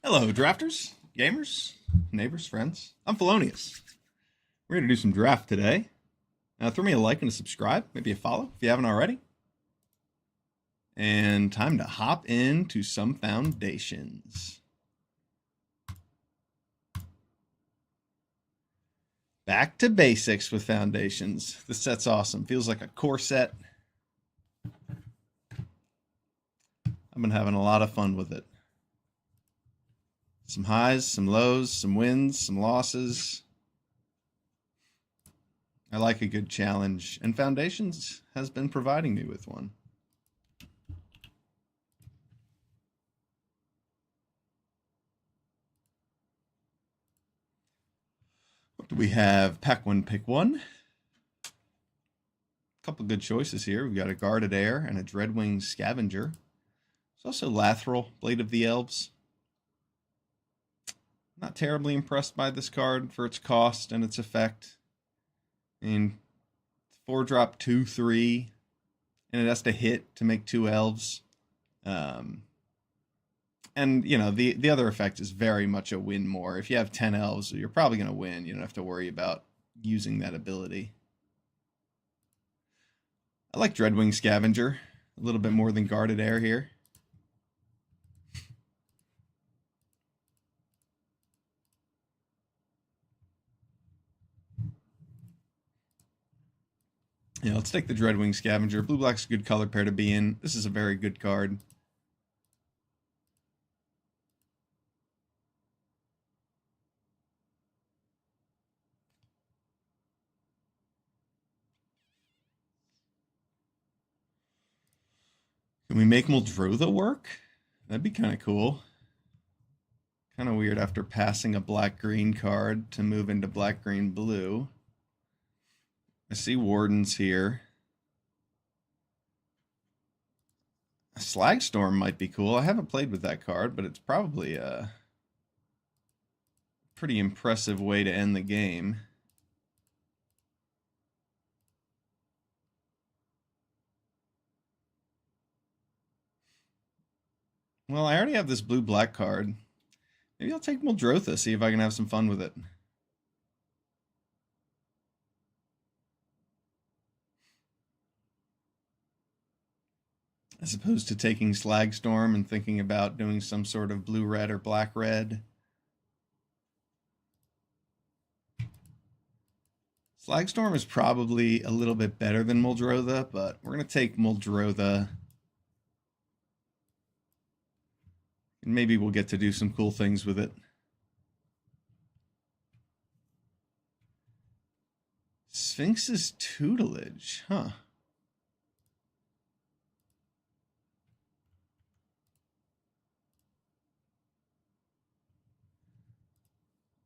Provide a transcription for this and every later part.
Hello, drafters, gamers, neighbors, friends. I'm Felonius. We're going to do some draft today. Throw me a like and a subscribe, maybe a follow if you haven't already. And time to hop into some foundations. Back to basics with foundations. This set's awesome. Feels like a core set. I've been having a lot of fun with it. Some highs, some lows, some wins, some losses. I like a good challenge, and Foundations has been providing me with one. What do we have? Pack one, pick one. A couple good choices here. We've got a Guarded Air and a Dreadwing Scavenger. There's also Lathril, Blade of the Elves. Not terribly impressed by this card for its cost and its effect. I mean, 4-drop 2/3, and it has to hit to make 2 elves. And you know, the other effect is very much a win more. If you have 10 elves, you're probably going to win. You don't have to worry about using that ability. I like Dreadwing Scavenger a little bit more than Guarded Air here. Yeah, let's take the Dreadwing Scavenger. Blue-black's a good color pair to be in. This is a very good card. Can we make Muldrotha work? That'd be kind of cool. Kind of weird after passing a black-green card to move into black-green-blue. I see Wardens here. A Slagstorm might be cool. I haven't played with that card, but it's probably a pretty impressive way to end the game. Well, I already have this blue-black card. Maybe I'll take Muldrotha, see if I can have some fun with it. As opposed to taking Slagstorm and thinking about doing some sort of blue-red or black-red. Slagstorm is probably a little bit better than Muldrotha, but we're going to take Muldrotha. And maybe we'll get to do some cool things with it. Sphinx's Tutelage, huh?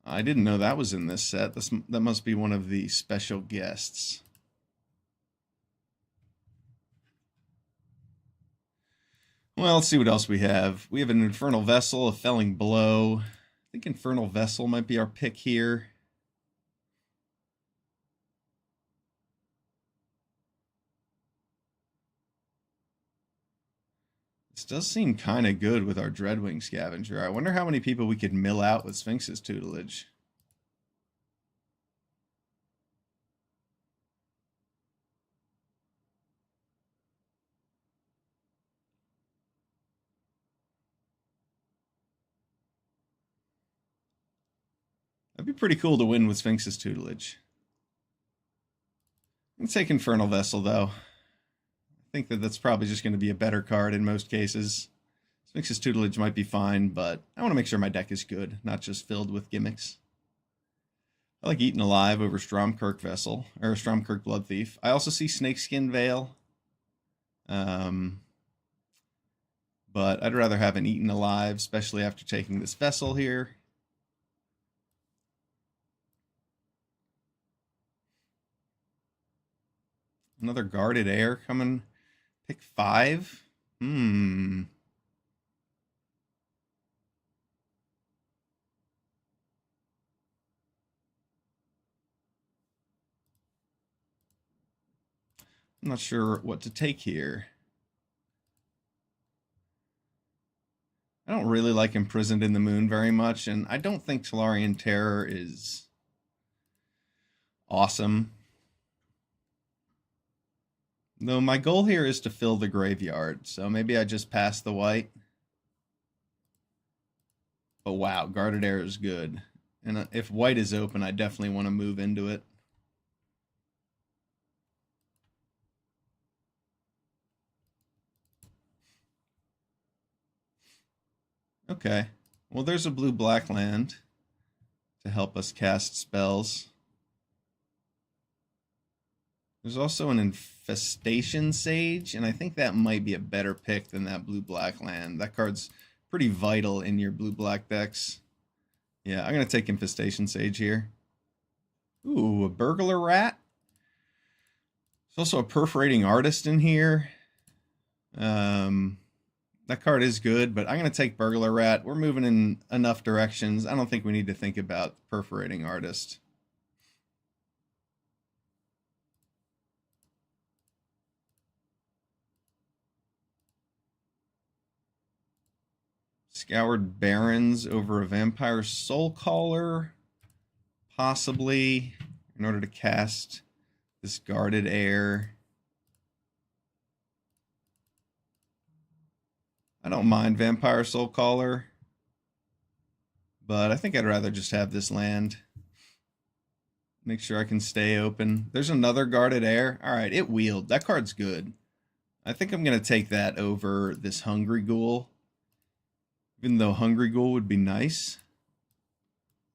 I didn't know that was in this set. That must be one of the special guests. Well, let's see what else we have. We have an Infernal Vessel, a Felling Blow. I think Infernal Vessel might be our pick here. This does seem kind of good with our Dreadwing Scavenger. I wonder how many people we could mill out with Sphinx's Tutelage. That'd be pretty cool to win with Sphinx's Tutelage. I'm going to take Infernal Vessel, though. I think that's probably just going to be a better card in most cases. Sphinx's Tutelage might be fine, but I want to make sure my deck is good, not just filled with gimmicks. I like Eaten Alive over Stromkirk Vessel, or Stromkirk Blood Thief. I also see Snakeskin Veil. But I'd rather have an Eaten Alive, especially after taking this Vessel here. Another Guarded Air coming. Pick 5. I'm not sure what to take here. I don't really like Imprisoned in the Moon very much, and I don't think Tolarian Terror is awesome. Though my goal here is to fill the graveyard, so maybe I just pass the white. But wow, Guarded Air is good. And if white is open, I definitely want to move into it. Okay. Well, there's a blue-black land to help us cast spells. There's also an Infestation Sage, and I think that might be a better pick than that blue-black land. That card's pretty vital in your blue-black decks. Yeah, I'm going to take Infestation Sage here. Ooh, a Burglar Rat. There's also a Perforating Artist in here. That card is good, but I'm going to take Burglar Rat. We're moving in enough directions. I don't think we need to think about Perforating Artist. Scoured Barrens over a Vampire Soulcaller, possibly, in order to cast this Guarded Air. I don't mind Vampire Soulcaller, but I think I'd rather just have this land. Make sure I can stay open. There's another Guarded Air. All right, it wheeled. That card's good. I think I'm going to take that over this Hungry Ghoul. Even though Hungry Ghoul would be nice.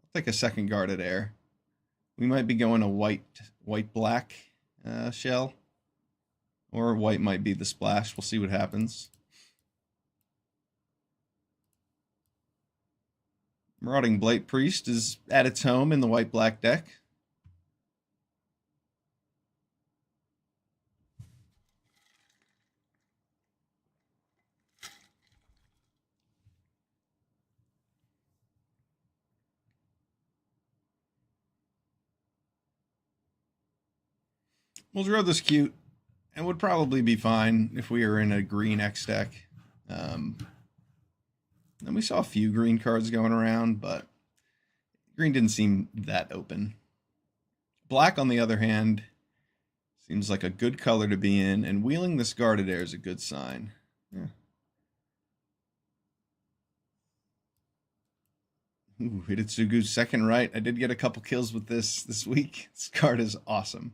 I'll take a second Guarded Air. We might be going a white-black shell. Or white might be the splash. We'll see what happens. Marauding Blight Priest is at its home in the white-black deck. We'll draw this cute, and would probably be fine if we were in a green X deck. And we saw a few green cards going around, but green didn't seem that open. Black, on the other hand, seems like a good color to be in, and wheeling this Guarded Air is a good sign. Yeah. Ooh, Hitotsugu's second right. I did get a couple kills with this week. This card is awesome.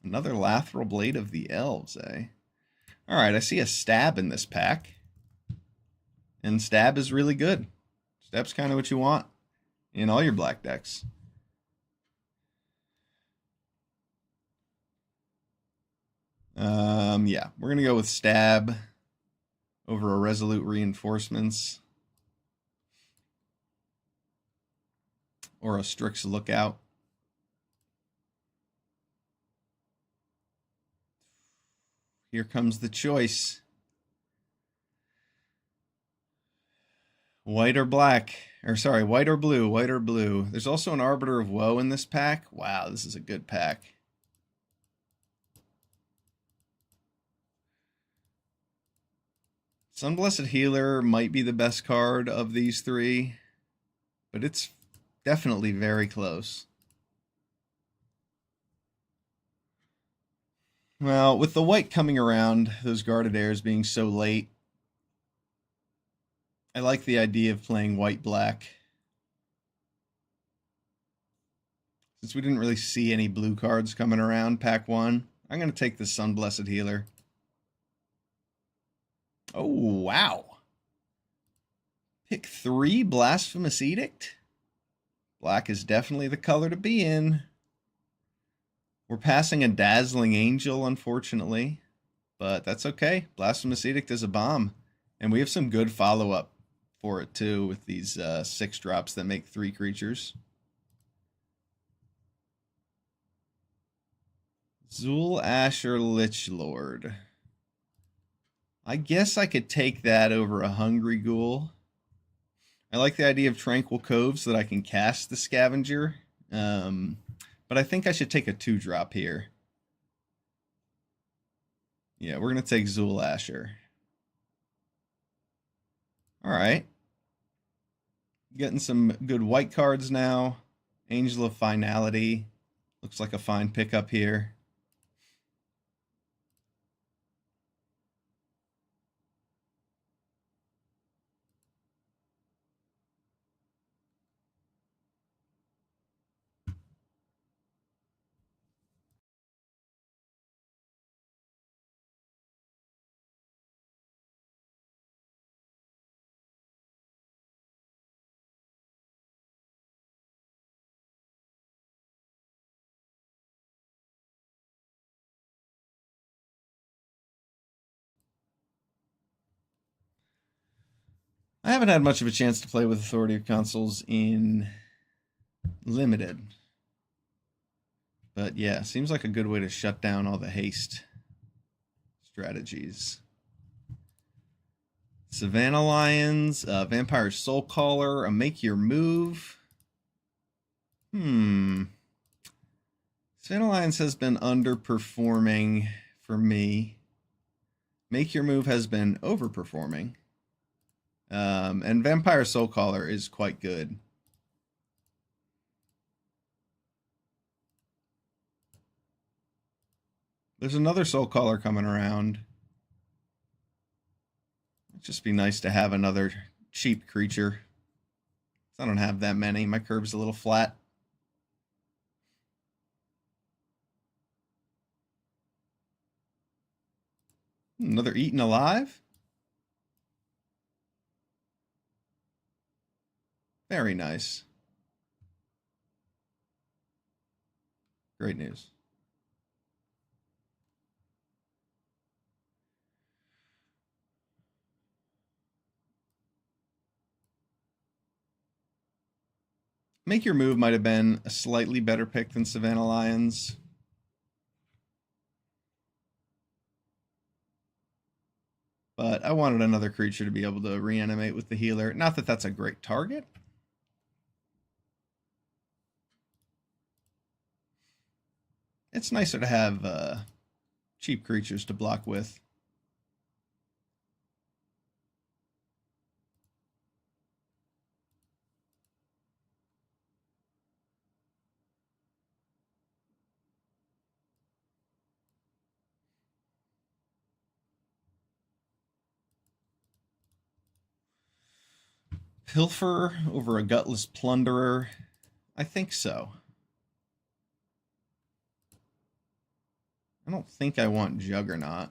Another Lateral Blade of the Elves, eh? Alright, I see a Stab in this pack. And Stab is really good. Stab's kind of what you want in all your black decks. Yeah, we're going to go with Stab over a Resolute Reinforcements. Or a Strix Lookout. Here comes the choice. White or black. Or sorry, white or blue. White or blue. There's also an Arbiter of Woe in this pack. Wow, this is a good pack. Sunblessed Healer might be the best card of these three, but it's definitely very close. Well, with the white coming around, those Guarded Airs being so late, I like the idea of playing white-black. Since we didn't really see any blue cards coming around pack 1, I'm going to take the Sunblessed Healer. Oh, wow. Pick 3, Blasphemous Edict. Black is definitely the color to be in. We're passing a Dazzling Angel, unfortunately. But that's okay. Blasphemous Edict is a bomb. And we have some good follow-up for it, too, with these 6 drops that make 3 creatures. Zul Asher Lichlord. I guess I could take that over a Hungry Ghoul. I like the idea of Tranquil Cove so that I can cast the Scavenger. But I think I should take a 2-drop here. Yeah, we're going to take Zul Asher. All right. Getting some good white cards now. Angel of Finality. Looks like a fine pickup here. I haven't had much of a chance to play with Authority of Consuls in Limited. But yeah, seems like a good way to shut down all the haste strategies. Savannah Lions, Vampire Soulcaller, a Make Your Move. Savannah Lions has been underperforming for me. Make Your Move has been overperforming. And Vampire Soulcaller is quite good. There's another Soulcaller coming around. It'd just be nice to have another cheap creature. I don't have that many. My curve's a little flat. Another Eaten Alive? Very nice. Great news. Make Your Move might have been a slightly better pick than Savannah Lions. But I wanted another creature to be able to reanimate with the healer. Not that that's a great target. It's nicer to have cheap creatures to block with. Pilfer over a Gutless Plunderer? I think so. I don't think I want Juggernaut.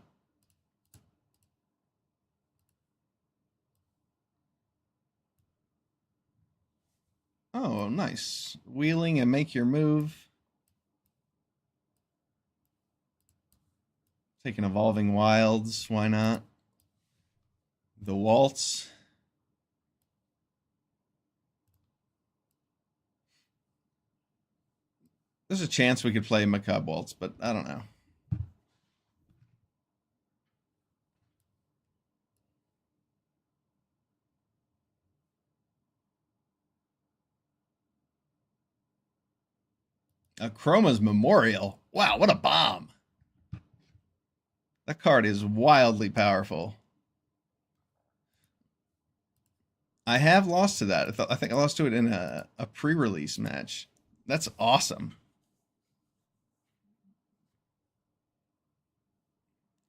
Oh, nice. Wheeling and Make Your Move. Taking Evolving Wilds, why not? The Waltz. There's a chance we could play Macabre Waltz, but I don't know. A Chroma's Memorial. Wow, what a bomb. That card is wildly powerful. I have lost to that. I think I lost to it in a pre-release match. That's awesome.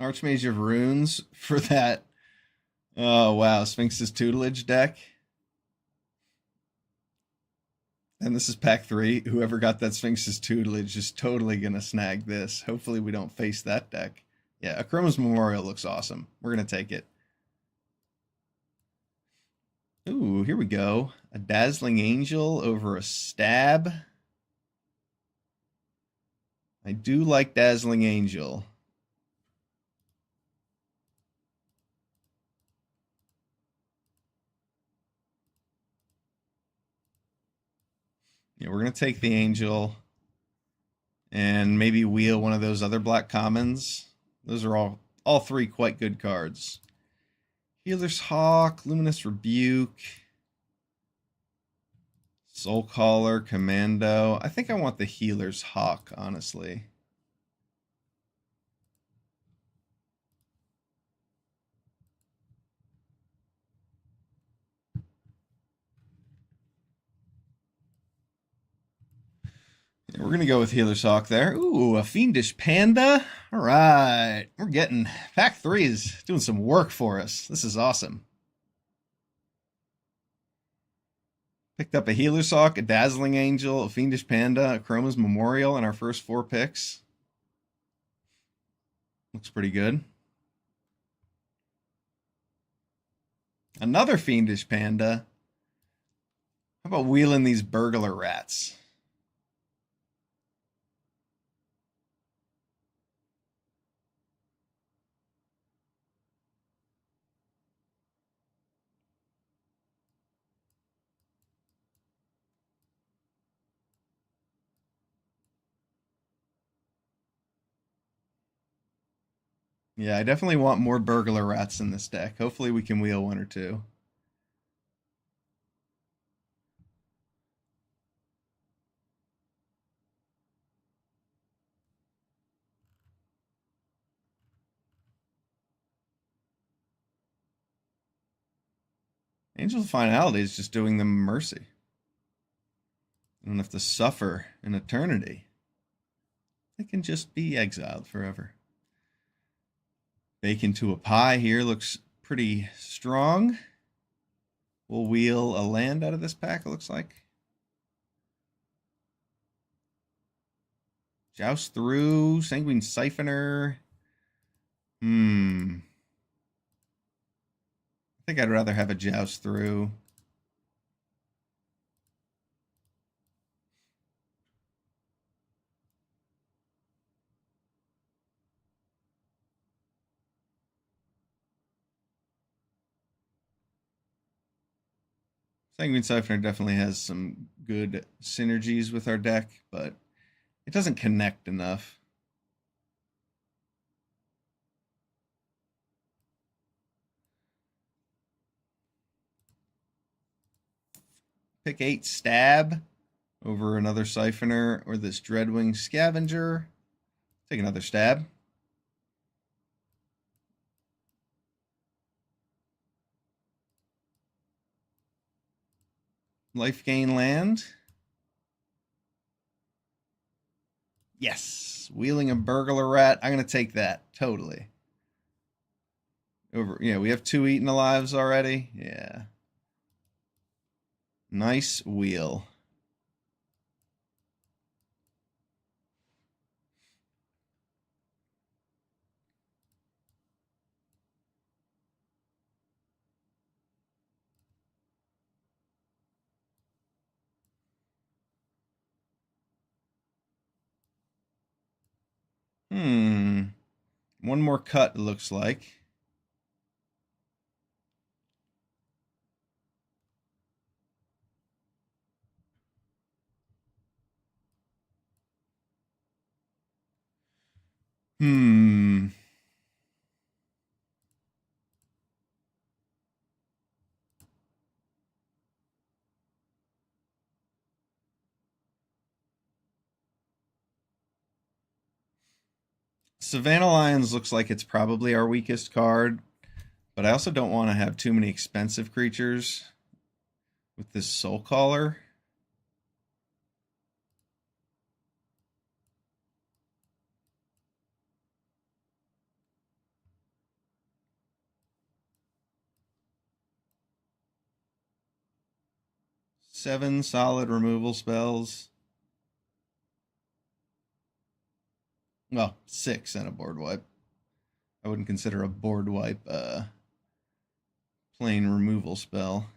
Archmage of Runes for that. Oh, wow. Sphinx's Tutelage deck. And this is pack 3. Whoever got that Sphinx's Tutelage is totally going to snag this. Hopefully we don't face that deck. Yeah, Akroma's Memorial looks awesome. We're going to take it. Ooh, here we go. A Dazzling Angel over a Stab. I do like Dazzling Angel. Yeah, we're going to take the Angel and maybe wheel one of those other black commons. Those are all 3 quite good cards. Healer's Hawk, Luminous Rebuke, Soulcaller, Commando. I think I want the Healer's Hawk, honestly. We're going to go with Healer's Hawk there. Ooh, a Fiendish Panda. All right. We're getting... Pack 3 is doing some work for us. This is awesome. Picked up a Healer's Hawk, a Dazzling Angel, a Fiendish Panda, a Chroma's Memorial in our first 4 picks. Looks pretty good. Another Fiendish Panda. How about wheeling these Burglar Rats? Yeah, I definitely want more Burglar Rats in this deck. Hopefully we can wheel 1 or 2. Angel of Finality is just doing them mercy. They don't have to suffer an eternity. They can just be exiled forever. Bake into a pie here looks pretty strong. We'll wheel a land out of this pack, it looks like. Joust Through, Sanguine Siphoner. I think I'd rather have a Joust Through. Sanguine Siphoner definitely has some good synergies with our deck, but it doesn't connect enough. Pick 8 Stab over another Siphoner or this Dreadwing Scavenger. Take another Stab. Life gain land. Yes, wheeling a Burglar Rat. I'm going to take that, totally. Yeah, we have 2 Eaten Alives already. Yeah. Nice wheel. One more cut, it looks like. Savannah Lions looks like it's probably our weakest card, but I also don't want to have too many expensive creatures with this Soul Caller. Seven solid removal spells. Well, 6 and a board wipe. I wouldn't consider a board wipe plain removal spell.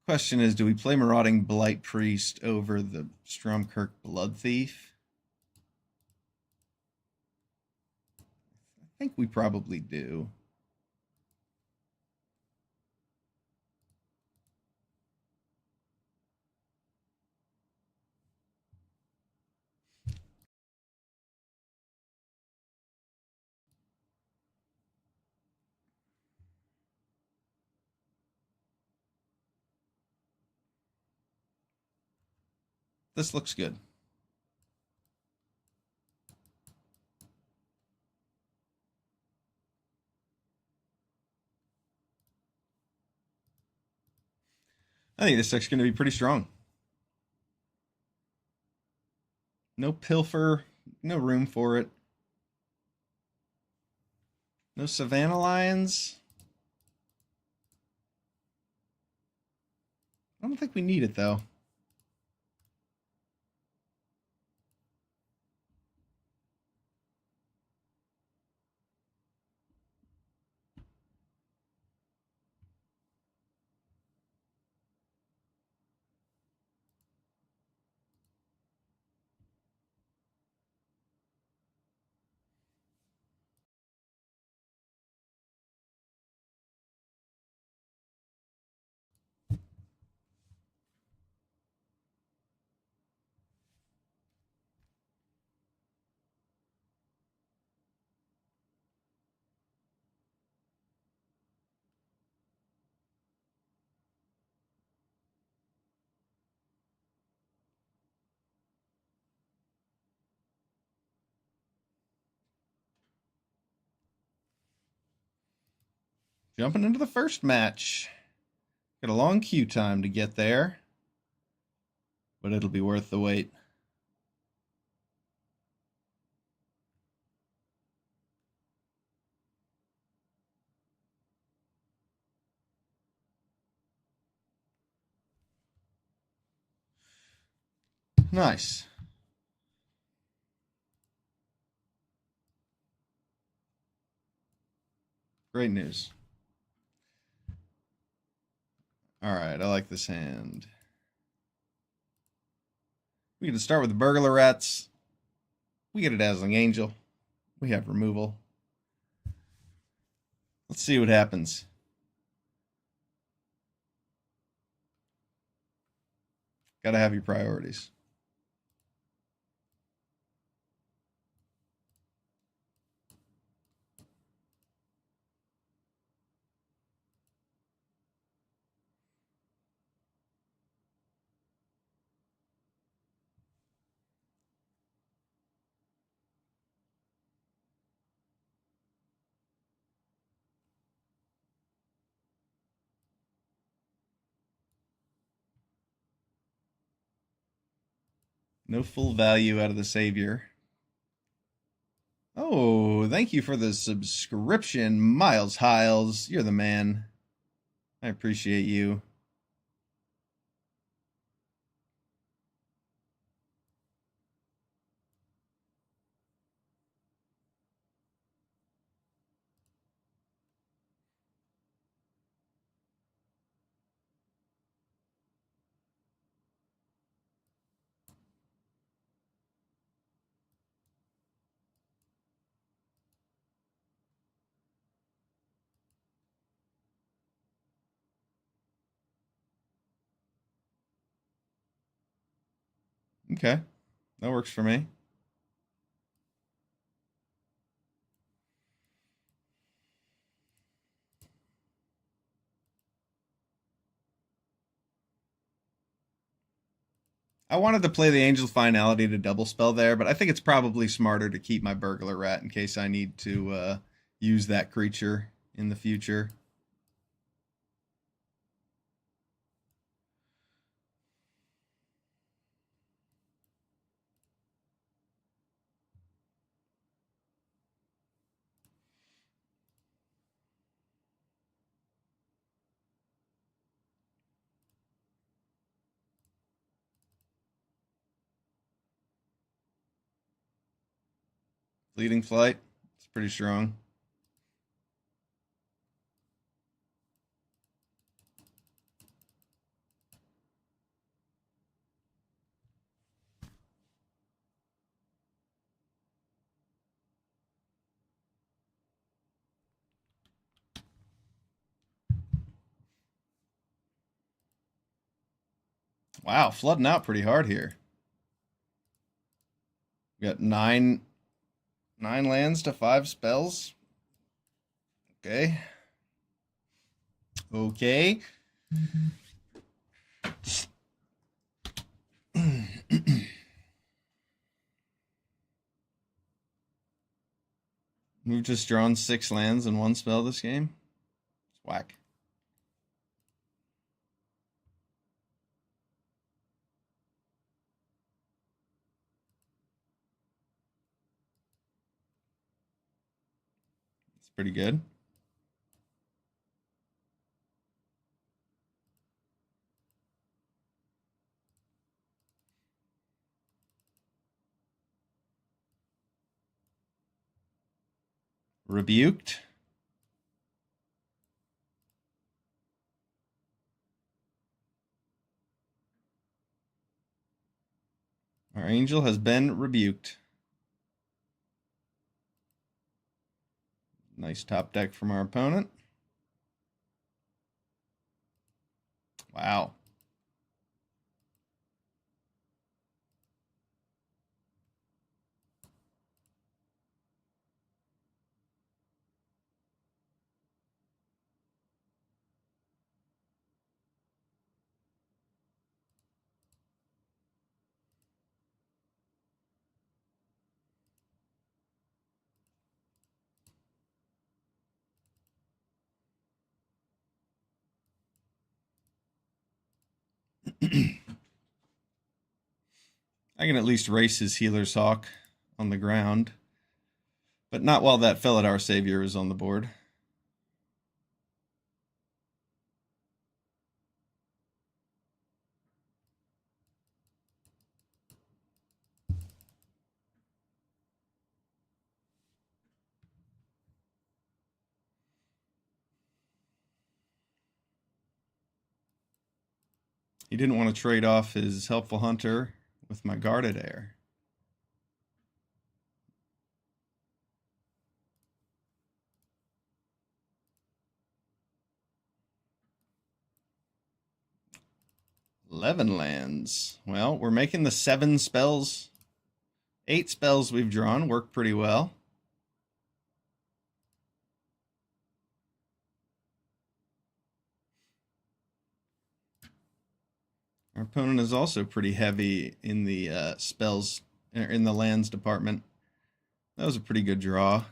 Question is, do we play Marauding Blight Priest over the Stromkirk Blood Thief? I think we probably do. This looks good. I think this deck's going to be pretty strong. No Pilfer, no room for it. No Savannah Lions. I don't think we need it, though. Jumping into the first match. Got a long queue time to get there, but it'll be worth the wait. Nice. Great news. All right, I like this hand. We get to start with the Burglar Rats. We get a Dazzling Angel. We have removal. Let's see what happens. Gotta have your priorities. No full value out of the Savior. Oh, thank you for the subscription, Miles Hiles. You're the man. I appreciate you. Okay, that works for me. I wanted to play the Angel's Finality to double spell there, but I think it's probably smarter to keep my Burglar Rat in case I need to use that creature in the future. Leading Flight, it's pretty strong. Wow, flooding out pretty hard here. We got nine lands to 5 spells. Okay. Okay. We've just drawn 6 lands in 1 spell this game. It's whack. Pretty good. Rebuked. Our angel has been rebuked. Nice top deck from our opponent. Wow. I can at least race his Healer's Hawk on the ground, but not while that Felidar Savior is on the board. He didn't want to trade off his Helpful Hunter with my Guarded Heir. $11 lands. Well, we're making the 7 spells. 8 spells we've drawn work pretty well. Our opponent is also pretty heavy in the spells, in the lands department. That was a pretty good draw.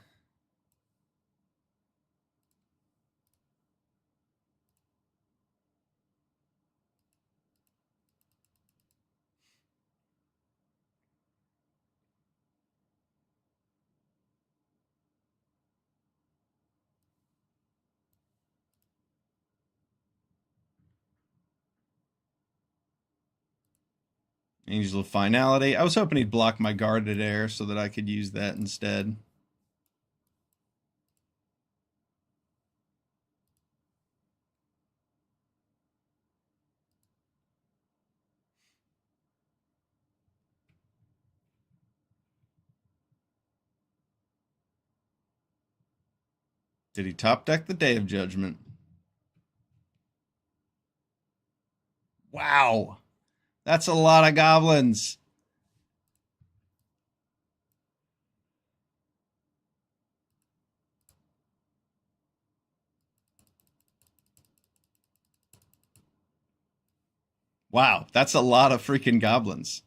Angel of Finality. I was hoping he'd block my Guarded Heir so that I could use that instead. Did he top deck the Day of Judgment? Wow. That's a lot of goblins. Wow, that's a lot of freaking goblins.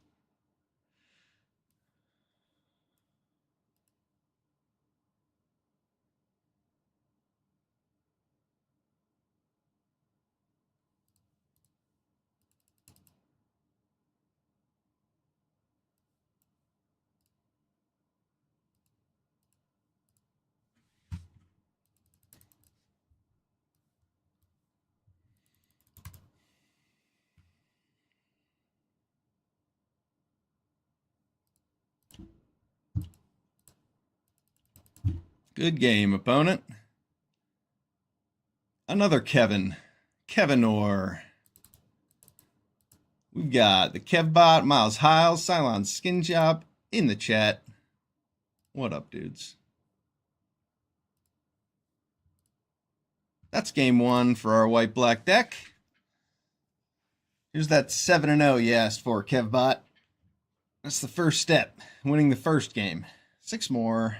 Good game, opponent. Another Kevin. Kevin Orr. We've got the Kevbot, Miles Hiles, Cylon Skinjob in the chat. What up, dudes? That's game 1 for our white-black deck. Here's that 7-0 you asked for, Kevbot. That's the first step, winning the first game. 6 more.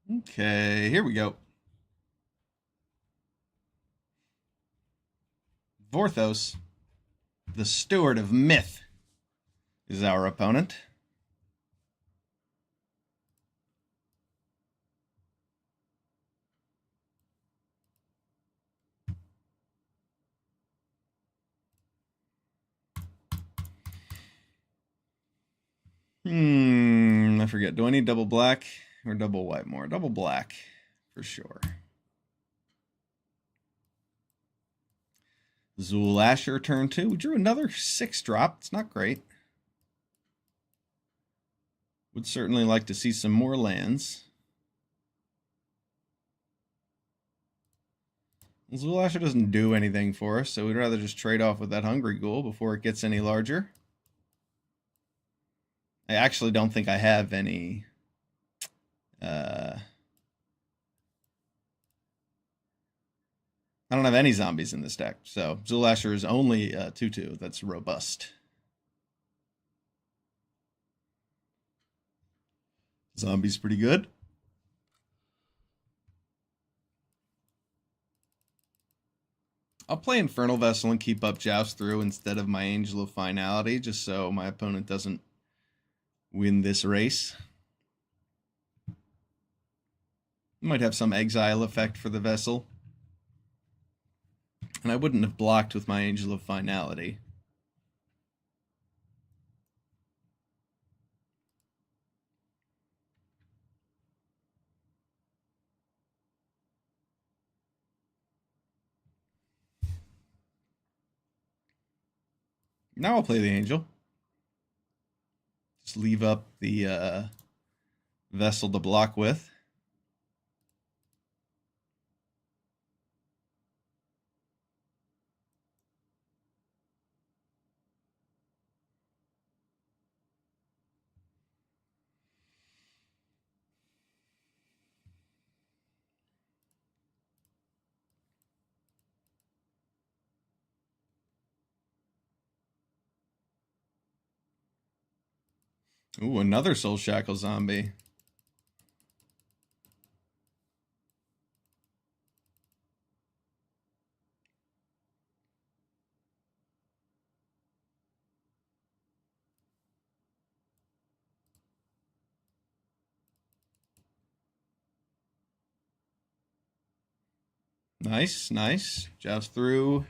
Okay, here we go. Vorthos, the Steward of Myth, is our opponent. I forget. Do I need double black or double white more? Double black, for sure. Zool Asher, turn 2. We drew another 6-drop. It's not great. Would certainly like to see some more lands. Zool Asher doesn't do anything for us, so we'd rather just trade off with that Hungry Ghoul before it gets any larger. I actually don't think I have any... I don't have any zombies in this deck, so Zool Asher is only 2/2. That's robust. Zombie's pretty good. I'll play Infernal Vessel and keep up Joust through instead of my Angel of Finality, just so my opponent doesn't win this race. Might have some exile effect for the Vessel. And I wouldn't have blocked with my Angel of Finality. Now I'll play the Angel. Just leave up the Vessel to block with. Ooh, another Soul Shackle zombie. Nice, nice. Joust through.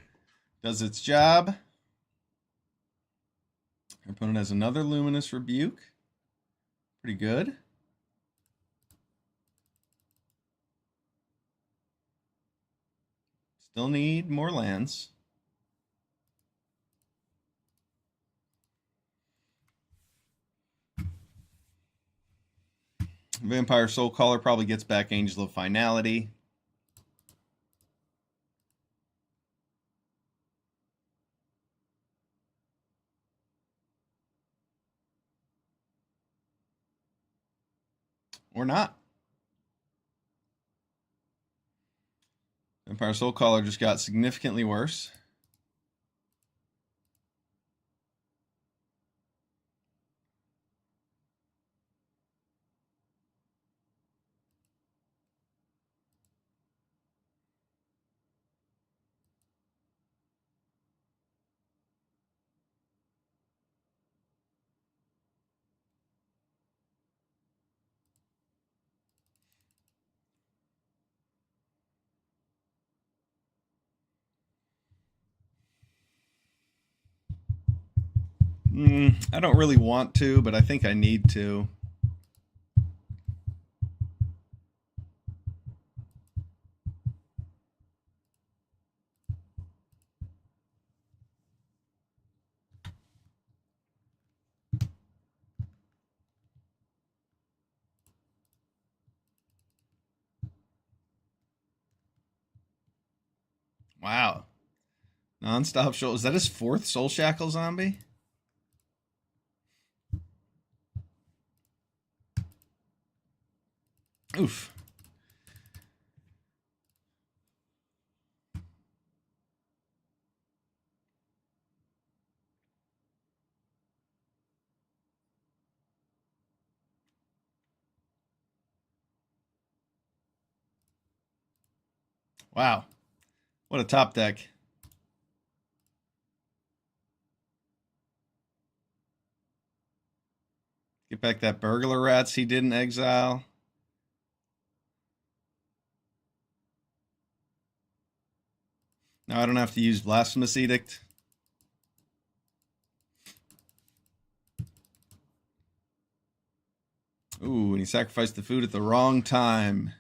Does its job. Our opponent has another Luminous Rebuke. Pretty good. Still need more lands. Vampire Soul Caller probably gets back Angel of Finality. Or not. Vampire Soul Caller just got significantly worse. I don't really want to, but I think I need to. Wow. Non-stop show. Is that his 4th Soul Shackle zombie? Oof. Wow. What a top deck. Get back that burglar rats he did in exile. Now I don't have to use Blasphemous Edict. Ooh, and he sacrificed the food at the wrong time.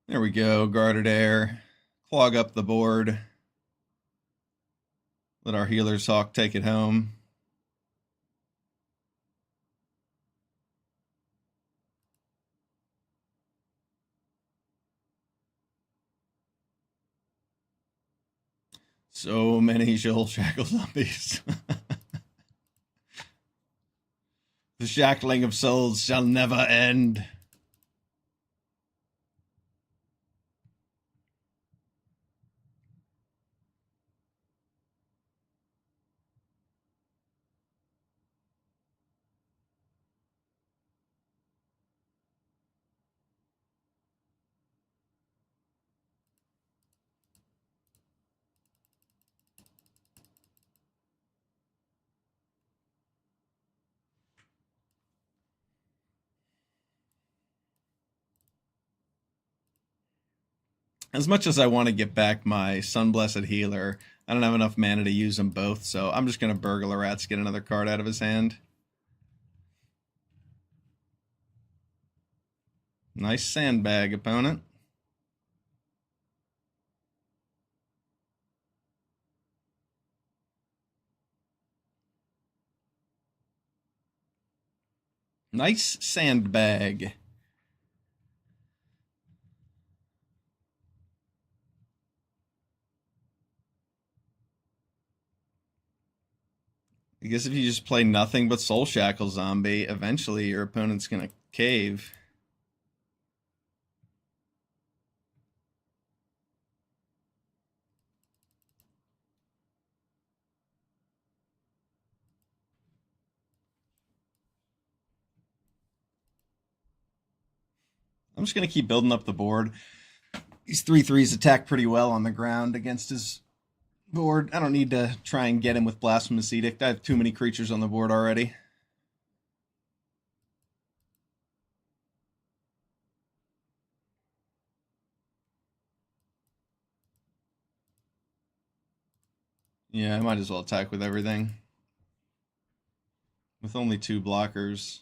There we go, Guarded Air. Clog up the board. Let our Healer's Hawk take it home. So many Shoal Shackle zombies. The shackling of souls shall never end. As much as I want to get back my Sunblessed Healer, I don't have enough mana to use them both, so I'm just going to Burglar Rats, get another card out of his hand. Nice sandbag, opponent. Nice sandbag. I guess if you just play nothing but Soul Shackle Zombie, eventually your opponent's going to cave. I'm just going to keep building up the board. These 3/3s attack pretty well on the ground against his board. I don't need to try and get him with Blasphemous Edict. I have too many creatures on the board already. Yeah, I might as well attack with everything. With only 2 blockers.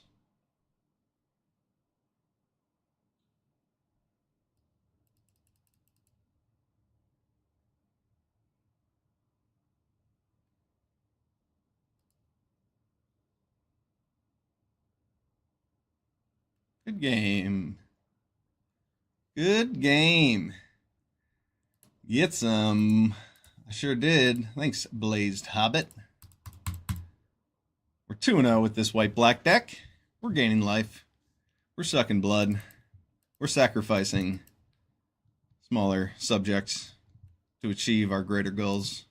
Good game. Good game. Get some. I sure did. Thanks, Blazed Hobbit. We're 2-0 with this white-black deck. We're gaining life. We're sucking blood. We're sacrificing smaller subjects to achieve our greater goals.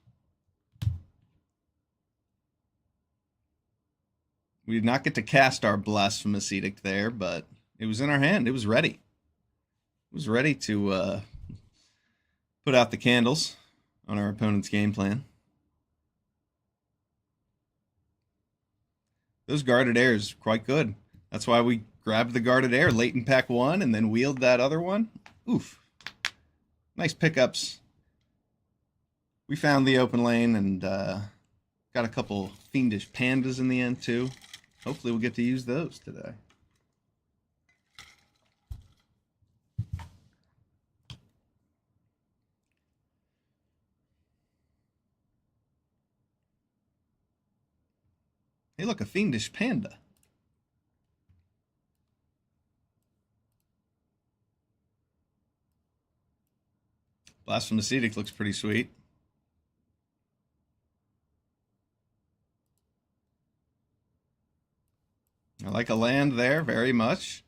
We did not get to cast our Blasphemous Edict there, but it was in our hand. It was ready. It was ready to put out the candles on our opponent's game plan. Those Guarded Airs, quite good. That's why we grabbed the Guarded Air late in pack 1 and then wheeled that other one. Oof. Nice pickups. We found the open lane and got a couple fiendish pandas in the end too. Hopefully we'll get to use those today. Hey, look, a fiendish panda. Blasphemous Edict looks pretty sweet. I like a land there very much.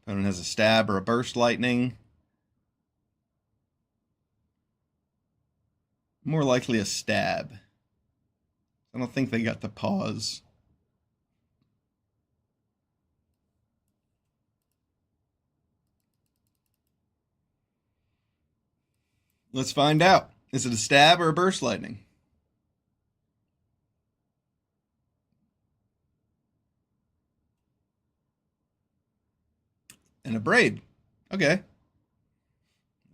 Opponent has a stab or a burst lightning. More likely a stab. I don't think they got the pause. Let's find out. Is it a stab or a burst lightning? And a braid. Okay.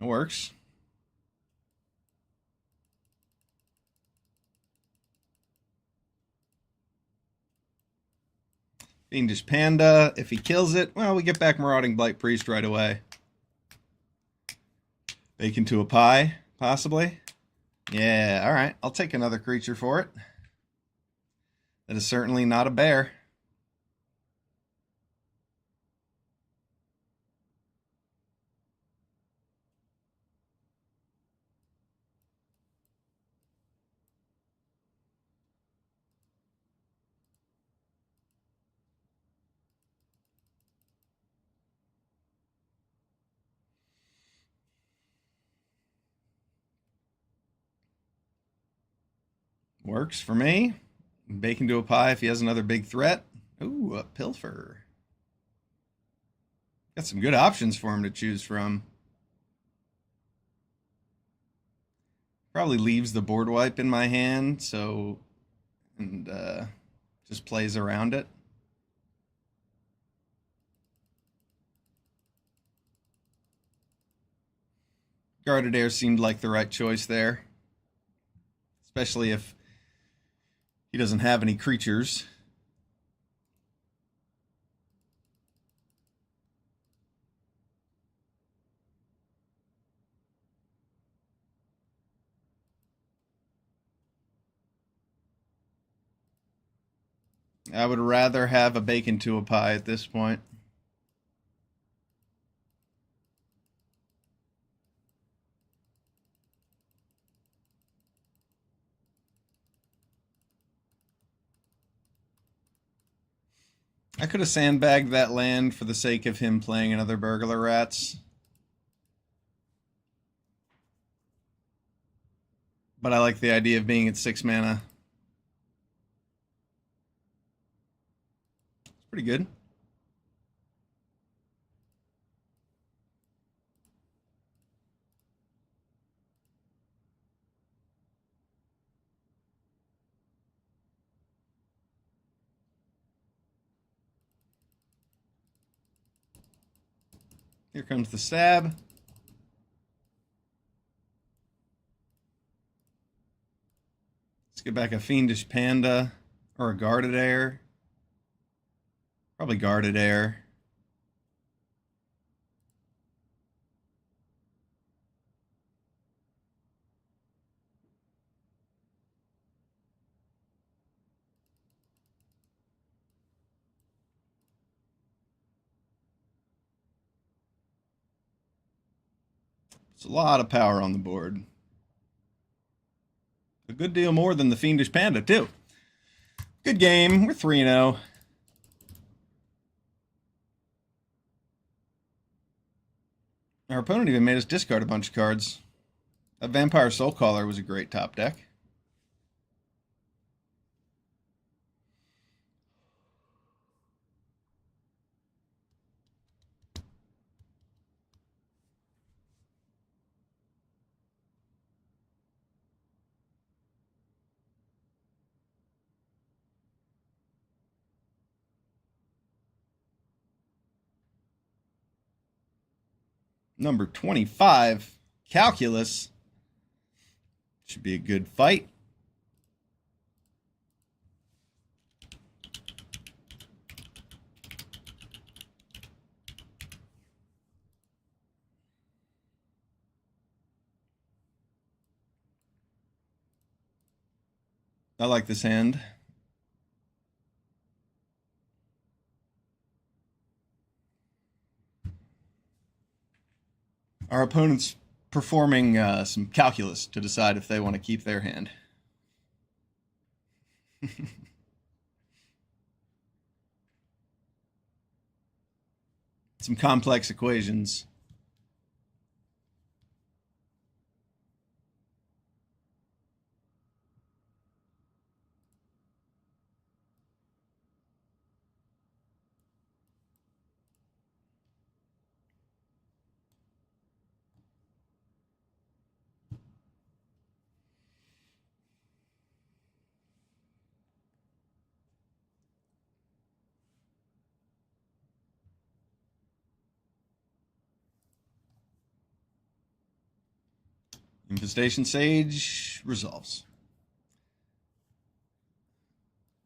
It works. Fiendish Panda. If he kills it, well, we get back Marauding Blight Priest right away. Bacon to a pie, possibly. Yeah, all right. I'll take another creature for it. That is certainly not a bear. Works for me. Bacon to a pie if he has another big threat. Ooh, a Pilfer. Got some good options for him to choose from. Probably leaves the board wipe in my hand, so and just plays around it. Guarded Air seemed like the right choice there, especially if he doesn't have any creatures. I would rather have a bacon to a pie at this point. I could have sandbagged that land for the sake of him playing another Burglar Rats. But I like the idea of being at 6 mana. It's pretty good. Here comes the stab. Let's get back a Fiendish Panda or a Guarded Air. Probably Guarded Air. It's a lot of power on the board. A good deal more than the Fiendish Panda, too. Good game. We're 3-0. Our opponent even made us discard a bunch of cards. That Vampire Soulcaller was a great top deck. Number 25, Calculus. Should be a good fight. I like this hand. Our opponent's performing some calculus to decide if they want to keep their hand. Some complex equations. Infestation Sage resolves.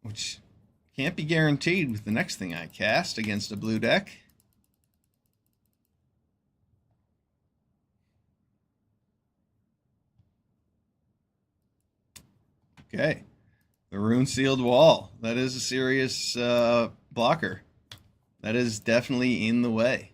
Which can't be guaranteed with the next thing I cast against a blue deck. Okay. The Rune Sealed Wall. That is a serious blocker. That is definitely in the way.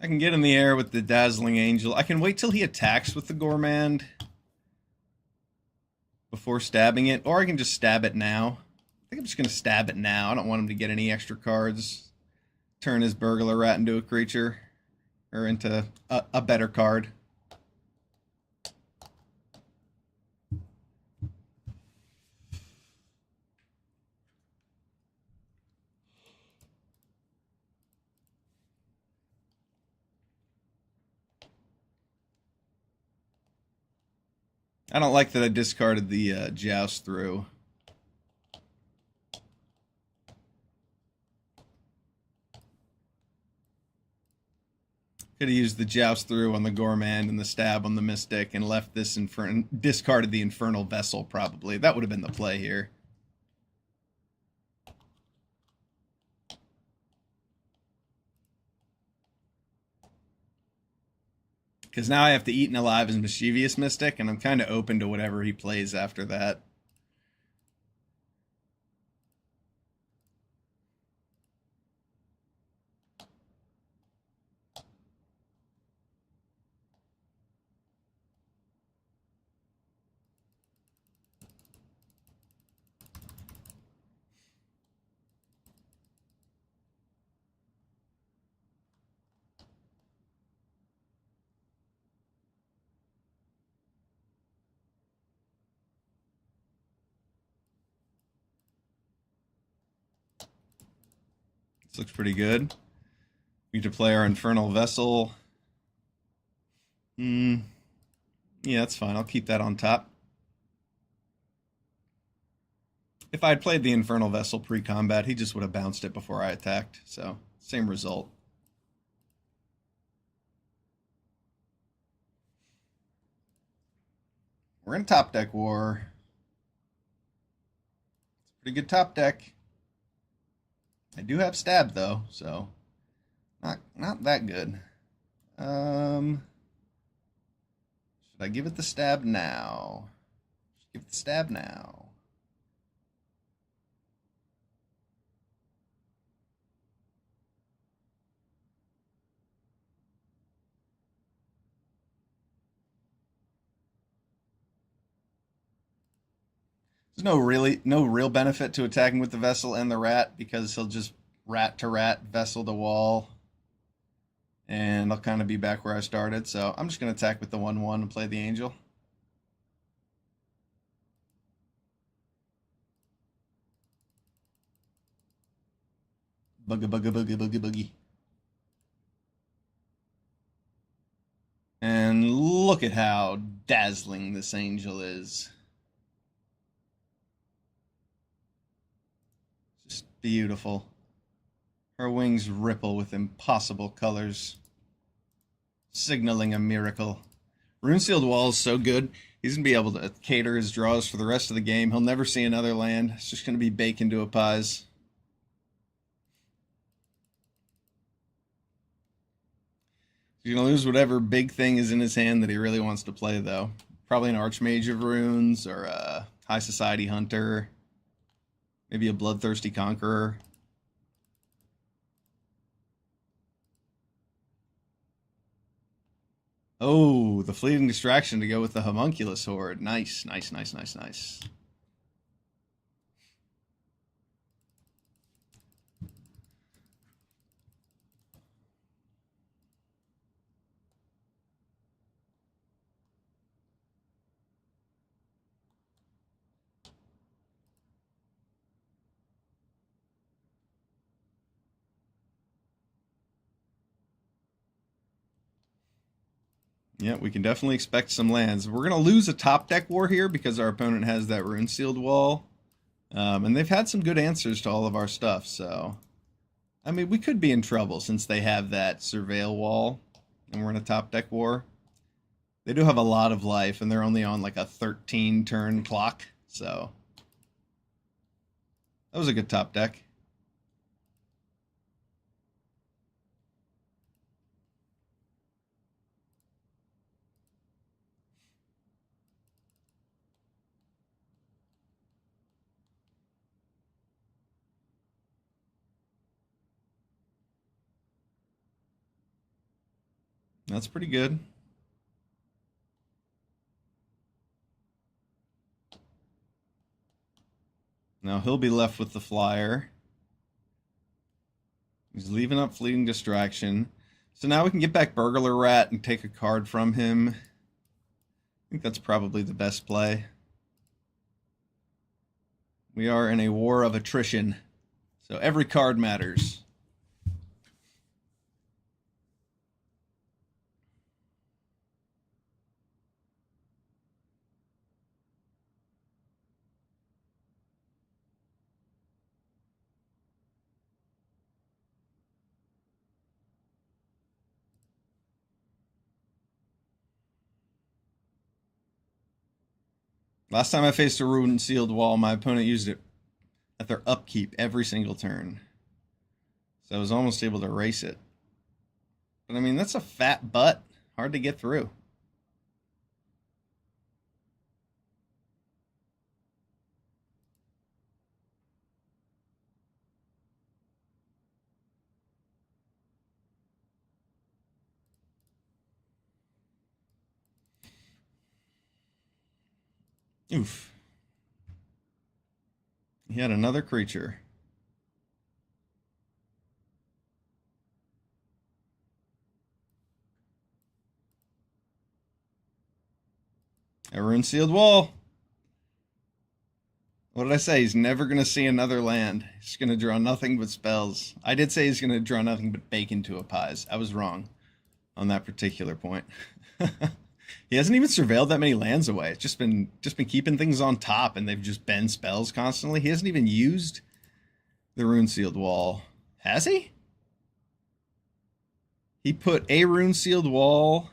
I can get in the air with the Dazzling Angel. I can wait till he attacks with the Gourmand before stabbing it, or I can just stab it now. I think I'm just going to stab it now. I don't want him to get any extra cards. Turn his Burglar Rat into a creature, or into a better card. I don't like that I discarded the Joust Through. Could have used the Joust Through on the Gourmand and the Stab on the Mystic and left this discarded the Infernal Vessel, probably. That would have been the play here. Because now I have to Eaten Alive as Mischievous Mystic, and I'm kind of open to whatever he plays after that. This looks pretty good. We need to play our Infernal Vessel. Yeah, that's fine. I'll keep that on top. If I'd played the Infernal Vessel pre-combat, he just would have bounced it before I attacked. So, same result. We're in top deck war. It's a pretty good top deck. I do have Stab, though, so not that good. Should I give it the Stab now? Give it the Stab now. There's no real benefit to attacking with the Vessel and the Rat, because he'll just rat to rat, Vessel to wall, and I'll kind of be back where I started. So I'm just going to attack with the 1/1 and play the Angel. Buggy, buggy, buggy, buggy, buggy. And look at how dazzling this angel is. Just beautiful. Her wings ripple with impossible colors, signaling a miracle. Runesealed Wall is so good. He's going to be able to cater his draws for the rest of the game. He'll never see another land. It's just going to be baked into a pies. He's going to lose whatever big thing is in his hand that he really wants to play, though. Probably an Archmage of Runes or a High Society Hunter. Maybe a Bloodthirsty Conqueror. Oh, the Fleeting Distraction to go with the Homunculus Horde. Nice, nice, nice, nice, nice. Yeah, we can definitely expect some lands. We're going to lose a top deck war here because our opponent has that Runesealed Wall. And they've had some good answers to all of our stuff, so... I mean, we could be in trouble since they have that Surveil Wall, and we're in a top deck war. They do have a lot of life, and they're only on like a 13-turn clock, so... That was a good top deck. That's pretty good. Now he'll be left with the flyer. He's leaving up Fleeting Distraction. So now we can get back Burglar Rat and take a card from him. I think that's probably the best play. We are in a war of attrition, so every card matters. Last time I faced a Runesealed Wall, my opponent used it at their upkeep every single turn. So I was almost able to erase it. But I mean, that's a fat butt. Hard to get through. Oof. He had another creature. A Runesealed Wall. What did I say? He's never going to see another land. He's going to draw nothing but spells. I did say he's going to draw nothing but bake into a pies. I was wrong on that particular point. He hasn't even surveilled that many lands away. It's just been keeping things on top, and they've just been spells constantly. He hasn't even used the Runesealed Wall. Has he? He put a Runesealed Wall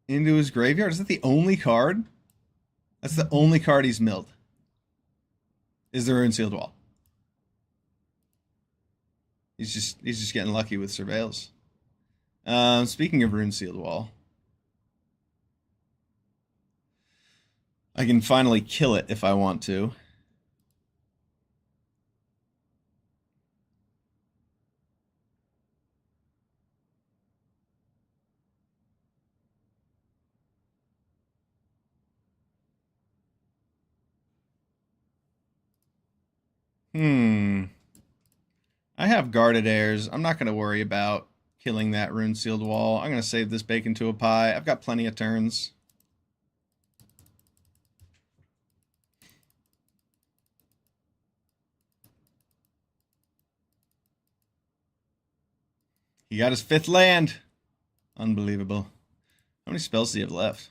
into his graveyard? Is that the only card? That's the only card he's milled. Is the Runesealed Wall. He's just getting lucky with surveils. Speaking of Runesealed Wall, I can finally kill it if I want to. I have Guarded Heirs. I'm not going to worry about killing that Runesealed Wall. I'm going to save this bacon to a pie. I've got plenty of turns. He got his 5th land. Unbelievable. How many spells do you have left?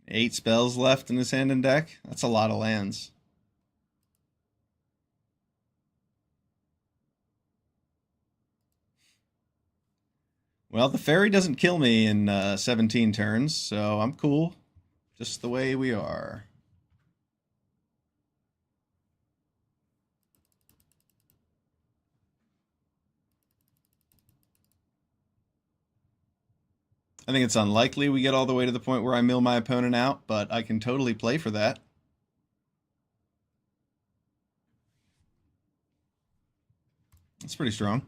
Eight spells left in his hand and deck? That's a lot of lands. Well, the fairy doesn't kill me in 17 turns, so I'm cool. Just the way we are. I think it's unlikely we get all the way to the point where I mill my opponent out, but I can totally play for that. That's pretty strong.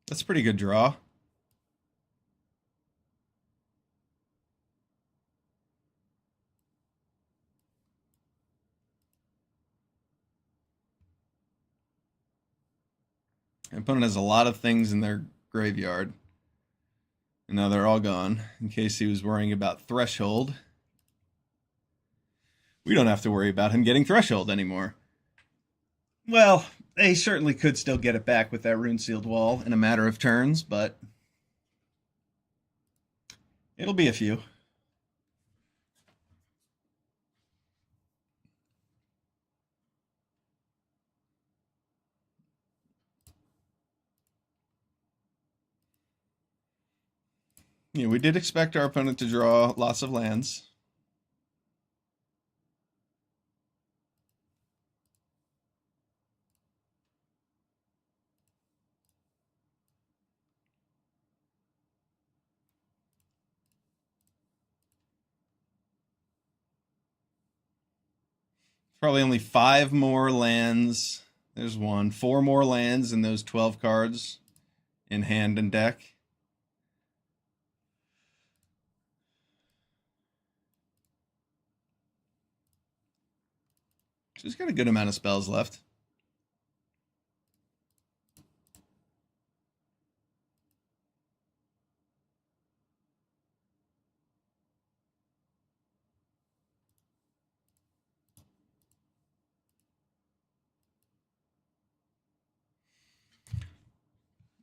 That's a pretty good draw. My opponent has a lot of things in their graveyard. And now they're all gone, in case he was worrying about Threshold. We don't have to worry about him getting Threshold anymore. Well, they certainly could still get it back with that Rune-Sealed Wall in a matter of turns, but it'll be a few. Yeah, we did expect our opponent to draw lots of lands. Probably only 5 more lands. There's one. 4 more lands in those 12 cards in hand and deck. She's got a good amount of spells left.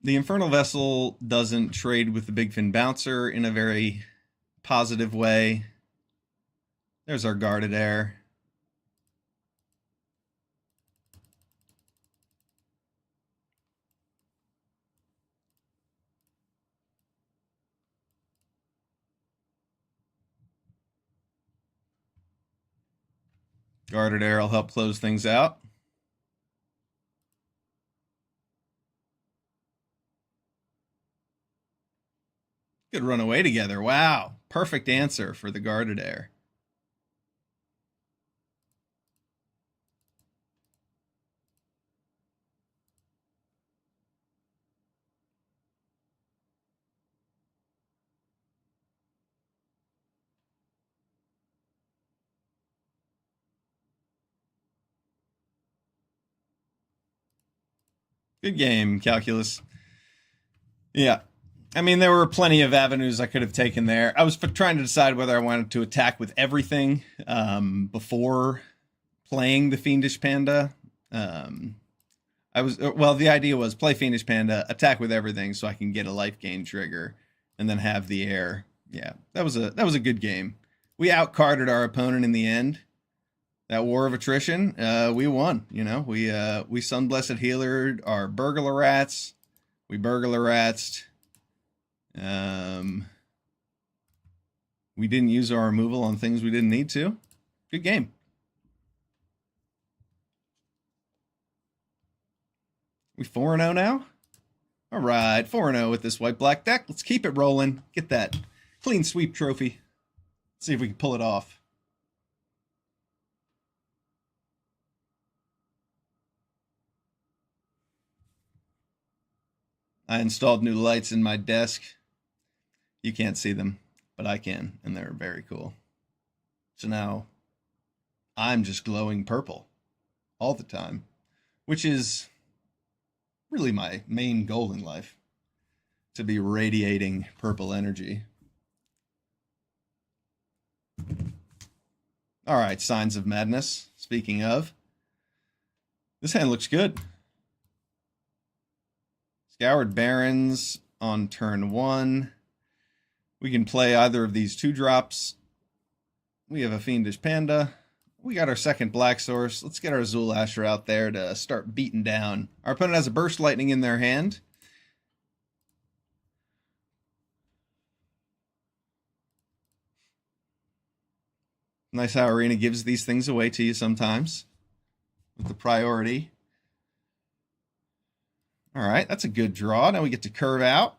The Infernal Vessel doesn't trade with the Big Fin Bouncer in a very positive way. There's our Guarded Air. Guarded Air will help close things out. Could run away together. Wow. Perfect answer for the Guarded Air. Good game, Calculus. Yeah. I mean, there were plenty of avenues I could have taken there. I was trying to decide whether I wanted to attack with everything before playing the Fiendish Panda. The idea was play Fiendish Panda, attack with everything so I can get a life gain trigger, and then have the air. Yeah, that was a good game. We outcarded our opponent in the end. That war of attrition, we won. You know, we Sunblessed Healer our Burglar Rats. We Burglar Ratsed. We didn't use our removal on things we didn't need to. Good game. We 4-0 now? All right, 4-0 with this white-black deck. Let's keep it rolling. Get that clean sweep trophy. Let's see if we can pull it off. I installed new lights in my desk. You can't see them, but I can, and they're very cool. So now I'm just glowing purple all the time, which is really my main goal in life, to be radiating purple energy. All right, Signs of Madness. Speaking of, this hand looks good. Scoured Barrens on turn 1. We can play either of these 2-drops. We have a Fiendish Panda. We got our second Black Source. Let's get our Zulasher out there to start beating down. Our opponent has a Burst Lightning in their hand. Nice how Arena gives these things away to you sometimes with the priority. All right, that's a good draw. Now we get to curve out.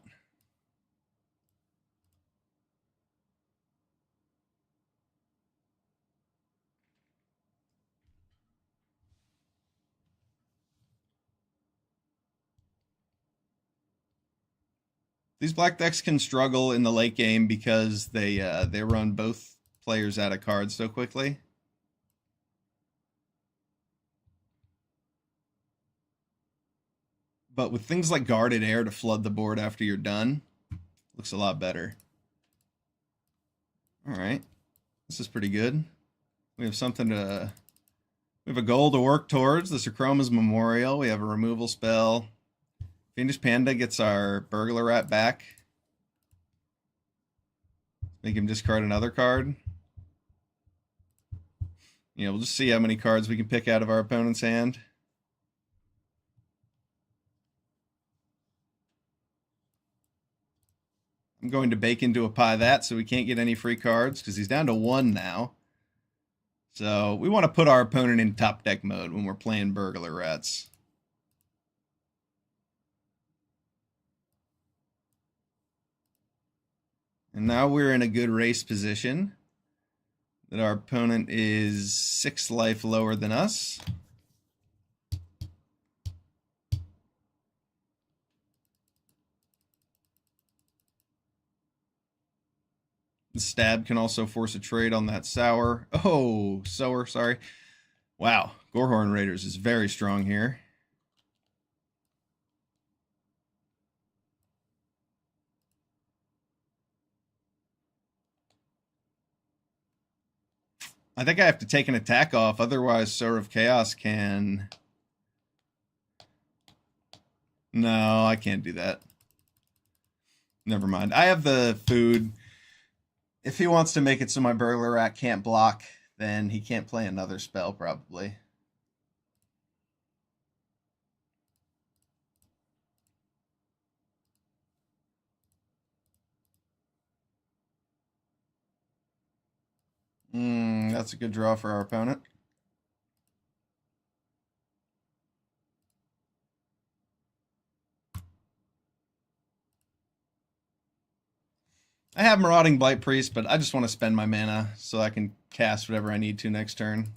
These black decks can struggle in the late game because they run both players out of cards so quickly. But with things like Guarded Air to flood the board after you're done, looks a lot better. All right, this is pretty good. We have something to... We have a goal to work towards. The Sarchroma's Memorial. We have a removal spell. Fiendish Panda gets our Burglar Rat back. Make him discard another card. We'll just see how many cards we can pick out of our opponent's hand. I'm going to bake into a pie that so we can't get any free cards because he's down to 1 now. So we want to put our opponent in top deck mode when we're playing Burglar Rats. And now we're in a good race position. That our opponent is 6 life lower than us. The stab can also force a trade on that sour. Oh, sower, sorry. Wow, Gorehorn Raiders is very strong here. I think I have to take an attack off, otherwise Sower of Chaos can... No, I can't do that. Never mind. I have the food. If he wants to make it so my Burglar Rat can't block, then he can't play another spell, probably. That's a good draw for our opponent. I have Marauding Blight Priest, but I just want to spend my mana so I can cast whatever I need to next turn.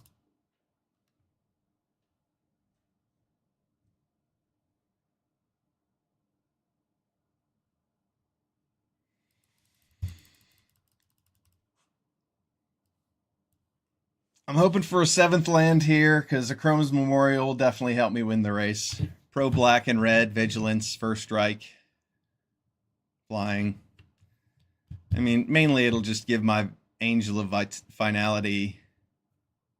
I'm hoping for a 7th land here, because Sarchroma's Memorial will definitely help me win the race. Pro Black and Red, Vigilance, First Strike, Flying. I mean, mainly it'll just give my Angel of Finality,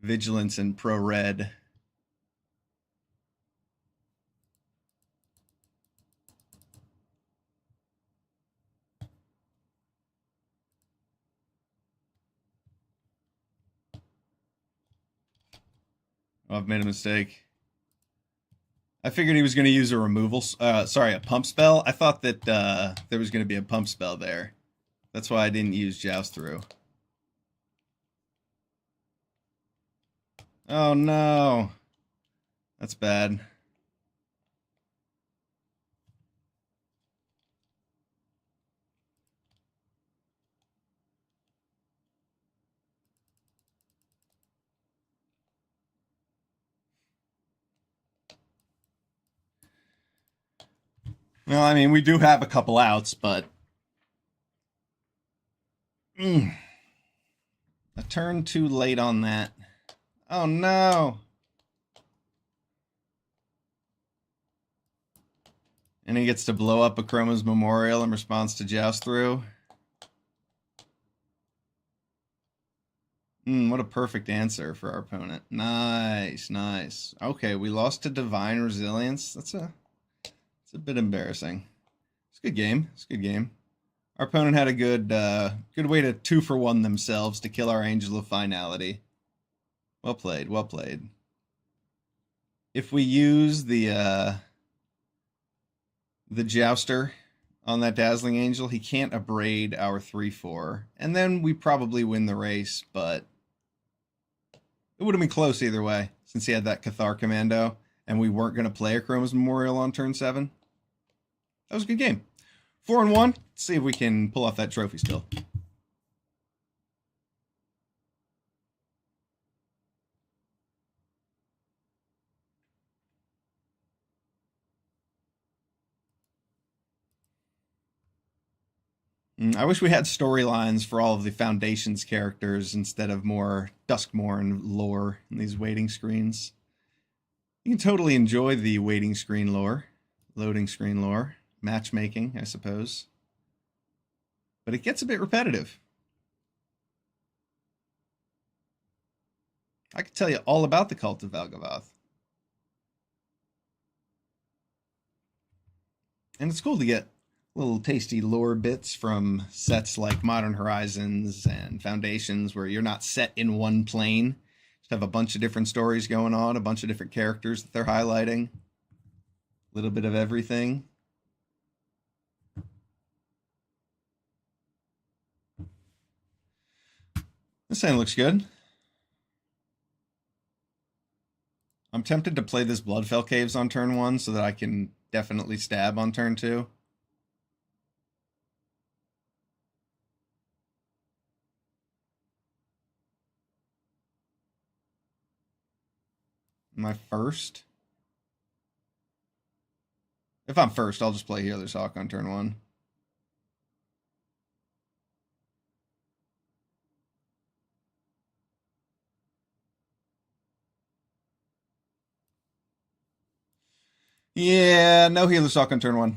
Vigilance, and Pro Red. Oh, I've made a mistake. I figured he was going to use a removal, a pump spell. I thought that there was going to be a pump spell there. That's why I didn't use Joust Through. Oh no. That's bad. Well, I mean, we do have a couple outs, but... A turn too late on that. Oh no! And he gets to blow up a Chroma's Memorial in response to Joust Through. What a perfect answer for our opponent. Nice, nice. Okay, we lost to Divine Resilience. That's a bit embarrassing. It's a good game. It's a good game. Our opponent had a good way to 2-for-1 themselves to kill our Angel of Finality. Well played, well played. If we use the Jouster on that Dazzling Angel, he can't abrade our 3-4. And then we probably win the race, but it would have been close either way, since he had that Cathar Commando, and we weren't going to play a Chroma's Memorial on turn 7. That was a good game. 4-1. Let's see if we can pull off that trophy still. I wish we had storylines for all of the Foundation's characters instead of more Duskmourn lore in these waiting screens. You can totally enjoy the waiting screen lore, loading screen lore, matchmaking, I suppose. But it gets a bit repetitive. I could tell you all about the Cult of Valgavoth. And it's cool to get little tasty lore bits from sets like Modern Horizons and Foundations where you're not set in one plane. Just have a bunch of different stories going on, a bunch of different characters that they're highlighting. A little bit of everything. This hand looks good. I'm tempted to play this Bloodfell Caves on turn 1 so that I can definitely stab on turn 2. Am I first? If I'm first, I'll just play Healer's Hawk on turn 1. Yeah, no Healer's Hawk on turn 1.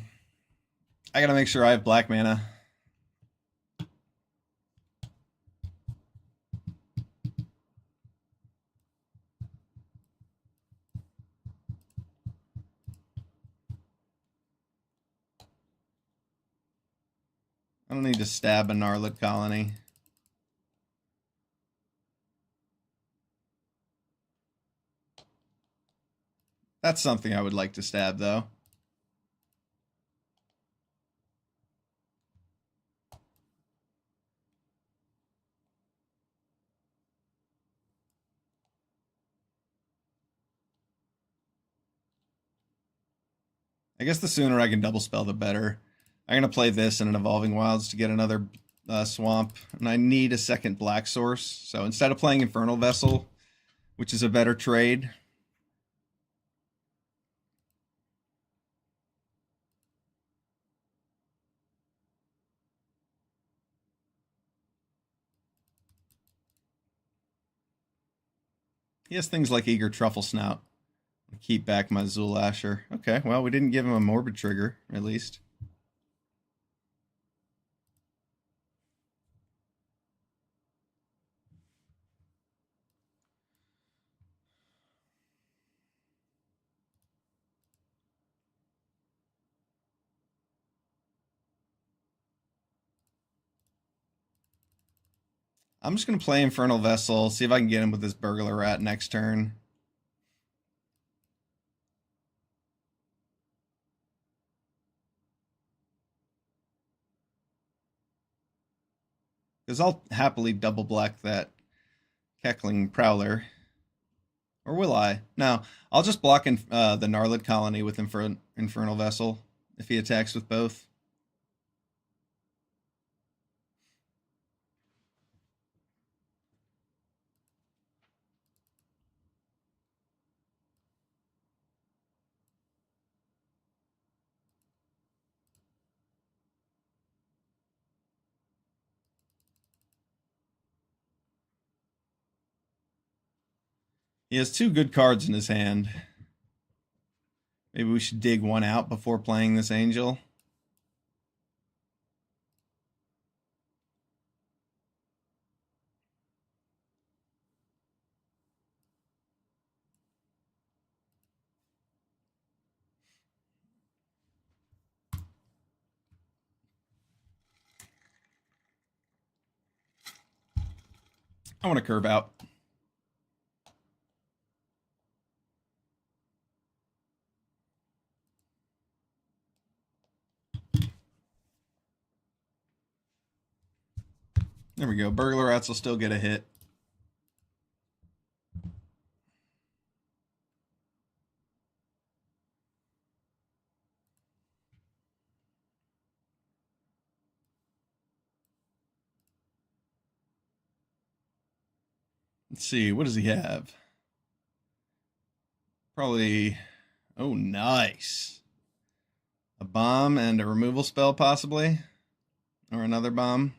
I gotta make sure I have black mana. I don't need to stab a Gnarlid Colony. That's something I would like to stab, though. I guess the sooner I can double spell, the better. I'm going to play this in an Evolving Wilds to get another swamp, and I need a second black source. So instead of playing Infernal Vessel, which is a better trade, he has things like Eager Truffle Snout. Keep back my Zulasher. Okay, well, we didn't give him a Morbid Trigger, at least. I'm just going to play Infernal Vessel, see if I can get him with this Burglar Rat next turn. Because I'll happily double black that Cackling Prowler. Or will I? No, I'll just block the Gnarlid Colony with Infernal Vessel if he attacks with both. He has 2 good cards in his hand. Maybe we should dig one out before playing this Angel. I want to curve out. There we go. Burglar Rats will still get a hit. Let's see. What does he have? Probably... Oh, nice. A bomb and a removal spell, possibly? Or another bomb?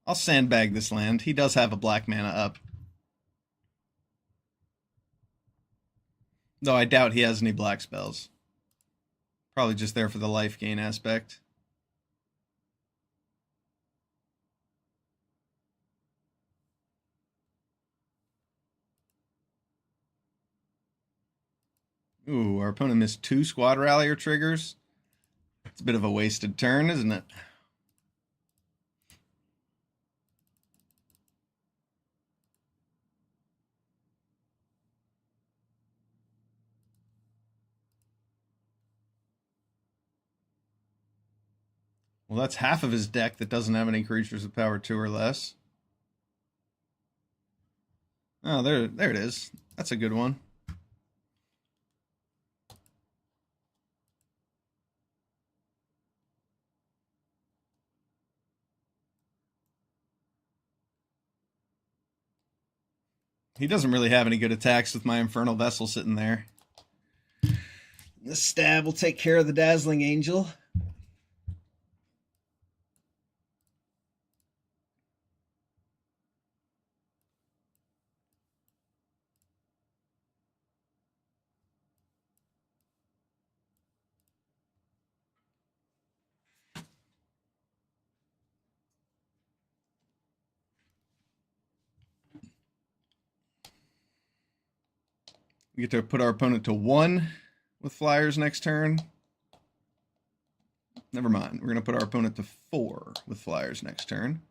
I'll sandbag this land. He does have a black mana up. Though I doubt he has any black spells. Probably just there for the life gain aspect. Ooh, our opponent missed 2 Squad Rallier triggers. It's a bit of a wasted turn, isn't it? Well, that's half of his deck that doesn't have any creatures with power 2 or less. Oh, there it is. That's a good one. He doesn't really have any good attacks with my Infernal Vessel sitting there. This stab will take care of the Dazzling Angel. We get to put our opponent to 1 with flyers next turn. Never mind. We're going to put our opponent to 4 with flyers next turn.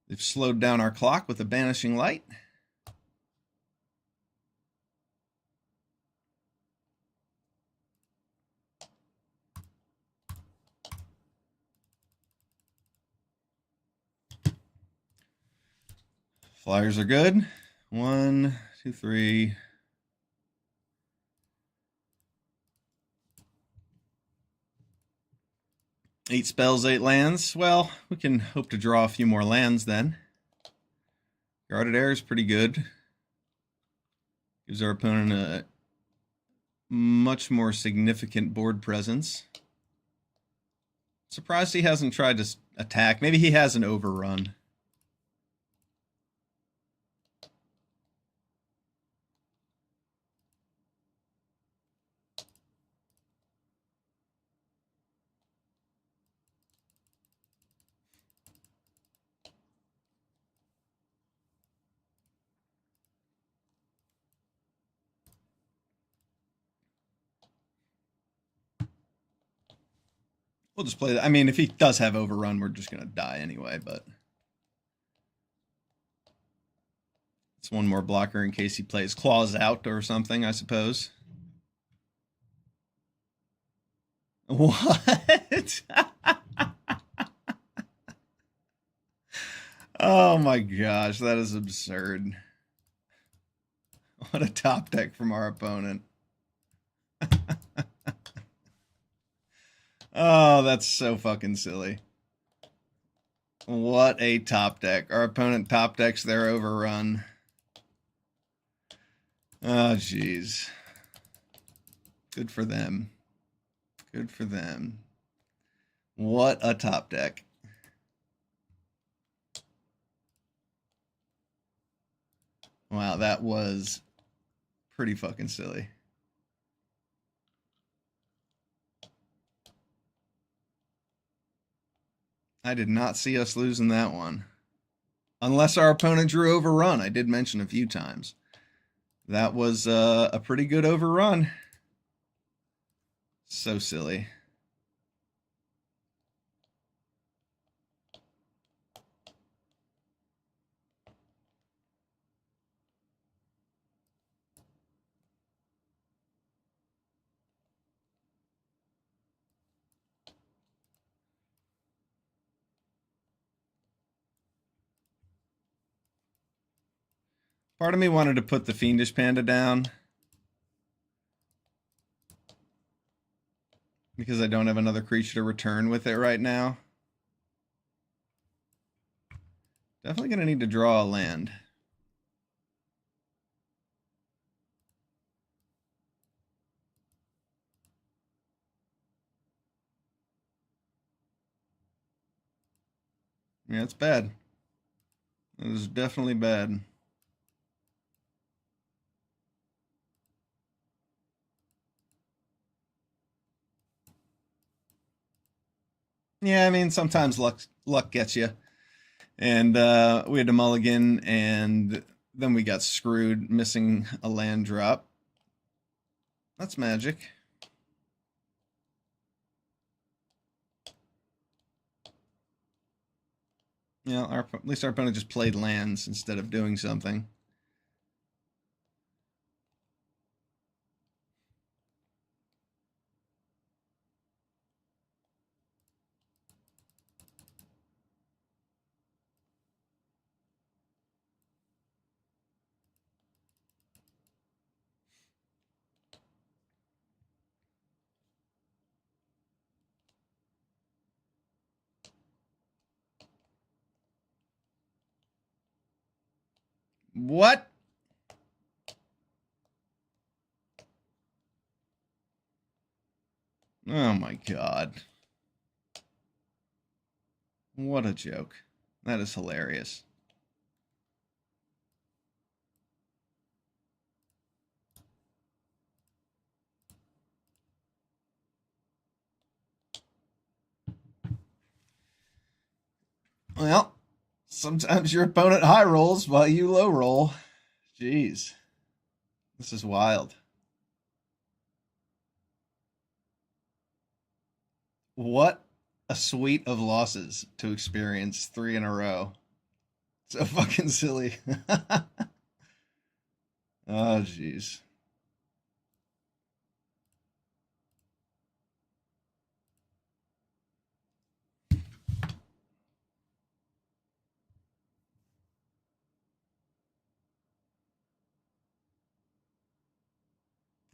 They've slowed down our clock with a Banishing Light. Flyers are good. 1, 2, 3. Eight spells, 8 lands. Well, we can hope to draw a few more lands then. Guarded Air is pretty good. Gives our opponent a much more significant board presence. Surprised he hasn't tried to attack. Maybe he has an overrun. We'll just play that. I mean, if he does have overrun, we're just going to die anyway, but it's one more blocker in case he plays Claws Out or something, I suppose. What? Oh my gosh, that is absurd. What a top deck from our opponent. Oh, that's so fucking silly. What a top deck. Our opponent top decks their overrun. Oh, jeez. Good for them. Good for them. What a top deck. Wow, that was pretty fucking silly. I did not see us losing that one. Unless our opponent drew overrun. I did mention a few times. That was a pretty good overrun. So silly. Part of me wanted to put the Fiendish Panda down because I don't have another creature to return with it right now. Definitely going to need to draw a land. Yeah, it's bad. It is definitely bad. Yeah, I mean, sometimes luck gets you. And we had to mulligan, and then we got screwed, missing a land drop. That's magic. Yeah, at least our opponent just played lands instead of doing something. What? Oh my god. What a joke. That is hilarious. Well, sometimes your opponent high rolls while you low roll. Jeez. This is wild. What a suite of losses to experience 3 in a row. So fucking silly. Oh, jeez.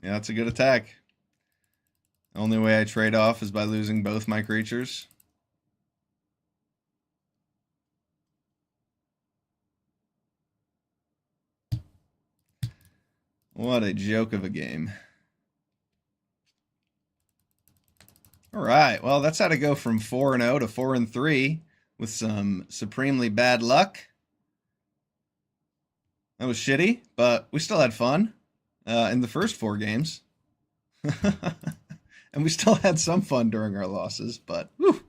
Yeah, that's a good attack. Only way I trade off is by losing both my creatures. What a joke of a game. All right, well, that's how to go from 4-0 to 4-3 with some supremely bad luck. That was shitty, but we still had fun in the first 4 games. And we still had some fun during our losses, but whew,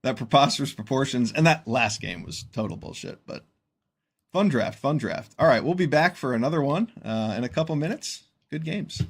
that preposterous proportions. And that last game was total bullshit, but fun draft, fun draft. All right, we'll be back for another one in a couple minutes. Good games.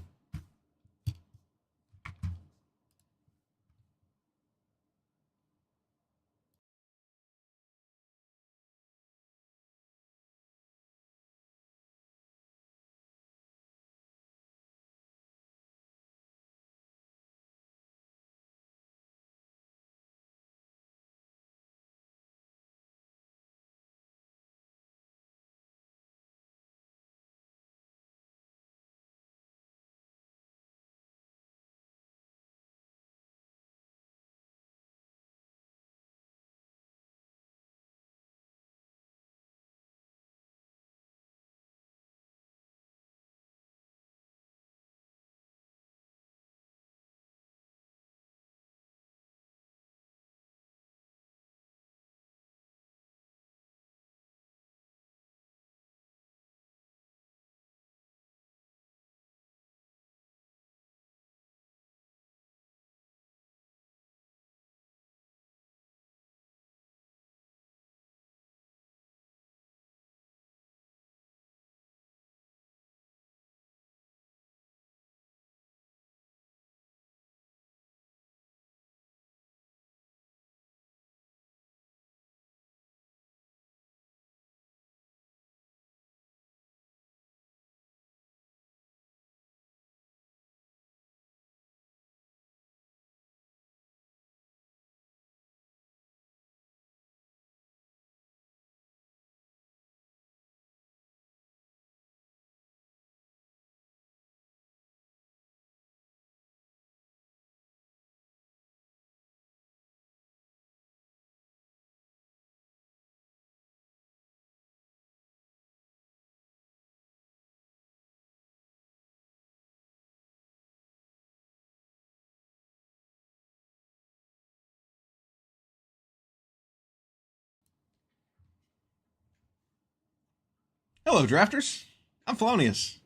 Hello, drafters. I'm Felonyus.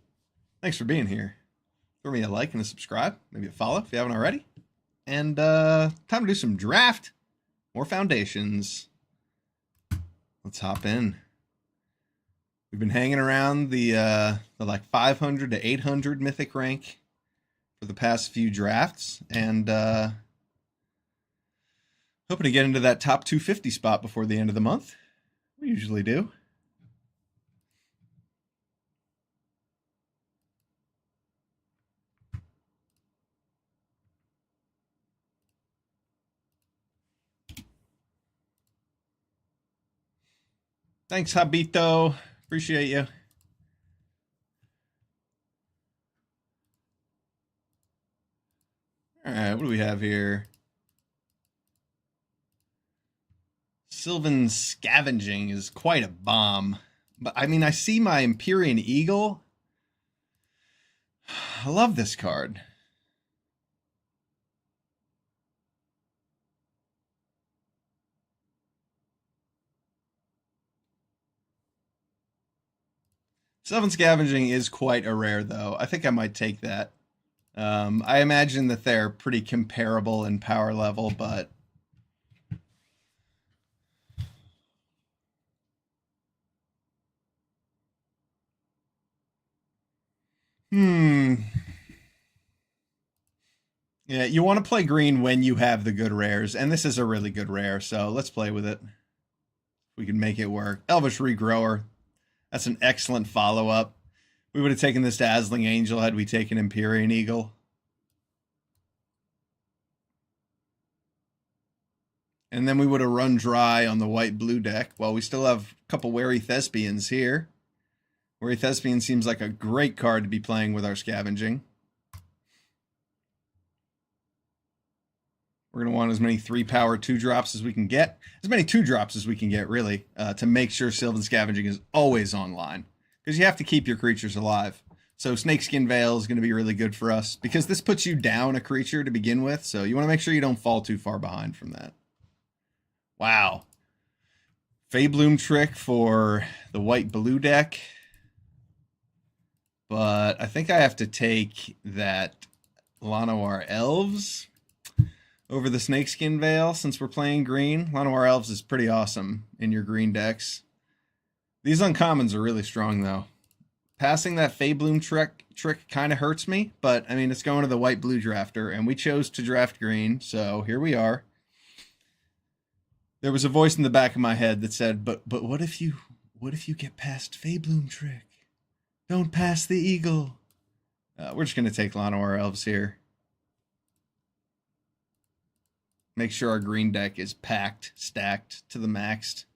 Thanks for being here. Throw me a like and a subscribe, maybe a follow if you haven't already. And time to do some draft. More foundations. Let's hop in. We've been hanging around the like 500 to 800 mythic rank for the past few drafts, and hoping to get into that top 250 spot before the end of the month. We usually do. Thanks, Habito. Appreciate you. All right, what do we have here? Sylvan Scavenging is quite a bomb. But, I mean, I see my Empyrean Eagle. I love this card. Sylvan Scavenging is quite a rare, though. I think I might take that. I imagine that they're pretty comparable in power level, but... Yeah, you want to play green when you have the good rares, and this is a really good rare, so let's play with it. We can make it work. Elvish Regrower. That's an excellent follow-up. We would have taken this Dazzling Angel had we taken Empyrean Eagle. And then we would have run dry on the white-blue deck. Well, we still have a couple Wary Thespians here. Wary Thespian seems like a great card to be playing with our Scavenging. We're going to want as many 3-power 2-drops as we can get. As many 2-drops as we can get, really, to make sure Sylvan Scavenging is always online. Because you have to keep your creatures alive. So Snakeskin Veil is going to be really good for us. Because this puts you down a creature to begin with. So you want to make sure you don't fall too far behind from that. Wow. Feybloom Trick for the white-blue deck. But I think I have to take that Llanowar Elves over the Snakeskin Veil, since we're playing green. Llanowar Elves is pretty awesome in your green decks. These uncommons are really strong, though. Passing that Feybloom trick kind of hurts me, but, I mean, it's going to the white-blue drafter, and we chose to draft green, so here we are. There was a voice in the back of my head that said, but what if you get past Feybloom trick? Don't pass the eagle. We're just going to take Llanowar Elves here. Make sure our green deck is packed, stacked to the max.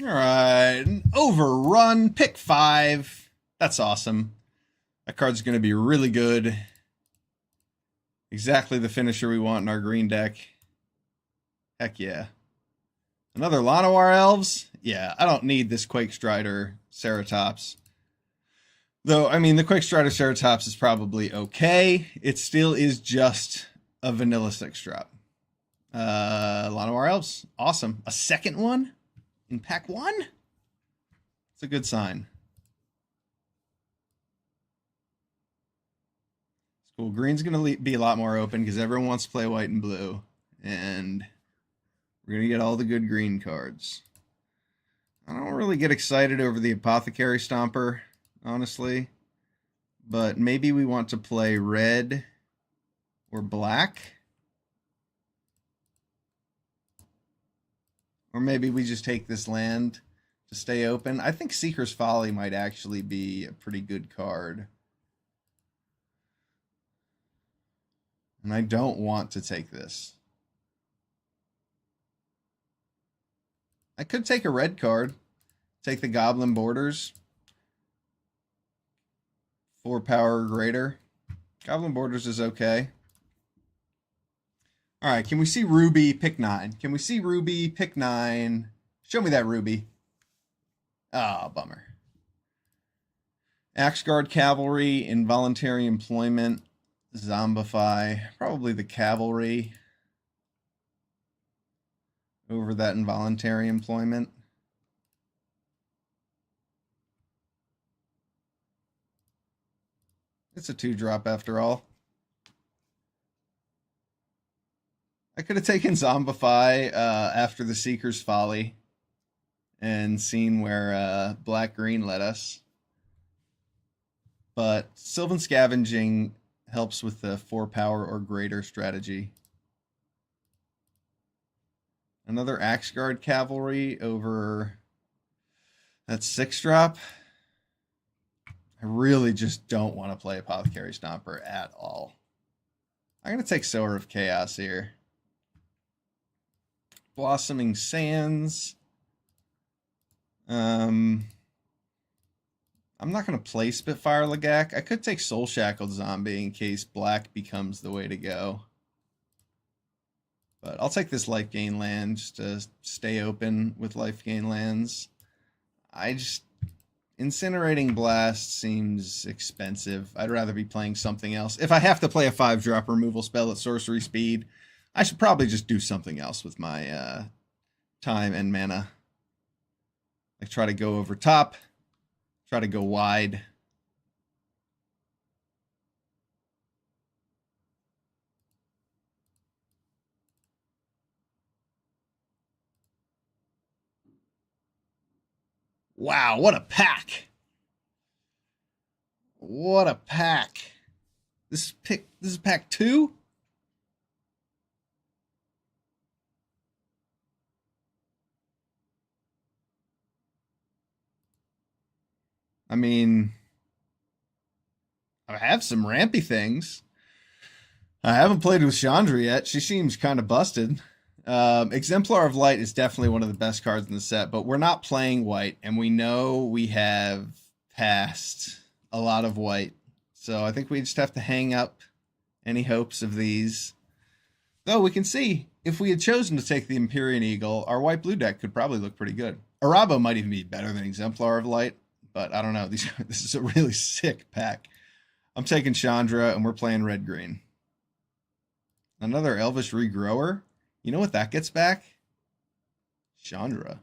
All right, an Overrun, pick 5. That's awesome. That card's going to be really good. Exactly the finisher we want in our green deck. Heck yeah. Another Llanowar Elves? Yeah, I don't need this Quake Strider Ceratops. Though, I mean, the Quake Strider Ceratops is probably okay. It still is just a vanilla 6-drop. Llanowar Elves. Awesome. A second one in pack 1? It's a good sign. Cool. Green's going to be a lot more open because everyone wants to play white and blue. And we're going to get all the good green cards. I don't really get excited over the Apothecary Stomper. honestly. But maybe we want to play red or black. Or maybe we just take this land to stay open. I think Seeker's Folly might actually be a pretty good card. And I don't want to take this. I could take a red card. Take the Goblin Borders. 4 power or greater. Goblin Borders is okay. All right, can we see Ruby pick 9? Can we see Ruby pick 9? Show me that Ruby. Ah, bummer. Axguard Cavalry, Involuntary Employment, Zombify. Probably the Cavalry over that Involuntary Employment. It's a 2-drop after all. I could have taken Zombify after the Seeker's Folly and seen where black-green led us. But Sylvan Scavenging helps with the 4 power or greater strategy. Another Axguard Cavalry over that 6-drop. I really just don't want to play Apothecary Stomper at all. I'm going to take Sower of Chaos here. Blossoming Sands. I'm not going to play Spitfire Lagak. I could take Soul Shackled Zombie in case black becomes the way to go. But I'll take this life gain land just to stay open with life gain lands. Incinerating Blast seems expensive. I'd rather be playing something else. If I have to play a 5-drop removal spell at sorcery speed, I should probably just do something else with my time and mana. Like try to go over top, try to go wide. Wow, what a pack. What a pack. This is pack 2? I mean, I have some rampy things. I haven't played with Chandra yet. She seems kind of busted. Exemplar of Light is definitely one of the best cards in the set, but we're not playing white, and we know we have passed a lot of white. So I think we just have to hang up any hopes of these. Though we can see, if we had chosen to take the Empyrean Eagle, our white-blue deck could probably look pretty good. Arabo might even be better than Exemplar of Light, but I don't know. This is a really sick pack. I'm taking Chandra, and we're playing red-green. Another Elvish Regrower. You know what that gets back? Chandra.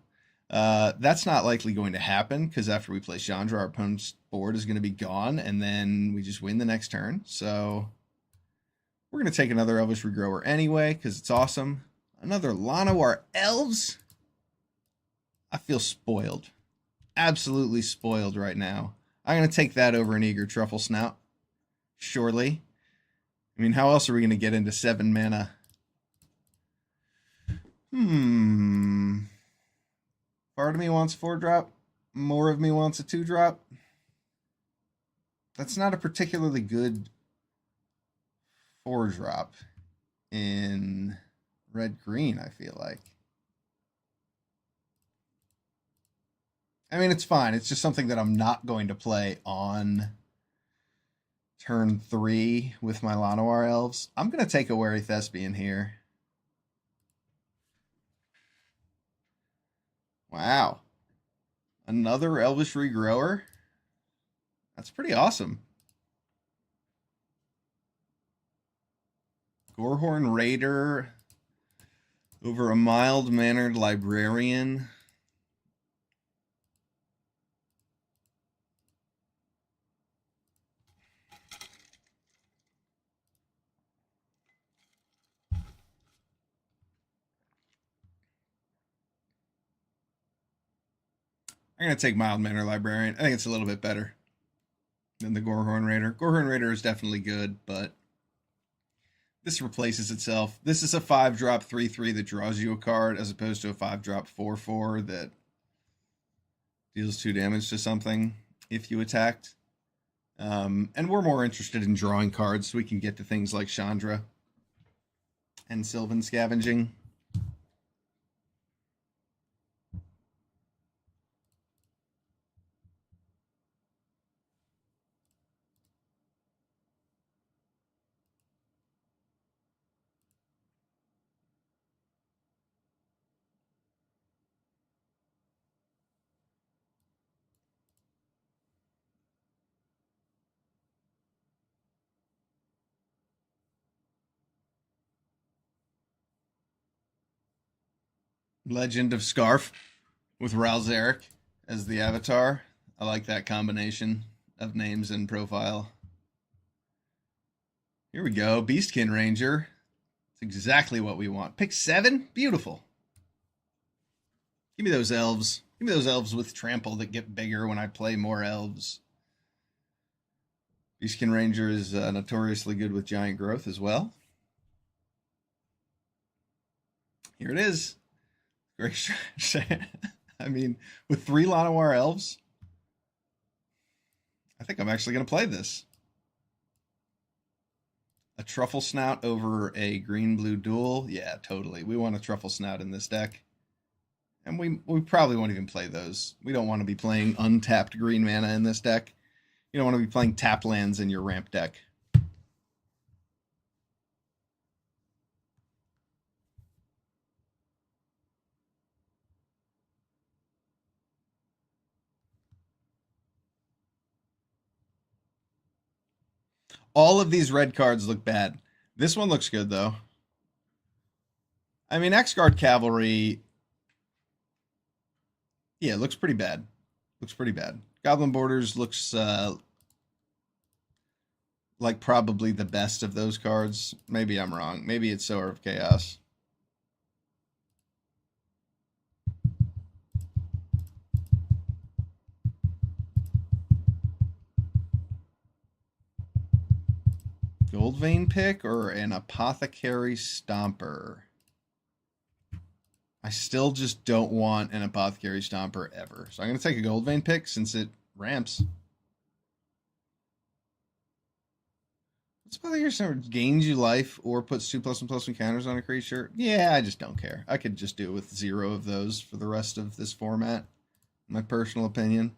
That's not likely going to happen, because after we play Chandra, our opponent's board is going to be gone, and then we just win the next turn. So we're going to take another Elvish Regrower anyway, because it's awesome. Another Llanowar Elves. I feel spoiled. Absolutely spoiled right now. I'm going to take that over an Eager Truffle Snout. Surely. I mean, how else are we going to get into 7 mana? Part of me wants 4-drop. More of me wants a 2-drop. That's not a particularly good 4-drop in red-green, I feel like. I mean, it's fine. It's just something that I'm not going to play on turn 3 with my Llanowar Elves. I'm going to take a Wary Thespian here. Wow. Another Elvish Regrower? That's pretty awesome. Gorehorn Raider over a mild-mannered Librarian. I'm going to take mild-mannered Librarian. I think it's a little bit better. than the Gorehorn Raider. Gorehorn Raider is definitely good, but this replaces itself. This is a 5-drop 3/3 that draws you a card, as opposed to a 5-drop 4/4 that deals 2 damage to something if you attacked. And we're more interested in drawing cards so we can get to things like Chandra and Sylvan Scavenging. Legend of Scarf with Ralzeric as the avatar. I like that combination of names and profile. Here we go. Beastkin Ranger. It's exactly what we want. Pick 7? Beautiful. Give me those elves. Give me those elves with trample that get bigger when I play more elves. Beastkin Ranger is notoriously good with giant growth as well. Here it is. Great. I mean, with 3 Llanowar elves, I think I'm actually going to play this. A Truffle Snout over a green-blue duel? Yeah, totally. We want a Truffle Snout in this deck. And we probably won't even play those. We don't want to be playing untapped green mana in this deck. You don't want to be playing tapped lands in your ramp deck. All of these red cards look bad. This one looks good, though. I mean, X-Guard Cavalry... yeah, it looks pretty bad. Looks pretty bad. Goblin Borders looks like probably the best of those cards. Maybe I'm wrong. Maybe it's Sower of Chaos. Goldvein pick or an Apothecary Stomper? I still just don't want an Apothecary Stomper ever. So I'm going to take a Goldvein pick since it ramps. What's Apothecary Stomper? Gains you life or puts 2+1/+1 counters on a creature? Yeah, I just don't care. I could just do it with 0 of those for the rest of this format. My personal opinion.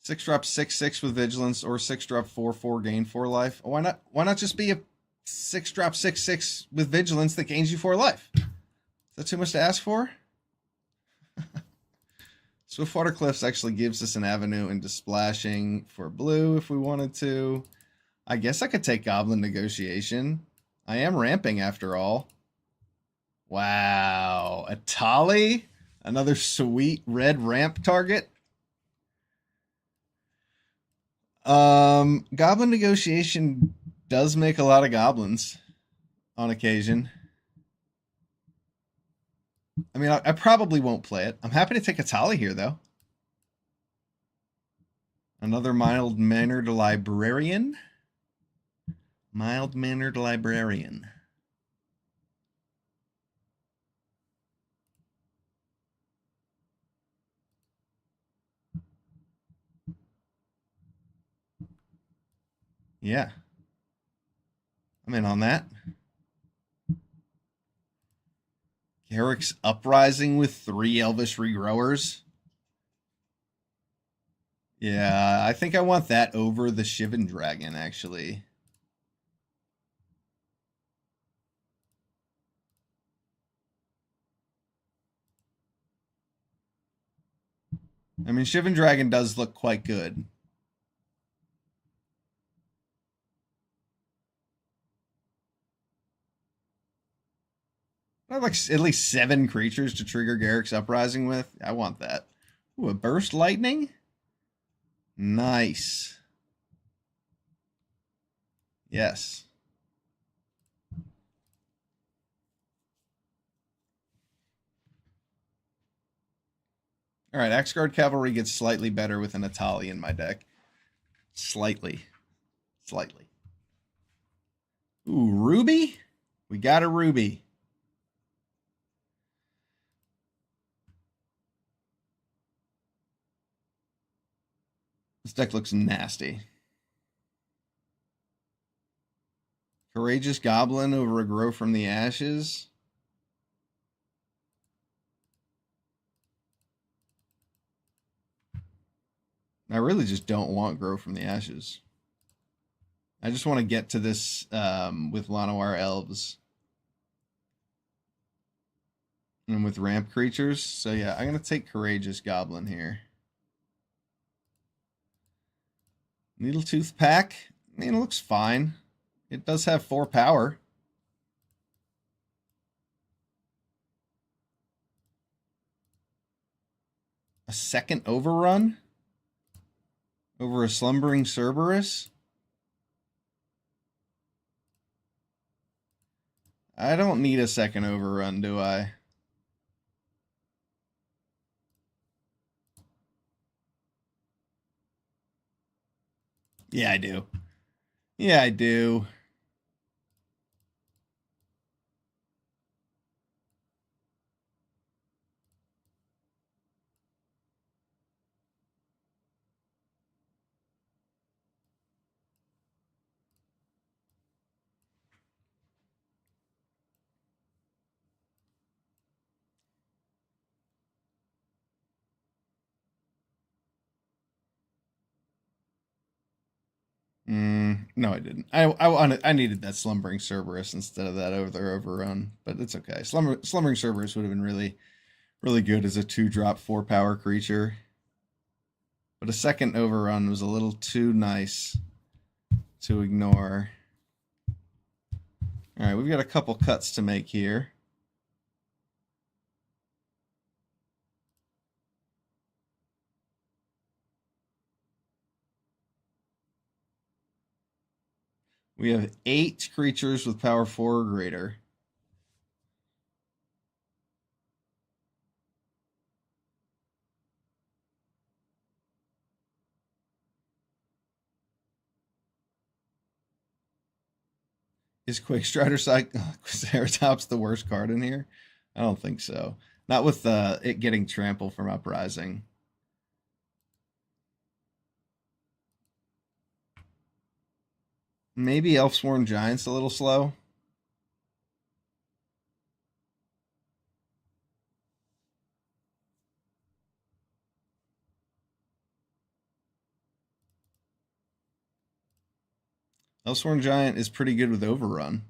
6-drop 6/6 with Vigilance or 6-drop 4/4 gain 4 life. Why not? Why not just be a 6-drop 6/6 with Vigilance that gains you 4 life? Is that too much to ask for? Swiftwater Cliffs actually gives us an avenue into splashing for blue if we wanted to. I guess I could take Goblin Negotiation. I am ramping after all. Wow. Atali? Another sweet red ramp target? Goblin Negotiation does make a lot of goblins on occasion. I mean, I probably won't play it. I'm happy to take Atali here, though. Another mild-mannered librarian. Mild-mannered librarian. Yeah. I'm in on that. Garrick's Uprising with 3 Elvish Regrowers. Yeah, I think I want that over the Shivan Dragon, actually. I mean, Shivan Dragon does look quite good. I have like at least 7 creatures to trigger Garrick's Uprising with. I want that. Ooh, a Burst Lightning? Nice. Yes. All right, X-Guard Cavalry gets slightly better with an Atali in my deck. Slightly. Slightly. Ooh, Ruby? We got a Ruby. This deck looks nasty. Courageous Goblin over a Grow from the Ashes. I really just don't want Grow from the Ashes. I just want to get to this with Llanowar Elves. And with ramp creatures. So yeah, I'm going to take Courageous Goblin here. Needletooth Pack. I mean, it looks fine. It does have 4 power. A second overrun? Over a Slumbering Cerberus? I don't need a second overrun, do I? Yeah, I do. Yeah, I do. No, I didn't. I needed that Slumbering Cerberus instead of that overrun, but it's okay. Slumbering Cerberus would have been really good as a 2-drop 4 power creature. But a second overrun was a little too nice to ignore. All right, we've got a couple cuts to make here. We have 8 creatures with power 4 or greater. Is Quakestrider Ceratops the worst card in here? I don't think so. Not with it getting trample from Uprising. Maybe Elfsworn Giant's a little slow. Elfsworn Giant is pretty good with Overrun.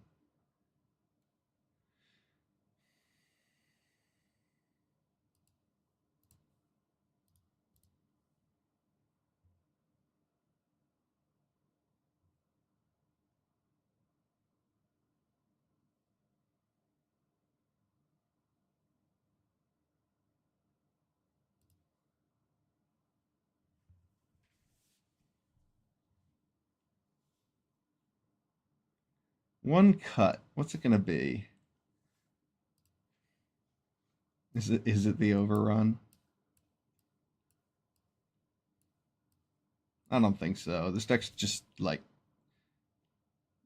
One cut. What's it gonna be? Is it the Overrun? I don't think so. This deck's just like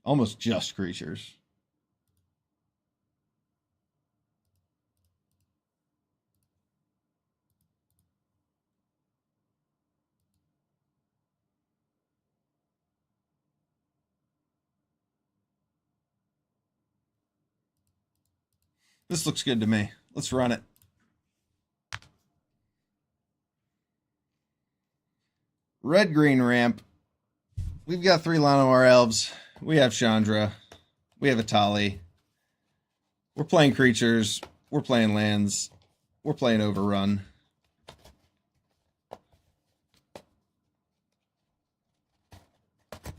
almost just creatures. This looks good to me. Let's run it. Red green ramp. We've got 3 Llanowar Elves. We have Chandra. We have Atali. We're playing creatures. We're playing lands. We're playing Overrun.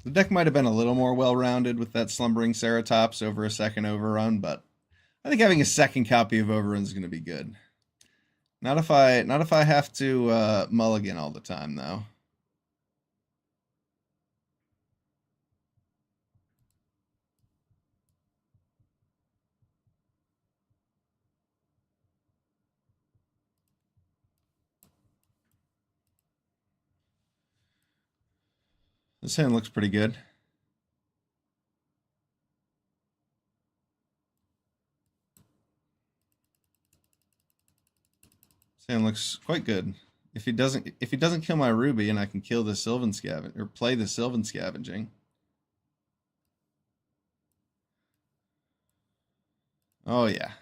The deck might have been a little more well-rounded with that Slumbering Ceratops over a second Overrun, but I think having a second copy of Overrun is going to be good. Not if I have to mulligan all the time, though. This hand looks pretty good. This hand looks quite good. If he doesn't kill my ruby and I can kill the Sylvan Scavenge or play the Sylvan Scavenging. Oh yeah.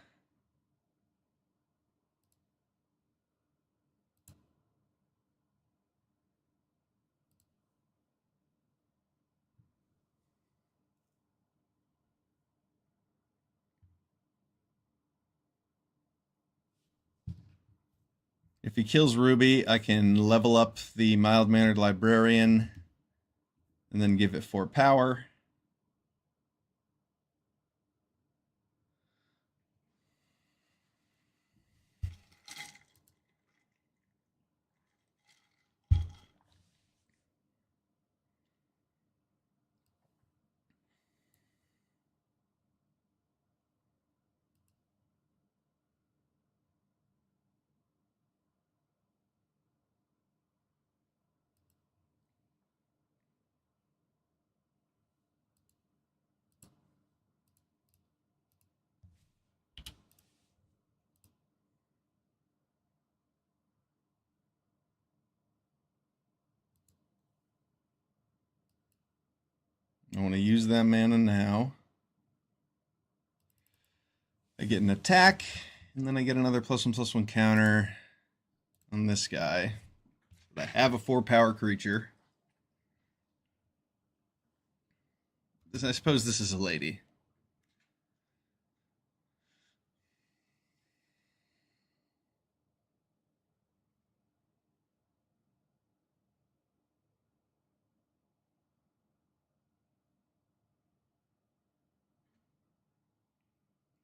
If he kills Ruby, I can level up the Mild-Mannered Librarian and then give it 4 power. I want to use that mana now. I get an attack, and then I get another +1/+1 counter on this guy. But I have a 4 power creature. I suppose this is a lady.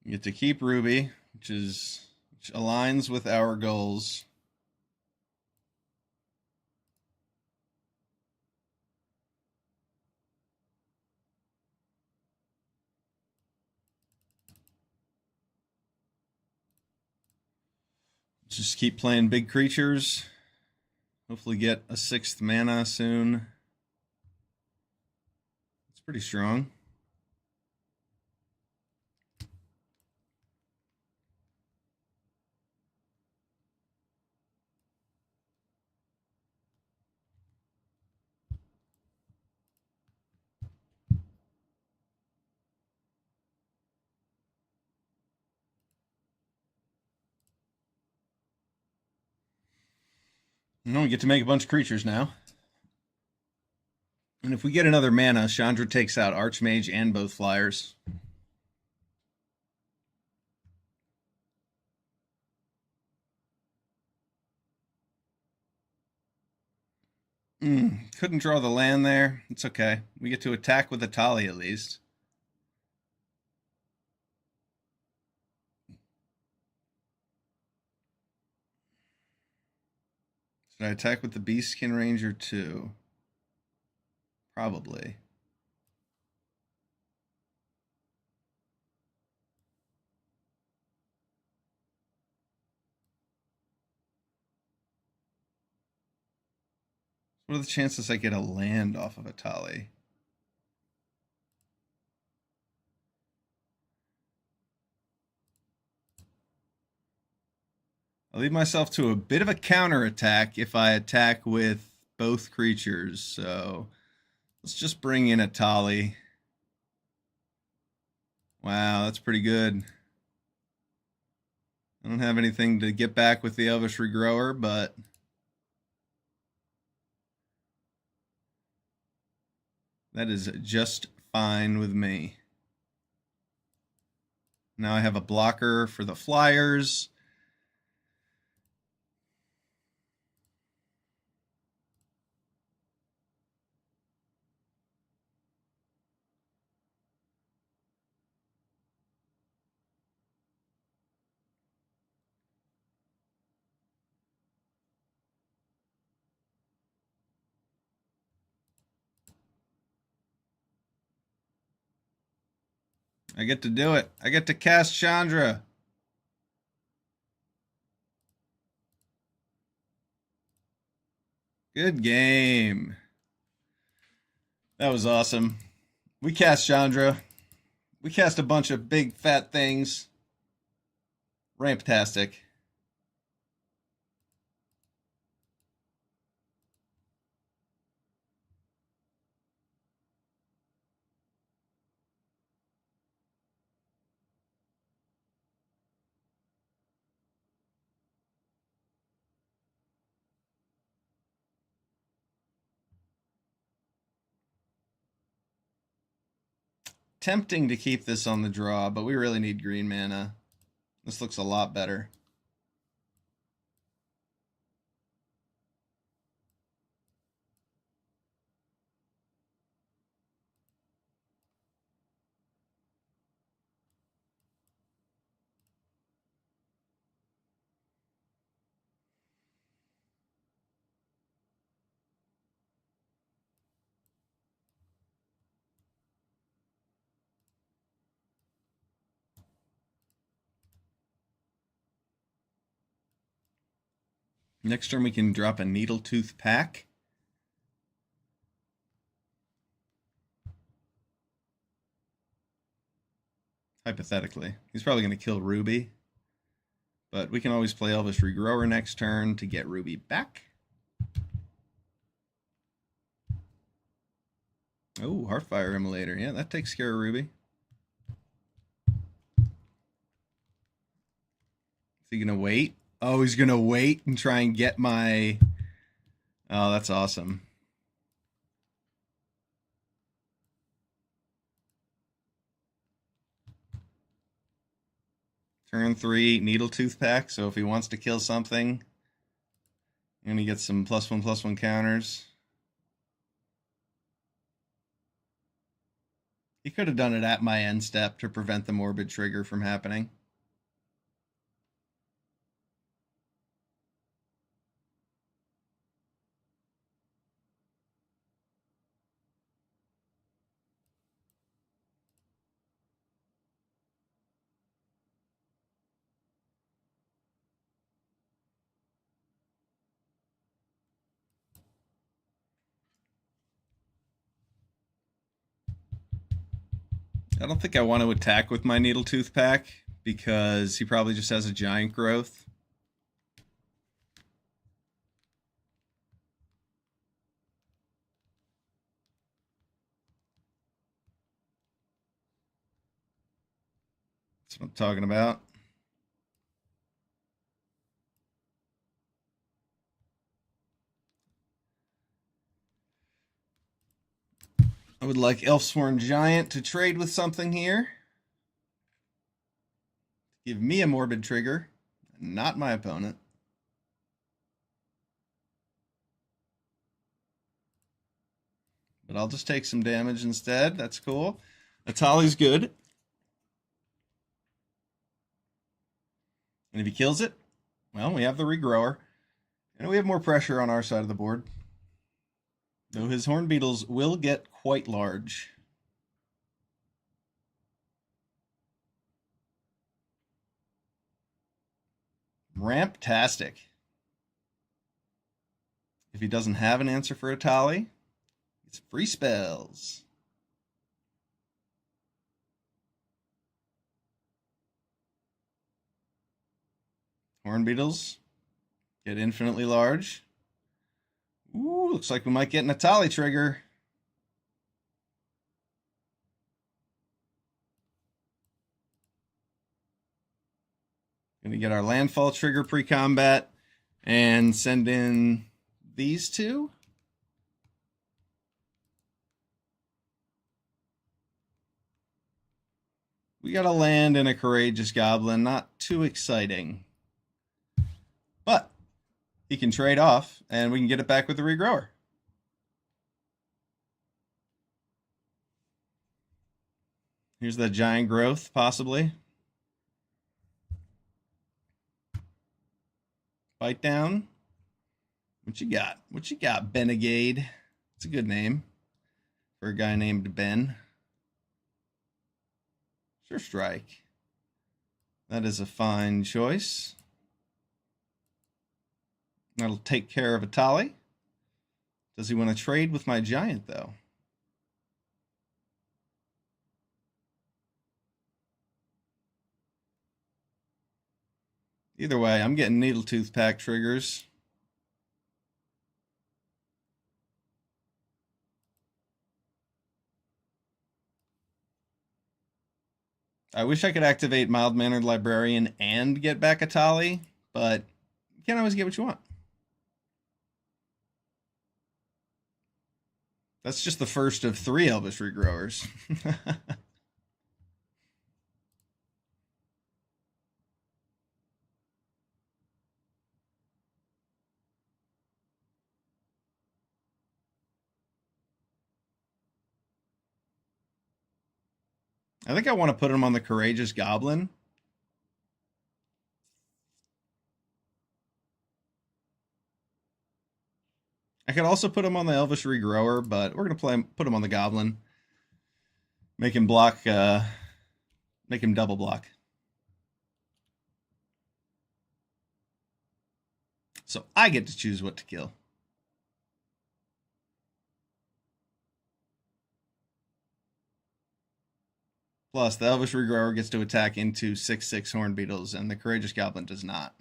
You get to keep Ruby, which aligns with our goals. Just keep playing big creatures. Hopefully get a 6th mana soon. It's pretty strong. We get to make a bunch of creatures now. And if we get another mana, Chandra takes out Archmage and both flyers. Couldn't draw the land there. It's okay. We get to attack with a Tali at least. Should I attack with the Beastkin Ranger too? Probably. What are the chances I get a land off of a Tali? I leave myself to a bit of a counter attack if I attack with both creatures. So let's just bring in a Tali. Wow, that's pretty good. I don't have anything to get back with the Elvish Regrower, but that is just fine with me. Now I have a blocker for the flyers. I get to do it. I get to cast Chandra. Good game. That was awesome. We cast Chandra. We cast a bunch of big fat things. Ramptastic. Tempting to keep this on the draw, but we really need green mana. This looks a lot better. Next turn we can drop a Needletooth Pack. Hypothetically. He's probably going to kill Ruby. But we can always play Elvish Regrower next turn to get Ruby back. Oh, Heartfire Immolator. Yeah, that takes care of Ruby. Is he going to wait? Oh, he's going to wait and try and get my... Oh, that's awesome. Turn 3, Needletooth Pack. So if he wants to kill something, and he gets some +1/+1 counters. He could have done it at my end step to prevent the Morbid trigger from happening. I don't think I want to attack with my Needletooth Pack because he probably just has a giant growth. That's what I'm talking about. I would like Elfsworn Giant to trade with something here. Give me a Morbid trigger, not my opponent. But I'll just take some damage instead. That's cool. Atali's good. And if he kills it, well, we have the Regrower. And we have more pressure on our side of the board. Though his Horn Beetles will get quite large. Ramptastic. If he doesn't have an answer for Atali, it's free spells. Horn Beetles get infinitely large. Ooh, looks like we might get an Atali trigger. Gonna get our landfall trigger pre-combat and send in these two. We got a land and a Courageous Goblin. Not too exciting. But he can trade off, and we can get it back with the Regrower. Here's that giant growth, possibly. Bite down. What you got? What you got, Benegade? It's a good name for a guy named Ben. Sure Strike. That is a fine choice. That'll take care of Atali. Does he want to trade with my giant, though? Either way, I'm getting Needle Tooth Pack triggers. I wish I could activate Mild-Mannered Librarian and get back a Tali, but you can't always get what you want. That's just the first of 3 Elvish Regrowers. I think I want to put him on the Courageous Goblin. I could also put him on the Elvish Regrower, but we're gonna put him on the Goblin. Make him block. Make him double block. So I get to choose what to kill. Plus, the Elvish Regrower gets to attack into 6/6 Horn Beetles, and the Courageous Goblin does not.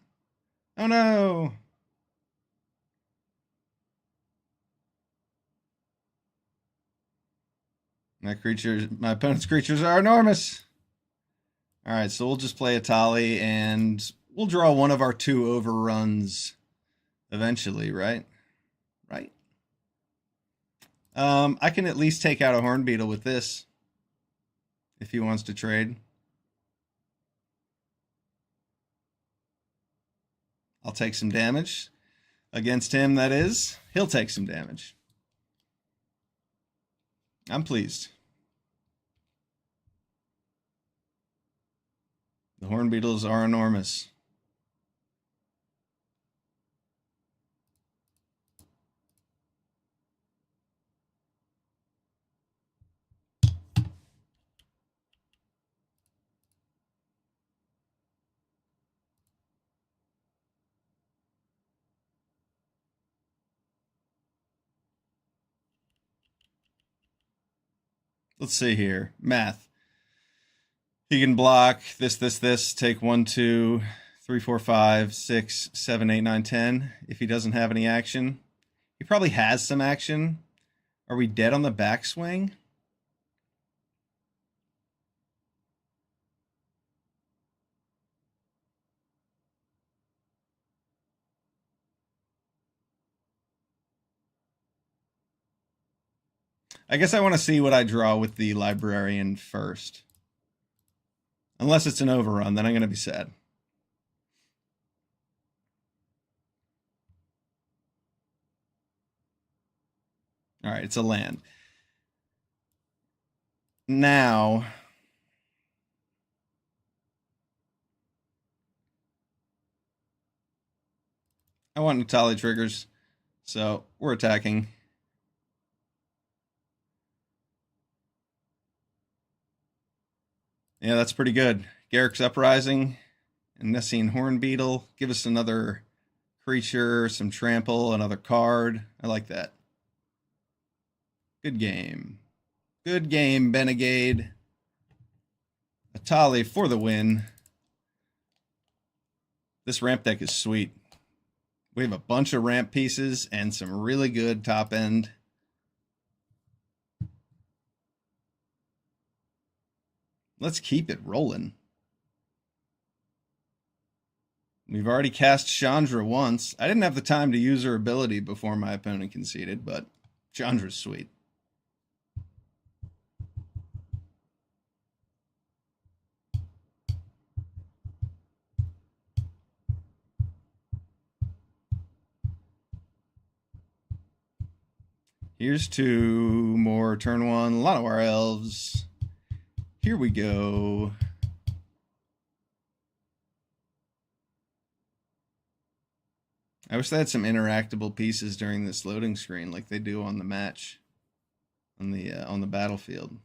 Oh no! My opponent's creatures are enormous. All right, so we'll just play a Tali, and we'll draw one of our 2 overruns eventually, right? Right. I can at least take out a Horn Beetle with this if he wants to trade. I'll take some damage. Against him, that is. He'll take some damage. I'm pleased. The Horn Beetles are enormous. Let's see here. Math. He can block this, take 1, 2, 3, 4, 5, 6, 7, 8, 9, 10. If he doesn't have any action, he probably has some action. Are we dead on the backswing? I guess I want to see what I draw with the Librarian first. Unless it's an overrun, then I'm going to be sad. All right, it's a land. Now, I want Natali triggers, so we're attacking. Yeah, that's pretty good. Garruk's Uprising and Nessian Horn Beetle. Give us another creature, some trample, another card. I like that. Good game. Good game, Benegade. Natali for the win. This ramp deck is sweet. We have a bunch of ramp pieces and some really good top end. Let's keep it rolling. We've already cast Chandra once. I didn't have the time to use her ability before my opponent conceded, but Chandra's sweet. Here's 2 more turn 1. A lot of our elves. Here we go. I wish they had some interactable pieces during this loading screen like they do on the match on the battlefield.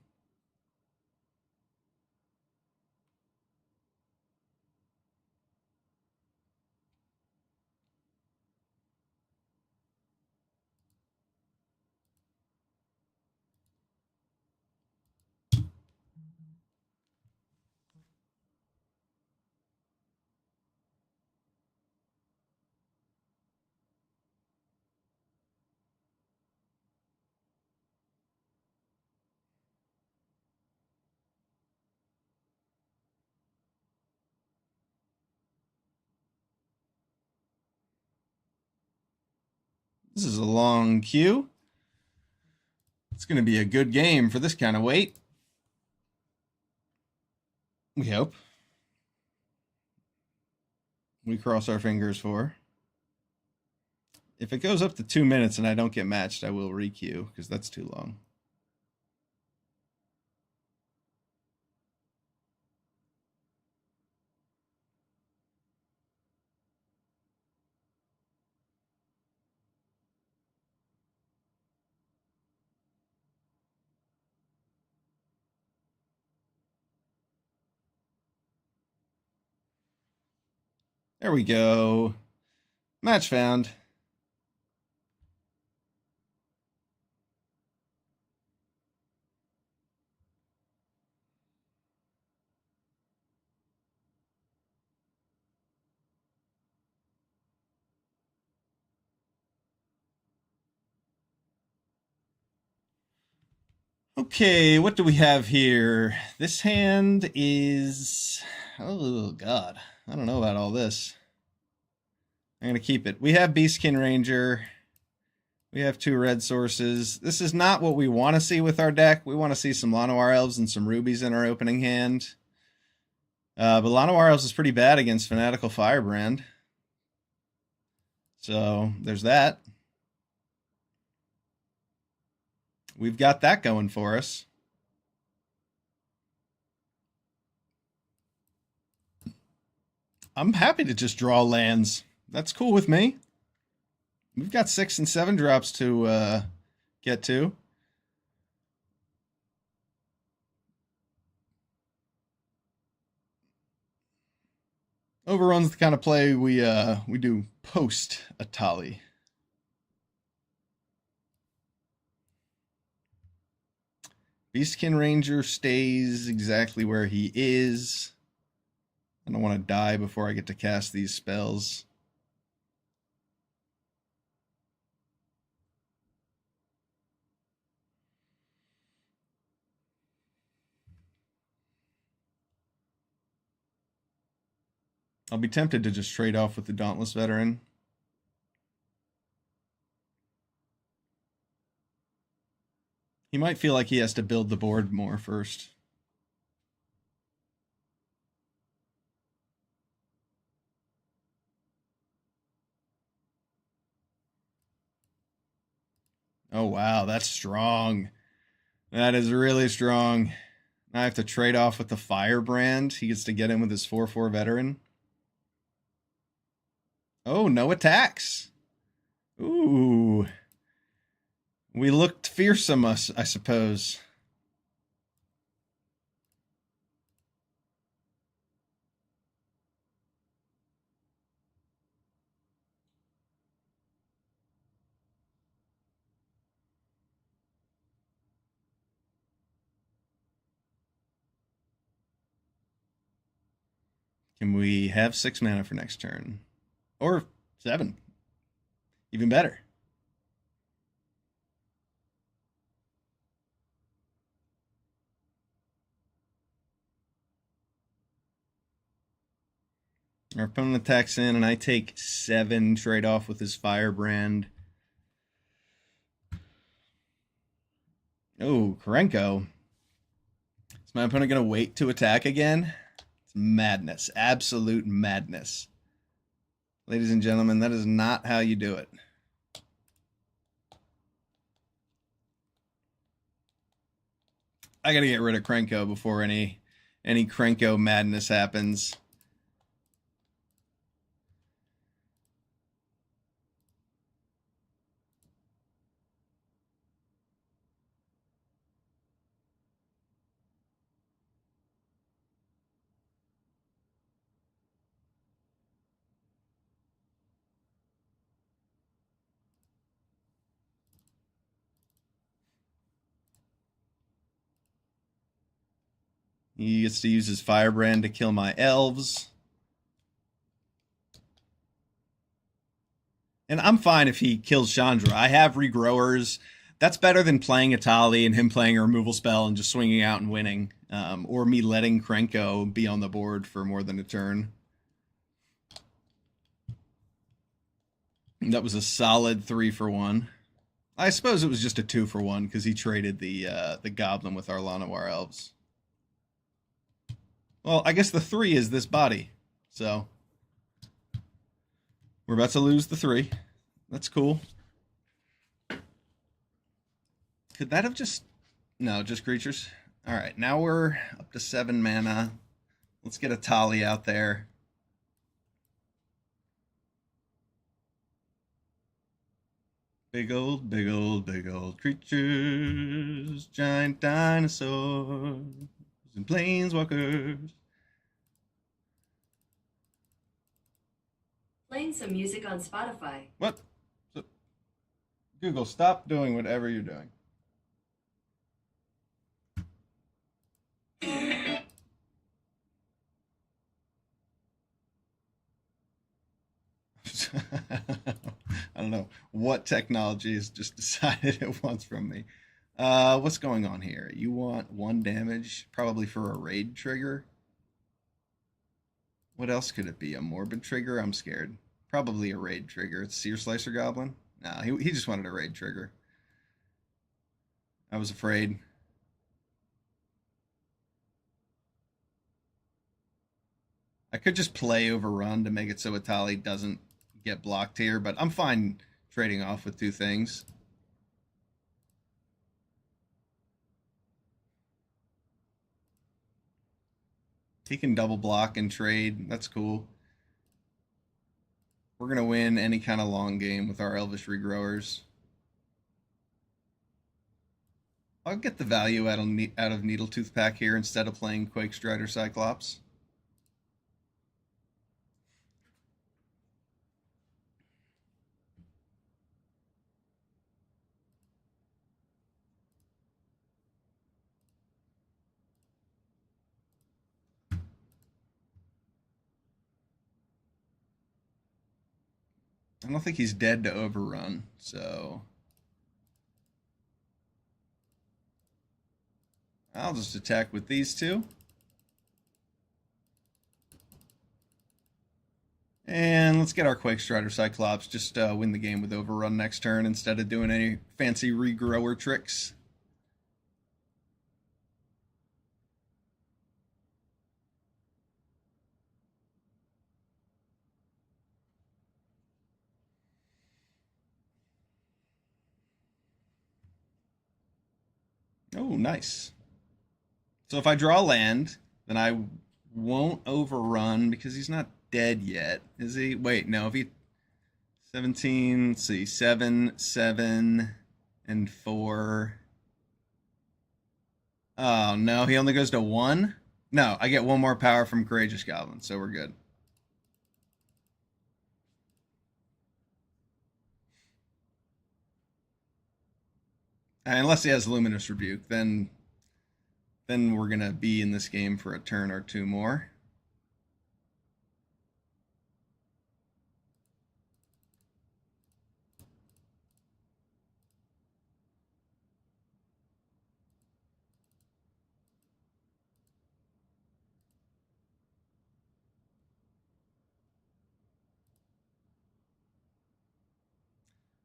This is a long queue. It's going to be a good game for this kind of weight. We hope. We cross our fingers for. If it goes up to 2 minutes and I don't get matched, I will re-queue, because that's too long. There we go. Match found. Okay, what do we have here? This hand is... Oh, God. I don't know about all this. I'm going to keep it. We have Beastkin Ranger. We have 2 red sources. This is not what we want to see with our deck. We want to see some Llanowar Elves and some Rubies in our opening hand. But Llanowar Elves is pretty bad against Fanatical Firebrand. So, there's that. We've got that going for us. I'm happy to just draw lands. That's cool with me. We've got 6 and 7 drops to get to. Overrun's the kind of play we do post Atali. Beastkin Ranger stays exactly where he is. I don't want to die before I get to cast these spells. I'll be tempted to just trade off with the Dauntless Veteran. He might feel like he has to build the board more first. Oh, wow, that's strong. That is really strong. Now I have to trade off with the Firebrand. He gets to get in with his 4/4 veteran. Oh, no attacks. Ooh. We looked fearsome, I suppose. Can we have 6 mana for next turn? Or 7. Even better. Our opponent attacks in, and I take 7, trade off with his Firebrand. Oh, Karenko. Is my opponent going to wait to attack again? It's madness. Absolute madness. Ladies and gentlemen, that is not how you do it. I got to get rid of Krenko before any Krenko madness happens. He gets to use his Firebrand to kill my elves. And I'm fine if he kills Chandra. I have regrowers. That's better than playing Atali and him playing a removal spell and just swinging out and winning. Or me letting Krenko be on the board for more than a turn. That was a solid 3-for-1. I suppose it was just a 2-for-1 because he traded the goblin with our Llanowar elves. Well, I guess the 3 is this body. So we're about to lose the 3. That's cool. Could that have just... No, just creatures. Alright, now we're up to 7 mana. Let's get a Tali out there. Big old, big old, big old creatures. Giant dinosaurs and planeswalkers. Playing some music on Spotify. What? So, Google, stop doing whatever you're doing. I don't know what technology has just decided it wants from me. What's going on here? You want 1 damage, probably for a raid trigger. What else could it be? A morbid trigger? I'm scared. Probably a raid trigger. It's Seer Slicer Goblin? Nah, he just wanted a raid trigger. I was afraid. I could just play Overrun to make it so Atali doesn't get blocked here, but I'm fine trading off with 2 things. He can double block and trade. That's cool. We're going to win any kind of long game with our Elvish Regrowers. I'll get the value out of Needletooth Pack here instead of playing Quake Strider Cyclops. I don't think he's dead to Overrun, so I'll just attack with these 2. And let's get our Quake Strider Cyclops. Just win the game with Overrun next turn instead of doing any fancy regrower tricks. Oh, nice. So if I draw land, then I won't Overrun because he's not dead yet, is he? Wait, no. If he 17, let's see, 7, 7, and 4. Oh no, he only goes to 1. No, I get 1 more power from Courageous Goblin, so we're good. Unless he has Luminous Rebuke, then we're gonna be in this game for a turn or 2 more.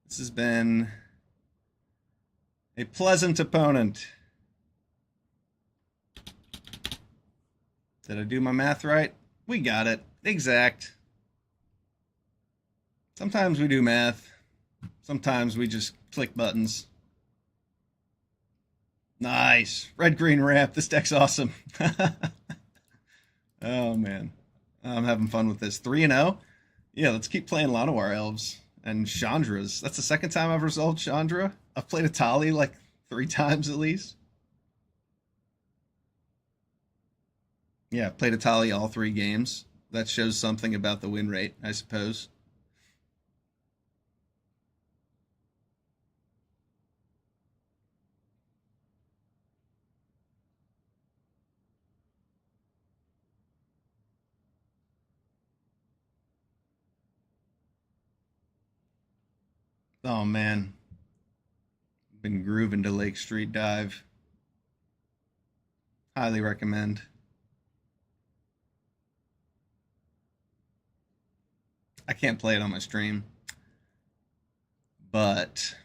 This has been a pleasant opponent. Did I do my math right? We got it. Exact. Sometimes we do math. Sometimes we just click buttons. Nice. Red-green ramp. This deck's awesome. Oh, man. I'm having fun with this. 3-0? Yeah, let's keep playing Llanowar Elves and Chandras. That's the second time I've resolved Chandra. I've played Atali like 3 times at least. Yeah, played Atali all 3 games. That shows something about the win rate, I suppose. Oh man, been grooving to Lake Street Dive. Highly recommend. I can't play it on my stream. But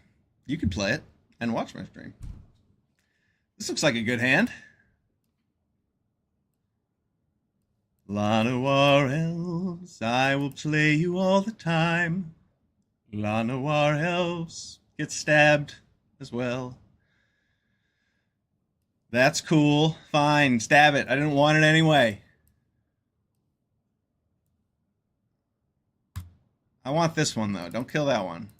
you could play it and watch my stream. This looks like a good hand. Llanowar elves, I will play you all the time. Llanowar elves get stabbed as well. That's cool. Fine, stab it. I didn't want it anyway. I want this one, though. Don't kill that one.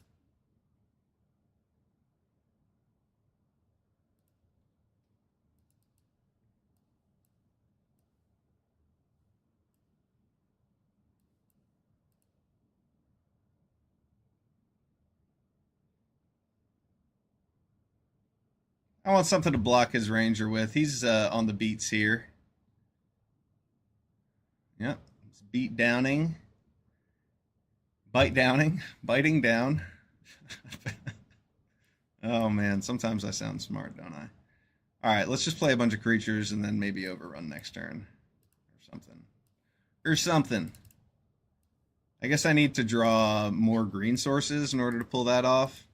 I want something to block his ranger with. He's on the beats here. Yep. It's beat downing. Bite downing. Biting down. Oh, man. Sometimes I sound smart, don't I? Alright, let's just play a bunch of creatures and then maybe overrun next turn. Or something. Or something. I guess I need to draw more green sources in order to pull that off.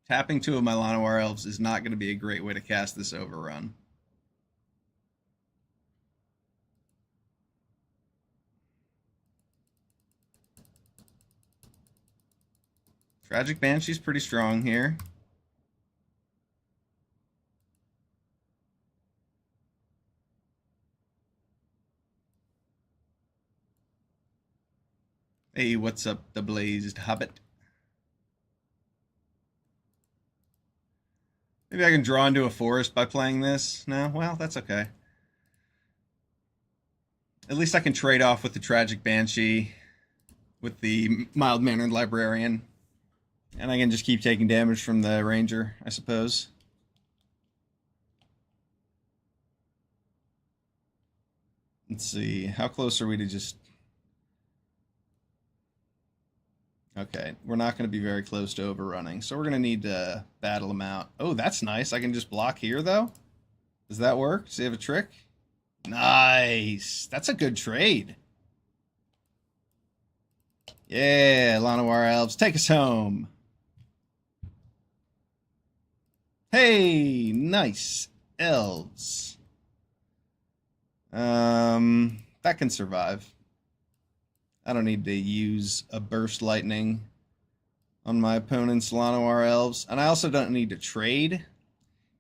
Tapping 2 of my Llanowar Elves is not going to be a great way to cast this overrun. Tragic Banshee's pretty strong here. Hey, what's up, the Blazed Hobbit? Maybe I can draw into a forest by playing this. No? Well, that's okay. At least I can trade off with the Tragic Banshee, with the Mild-Mannered Librarian. And I can just keep taking damage from the Ranger, I suppose. Let's see. How close are we to just... Okay, we're not going to be very close to overrunning, so we're going to need to battle them out. Oh, that's nice. I can just block here, though? Does that work? Does he have a trick? Nice! That's a good trade. Yeah, Llanowar Elves, take us home. Hey, nice. Elves. That can survive. I don't need to use a Burst Lightning on my opponent's Llanowar Elves. And I also don't need to trade.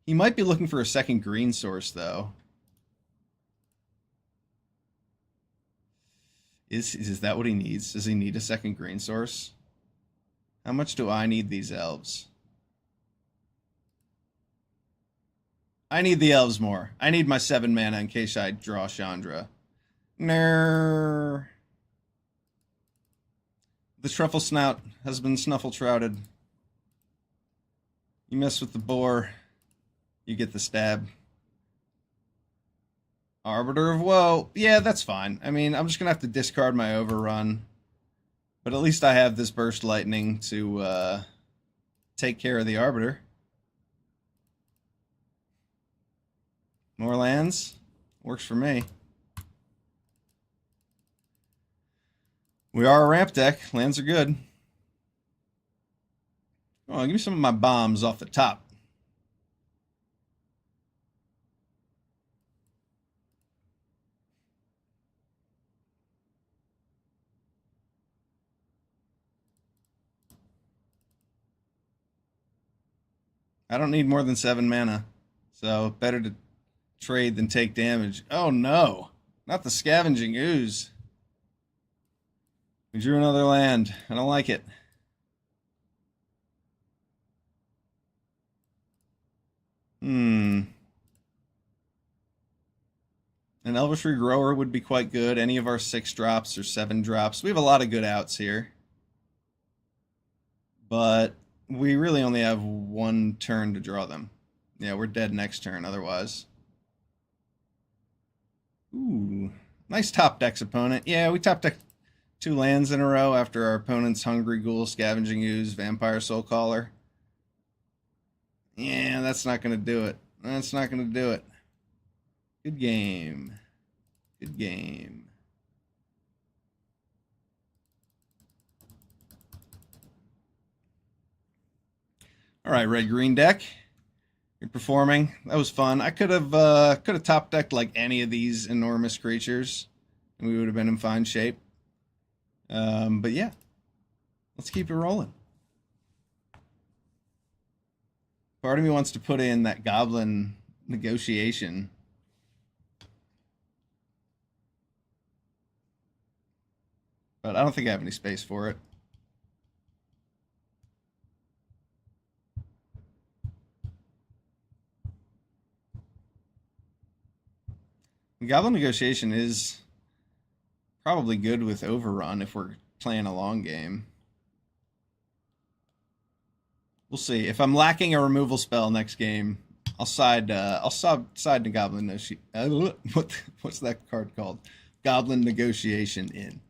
He might be looking for a second green source, though. Is that what he needs? Does he need a second green source? How much do I need these elves? I need the elves more. I need my 7 mana in case I draw Chandra. Ner. The truffle snout has been snuffle-trouted. You mess with the boar, you get the stab. Arbiter of Woe. Yeah, that's fine. I mean, I'm just going to have to discard my overrun. But at least I have this Burst Lightning to take care of the Arbiter. More lands? Works for me. We are a ramp deck. Lands are good. Oh, give me some of my bombs off the top. I don't need more than 7 mana. So better to trade than take damage. Oh no! Not the Scavenging Ooze. We drew another land. I don't like it. An Elvish Grower would be quite good. Any of our 6 drops or 7 drops. We have a lot of good outs here. But we really only have 1 turn to draw them. Yeah, we're dead next turn otherwise. Ooh. Nice top decks, opponent. Yeah, we top deck 2 lands in a row after our opponent's Hungry Ghoul, Scavenging Ooze, Vampire Soulcaller. Yeah, that's not going to do it. That's not going to do it. Good game. Good game. All right, red-green deck. You're performing. That was fun. I could have top decked like any of these enormous creatures, and we would have been in fine shape. But yeah, let's keep it rolling. Part of me wants to put in that goblin negotiation. But I don't think I have any space for it. Goblin negotiation is probably good with overrun if we're playing a long game. We'll see. If I'm lacking a removal spell next game, I'll side to Goblin negotiation. What's that card called? Goblin negotiation in.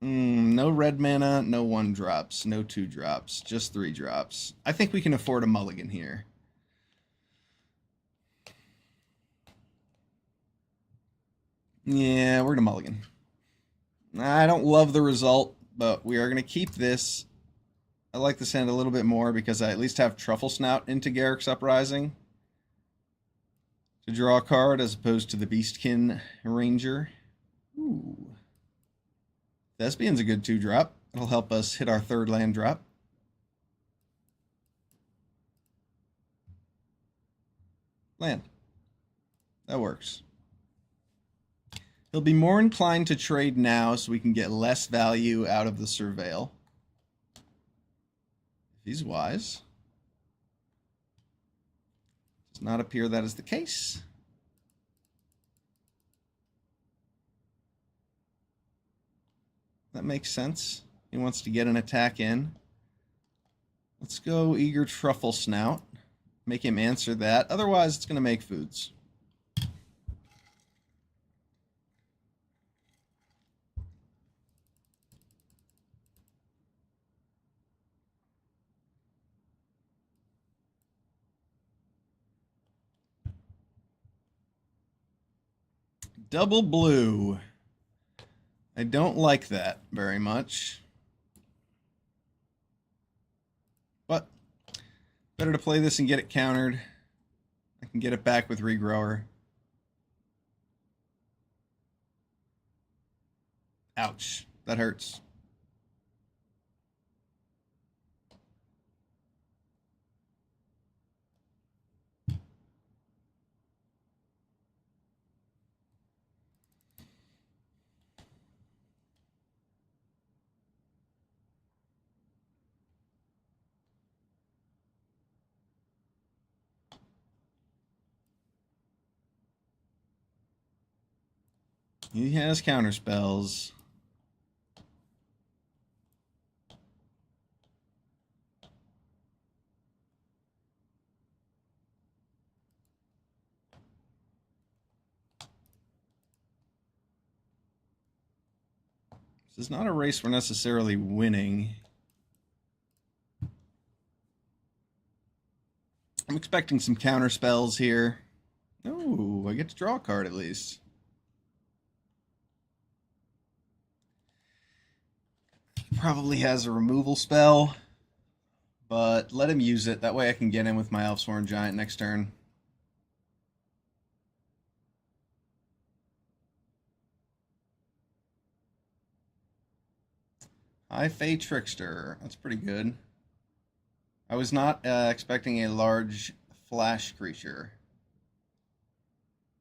No red mana, no 1-drops, no 2-drops, just 3-drops. I think we can afford a mulligan here. Yeah, we're gonna mulligan. I don't love the result, but we are gonna keep this. I like this hand a little bit more because I at least have Truffle Snout into Garruk's Uprising to draw a card as opposed to the Beastkin Ranger. Ooh. Thespian's a good 2-drop. It'll help us hit our 3rd land drop. Land. That works. He'll be more inclined to trade now so we can get less value out of the Surveil. If he's wise. Does not appear that is the case. That makes sense. He wants to get an attack in. Let's go Eager Truffle Snout. Make him answer that. Otherwise, it's going to make foods. Double blue. I don't like that very much. But better to play this and get it countered. I can get it back with Regrower. Ouch. That hurts. He has counter spells. This is not a race we're necessarily winning. I'm expecting some counter spells here. Oh, I get to draw a card at least. Probably has a removal spell, but let him use it. That way I can get in with my Elfsworn Giant next turn. High Fey Trickster. That's pretty good. I was not expecting a large flash creature,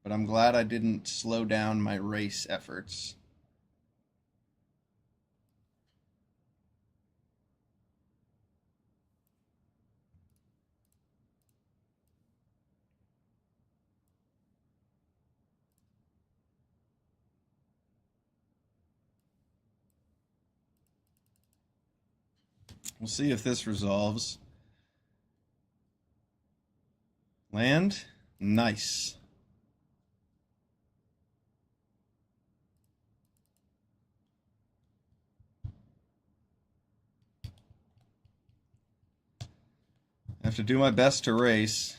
but I'm glad I didn't slow down my race efforts. We'll see if this resolves. Land? Nice. I have to do my best to race.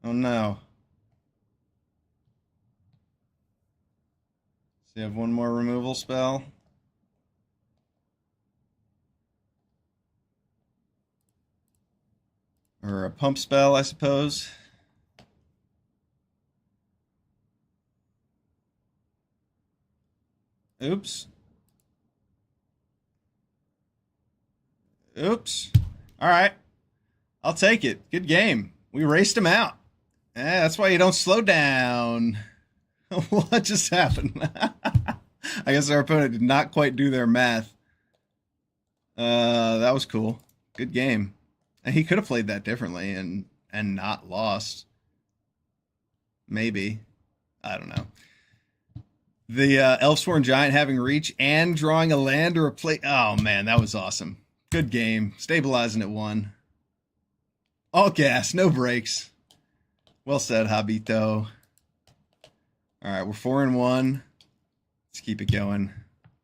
Oh no. So you have one more removal spell. Or a pump spell, I suppose. Oops. Oops. All right. I'll take it. Good game. We raced him out. That's why you don't slow down. What just happened? I guess our opponent did not quite do their math. That was cool. Good game. And he could have played that differently and not lost. Maybe. I don't know. The Elfsworn Giant having reach and drawing a land to replace. Oh, man, that was awesome. Good game. Stabilizing at 1. All gas, no brakes. Well said, Habito. All right, we're 4-1. Let's keep it going.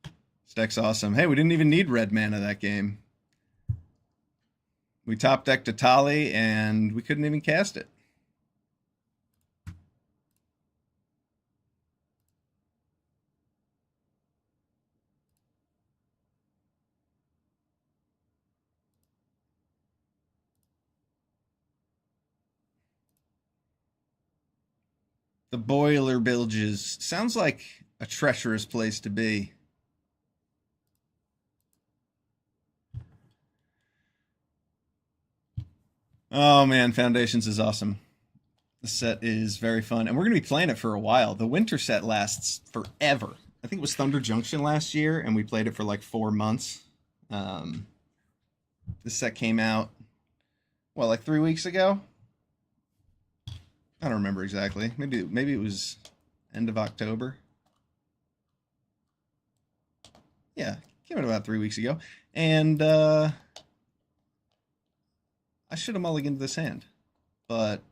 This deck's awesome. Hey, we didn't even need red mana that game. We top decked a Tali, and we couldn't even cast it. The Boiler Bilges. Sounds like a treacherous place to be. Oh man, Foundations is awesome. The set is very fun, and we're going to be playing it for a while. The winter set lasts forever. I think it was Thunder Junction last year, and we played it for like 4 months. This set came out, what, like 3 weeks ago? I don't remember exactly. Maybe it was end of October. Yeah, came out about 3 weeks ago. And I should have mulliganed this hand, but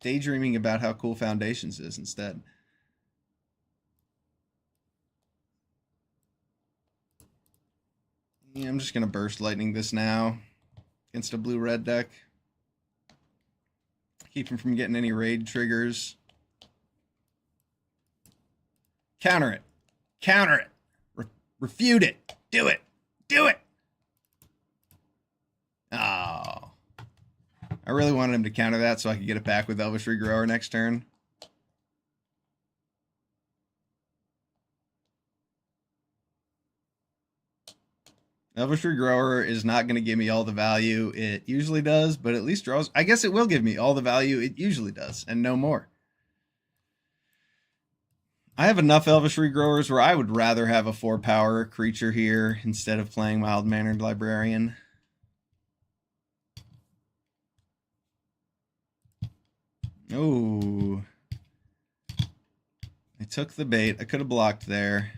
daydreaming about how cool Foundations is instead. Yeah, I'm just going to Burst Lightning this now against a blue-red deck. Keep him from getting any raid triggers. Counter it. Counter it. Refute it. Do it. Do it. Oh. I really wanted him to counter that so I could get it back with Elvish Regrower next turn. Elvish Regrower is not going to give me all the value it usually does, but at least draws. I guess it will give me all the value it usually does, and no more. I have enough Elvish Regrowers where I would rather have a 4-power creature here instead of playing Mild-Mannered Librarian. Oh. I took the bait. I could have blocked there.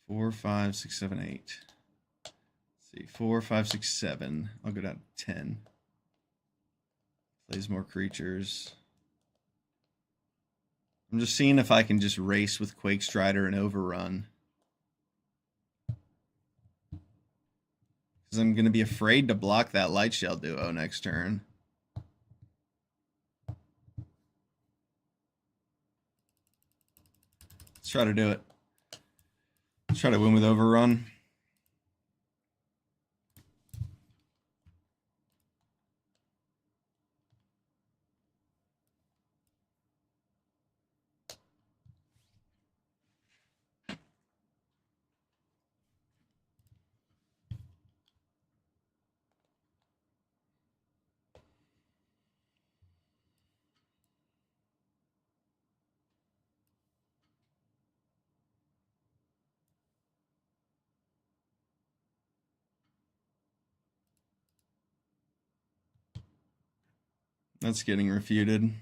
Four, 5, 6, 7, 8. Let's see, 4, 5, 6, 7. I'll go down to 10. Plays more creatures. I'm just seeing if I can just race with Quake Strider and Overrun. Because I'm going to be afraid to block that Light Shell duo next turn. Let's try to do it. Let's try to win with Overrun. That's getting refuted.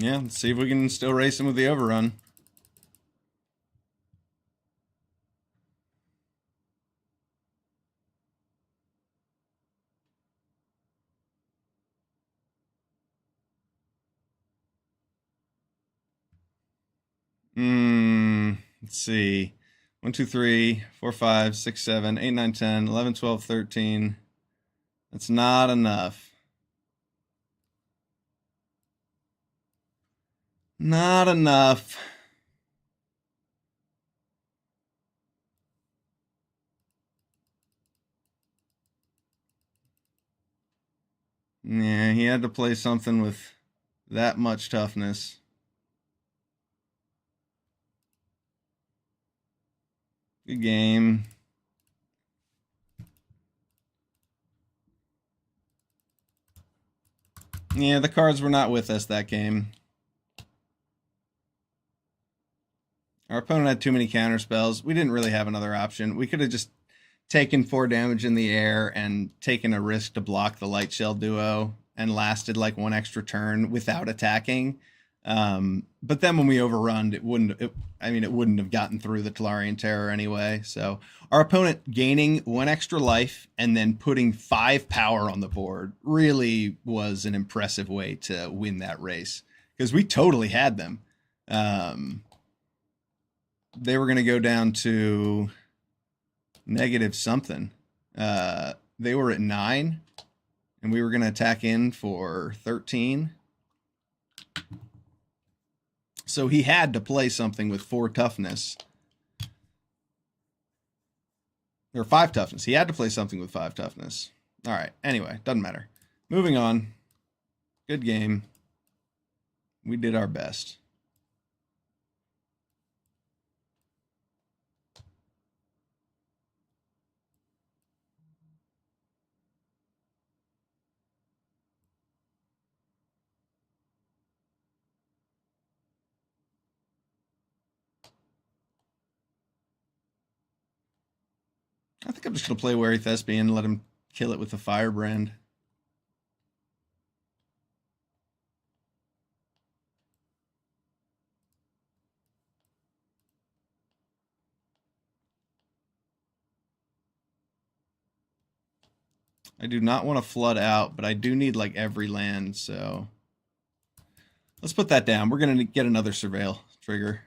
Yeah, let's see if we can still race him with the overrun. Let's see. 1, 2, 3, 4, 5, 6, 7, 8, 9, 10, 11, 12, 13. That's not enough. Not enough. Yeah, he had to play something with that much toughness. Good game. Yeah, the cards were not with us that game. Our opponent had too many counter spells. We didn't really have another option. We could have just taken 4 damage in the air and taken a risk to block the Light Shell duo and lasted like 1 extra turn without attacking. But then when we overrun, it wouldn't have gotten through the Tolarian Terror anyway. So our opponent gaining 1 extra life and then putting 5 power on the board really was an impressive way to win that race, because we totally had them. They were going to go down to negative something. They were at 9, and we were going to attack in for 13. So he had to play something with 4 toughness. Or 5 toughness. He had to play something with 5 toughness. All right. Anyway, doesn't matter. Moving on. Good game. We did our best. I think I'm just going to play Wary Thespian and let him kill it with the Firebrand. I do not want to flood out, but I do need like every land, so let's put that down. We're going to get another Surveil trigger.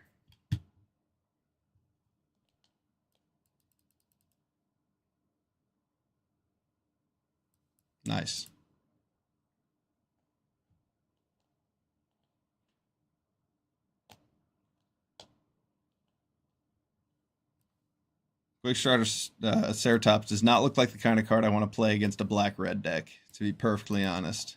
Nice. Quick Strider Ceratops does not look like the kind of card I want to play against a black-red deck, to be perfectly honest.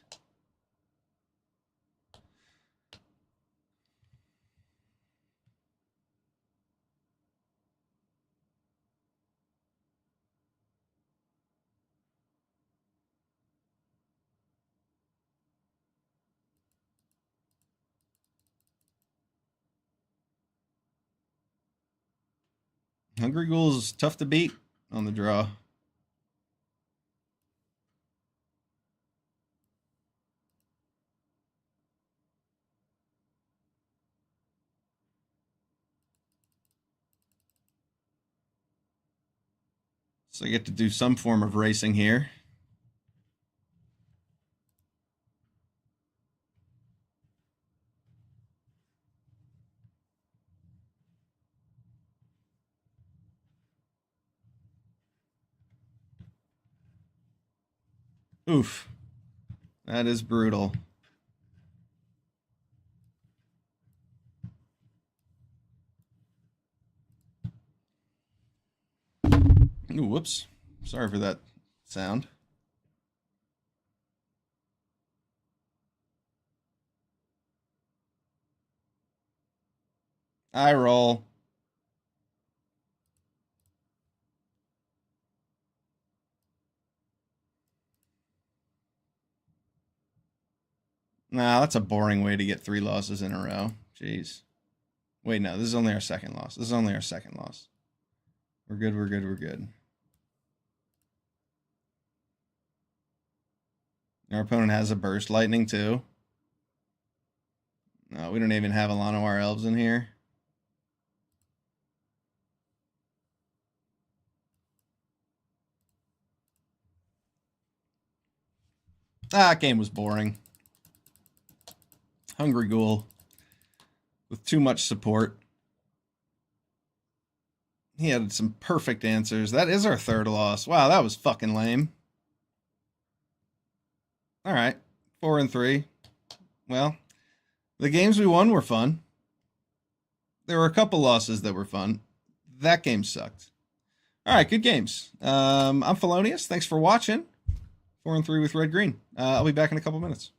Hungry Ghoul is tough to beat on the draw. So I get to do some form of racing here. Oof. That is brutal. Ooh, whoops. Sorry for that sound. I roll. Nah, that's a boring way to get 3 losses in a row. Jeez. Wait, no, this is only our second loss. This is only our second loss. We're good, we're good, we're good. Our opponent has a Burst Lightning too. We don't even have a Llanowar Elves in here. That game was boring. Hungry Ghoul with too much support. He had some perfect answers. That is our third loss. Wow, that was fucking lame. All right, 4-3. Well, the games we won were fun. There were a couple losses that were fun. That game sucked. All right, good games. I'm Felonyus. Thanks for watching. 4-3 with Red Green. I'll be back in a couple minutes.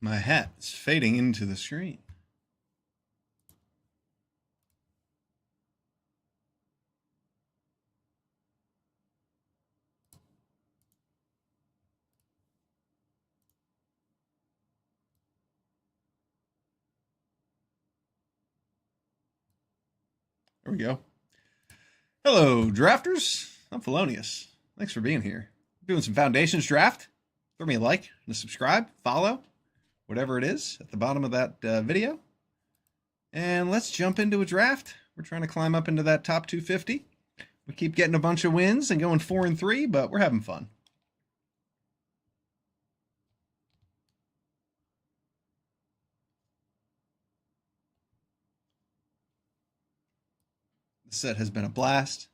My hat is fading into the screen. There we go. Hello, drafters. I'm Felonius. Thanks for being here. Doing some Foundations draft. Throw me a like and a subscribe, follow, whatever it is at the bottom of that video. And let's jump into a draft. We're trying to climb up into that top 250. We keep getting a bunch of wins and going 4-3, but we're having fun. The set has been a blast.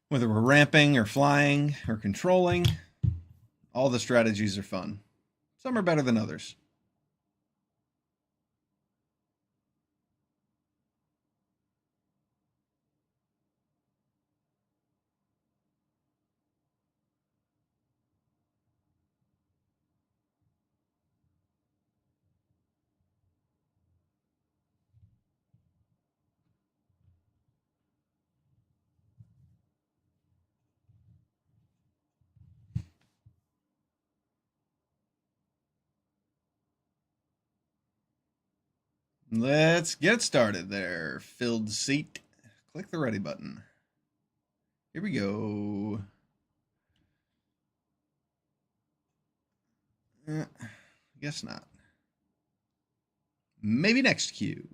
Whether we're ramping or flying or controlling, all the strategies are fun. Some are better than others. Let's get started there. Filled seat. Click the ready button. Here we go. Guess not. maybe next cue.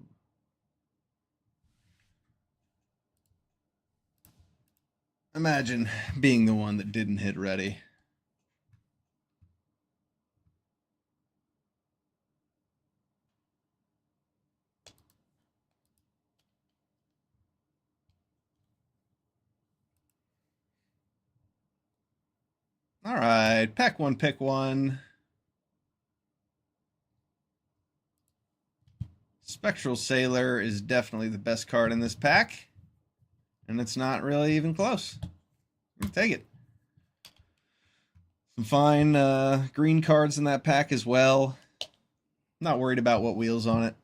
Imagine being the one that didn't hit ready. All right, pack one, pick one. Spectral Sailor is definitely the best card in this pack, and it's not really even close. You take it. Some fine green cards in that pack as well. Not worried about what wheels on it.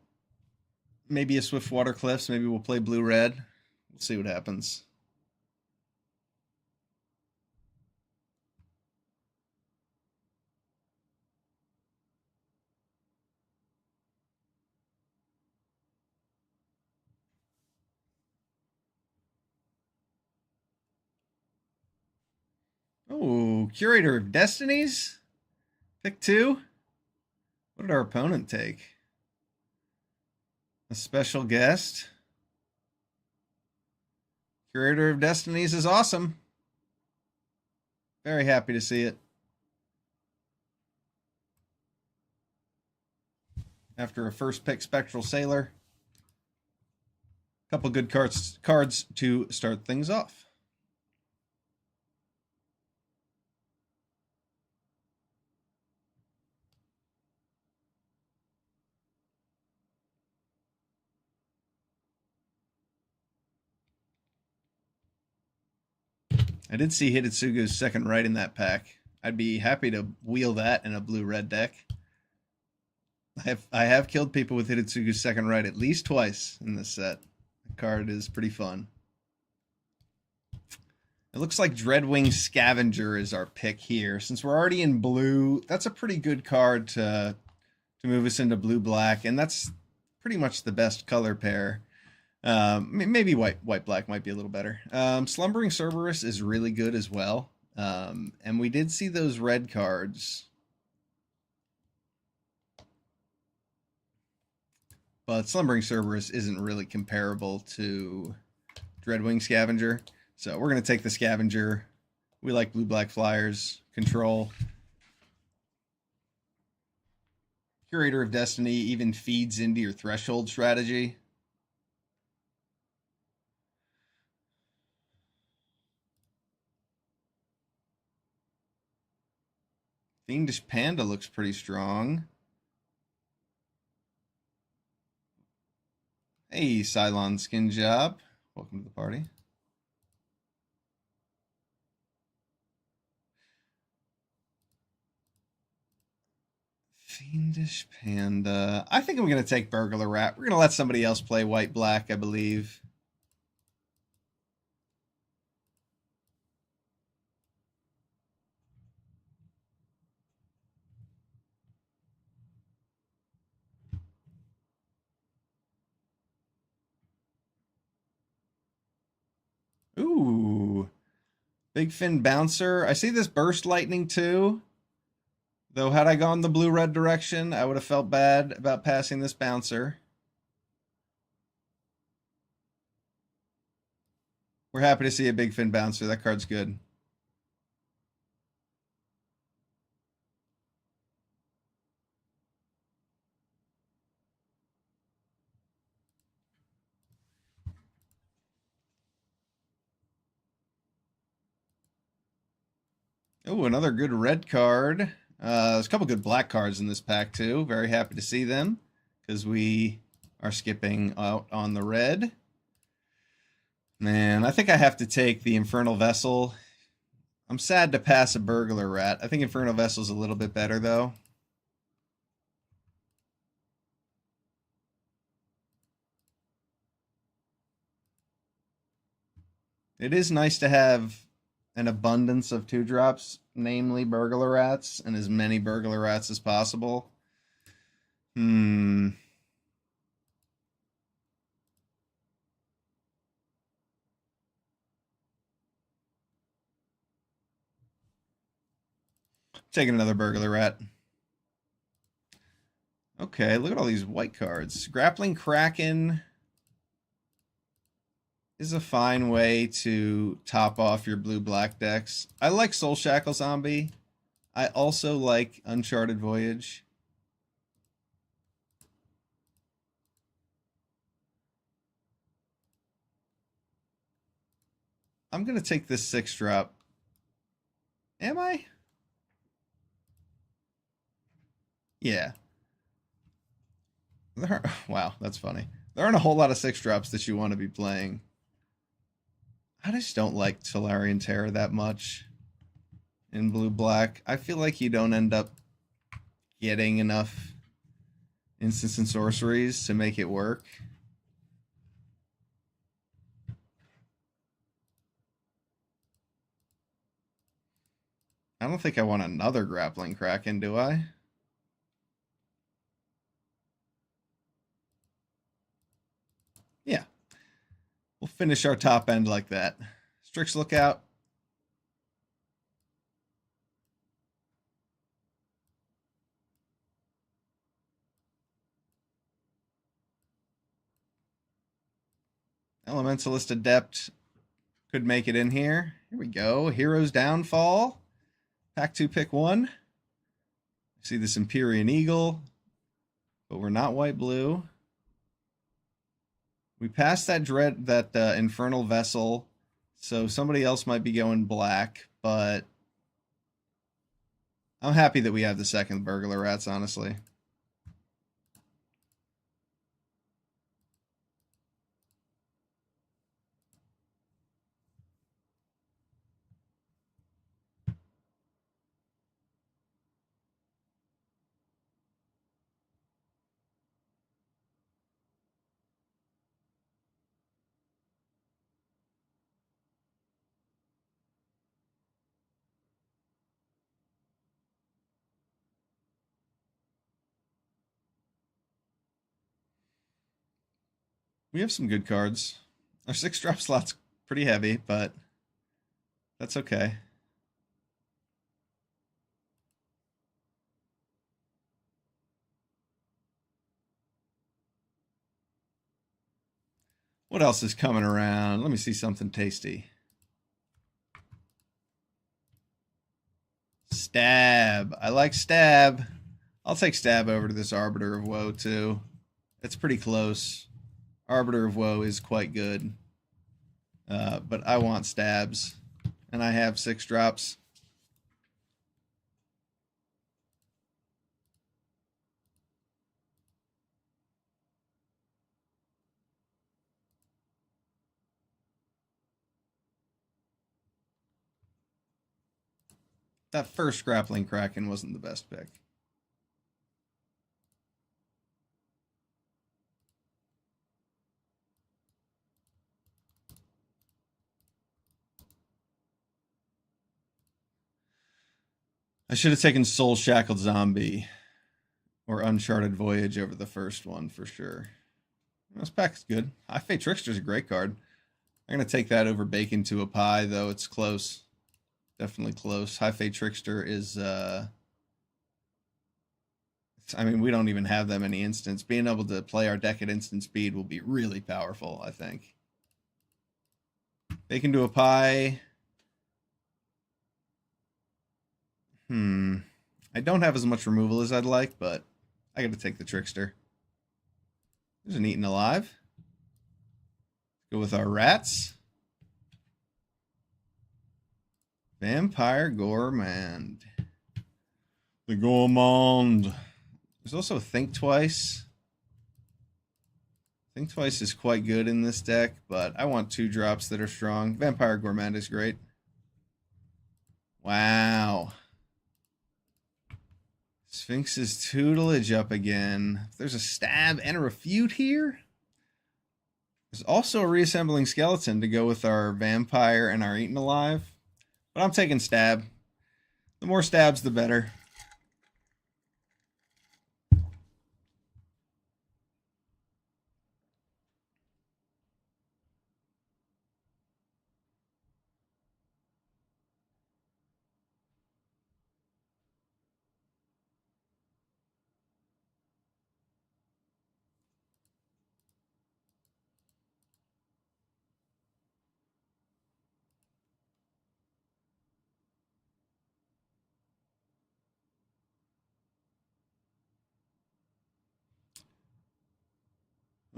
Maybe a Swiftwater Cliffs. Maybe we'll play blue-red. We'll see what happens. Oh, Curator of Destinies? Pick two? What did our opponent take? A special guest? Curator of Destinies is awesome. Very happy to see it. After a first pick Spectral Sailor. Couple good cards to start things off. I did see Hidetsugu's second right in that pack. I'd be happy to wheel that in a blue-red deck. I have killed people with Hidetsugu's second right at least twice in this set. The card is pretty fun. It looks like Dreadwing Scavenger is our pick here. Since we're already in blue, that's a pretty good card to move us into blue-black, and that's pretty much the best color pair. Maybe white-black might be a little better. Slumbering Cerberus is really good as well. And we did see those red cards. But Slumbering Cerberus isn't really comparable to Dreadwing Scavenger. So we're going to take the Scavenger. We like blue-black flyers. Control. Curator of Destiny even feeds into your threshold strategy. Fiendish Panda looks pretty strong. Hey, Cylon Skin Job. Welcome to the party. Fiendish Panda. I think I'm going to take Burglar Rat. We're going to let somebody else play white-black, I believe. Ooh. Big Fin Bouncer. I see this Burst Lightning too. Though had I gone the blue-red direction, I would have felt bad about passing this Bouncer. We're happy to see a Big Fin Bouncer. That card's good. Oh, another good red card. There's a couple good black cards in this pack too. Very happy to see them because we are skipping out on the red. Man, I think I have to take the Infernal Vessel. I'm sad to pass a Burglar Rat. I think Infernal Vessel's a little bit better though. It is nice to have an abundance of 2-drops, namely Burglar Rats, and as many Burglar Rats as possible. Taking another Burglar Rat. Okay, look at all these white cards. Grappling Kraken is a fine way to top off your blue-black decks. I like Soul Shackle Zombie. I also like Uncharted Voyage. I'm going to take this 6-drop. Am I? Yeah. Wow, that's funny. There aren't a whole lot of 6-drops that you want to be playing. I just don't like Solarian Terror that much in blue-black. I feel like you don't end up getting enough instants and sorceries to make it work. I don't think I want another Grappling Kraken, do I? Yeah. We'll finish our top end like that. Strix Lookout. Elementalist Adept could make it in here. Here we go. Hero's Downfall. Pack 2, pick 1. See this Empyrean Eagle, but we're not white-blue. We passed that Infernal Vessel, so somebody else might be going black, but I'm happy that we have the second Burglar Rats, honestly. We have some good cards. Our 6-drop slot's pretty heavy, but that's okay. What else is coming around? Let me see something tasty. Stab. I like Stab. I'll take Stab over to this Arbiter of Woe, too. It's pretty close. Arbiter of Woe is quite good. But I want Stabs. And I have 6-drops. That first Grappling Kraken wasn't the best pick. I should have taken Soul Shackled Zombie or Uncharted Voyage over the first one for sure. This pack's good. High Fate Trickster's a great card. I'm going to take that over Bacon to a Pie, though. It's close. Definitely close. High Fate Trickster is... I mean, we don't even have that many instants. Being able to play our deck at instant speed will be really powerful, I think. Bacon to a Pie. I don't have as much removal as I'd like, but I got to take the Trickster. There's an Eaten Alive. Go with our Rats. Vampire Gourmand. The Gourmand. There's also Think Twice. Think Twice is quite good in this deck, but I want 2-drops that are strong. Vampire Gourmand is great. Wow. Sphinx's Tutelage up again. There's a Stab and a Refute here. There's also a Reassembling Skeleton to go with our Vampire and our Eaten Alive. But I'm taking Stab. The more stabs, the better.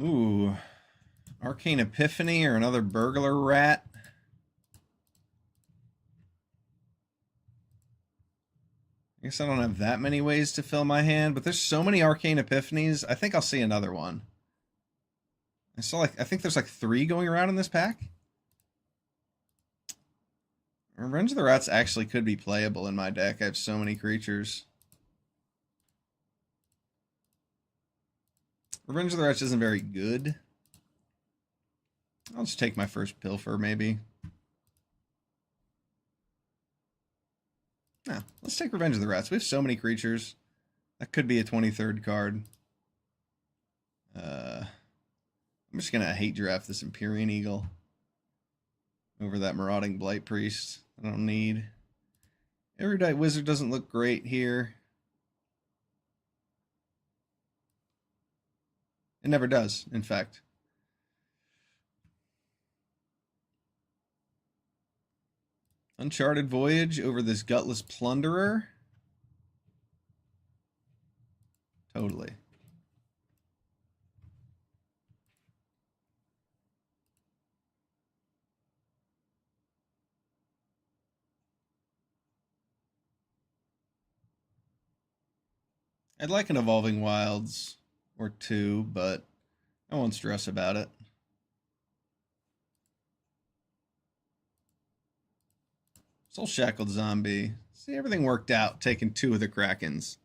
Ooh. Arcane Epiphany or another burglar rat. I guess I don't have that many ways to fill my hand, but there's so many Arcane Epiphanies. I think I'll see another one. I think there's like 3 going around in this pack. Revenge of the Rats actually could be playable in my deck. I have so many creatures. Revenge of the Rats isn't very good. I'll just take my first Pilfer, maybe. No, let's take Revenge of the Rats. We have so many creatures. That could be a 23rd card. I'm just going to hate draft this Empyrean Eagle over that Marauding Blight Priest. I don't need. Erudite Wizard doesn't look great here. It never does, in fact. Uncharted Voyage over this Gutless Plunderer. Totally. I'd like an Evolving Wilds or 2, but I won't stress about it. Soul Shackled Zombie. See, everything worked out, taking 2 of the Krakens.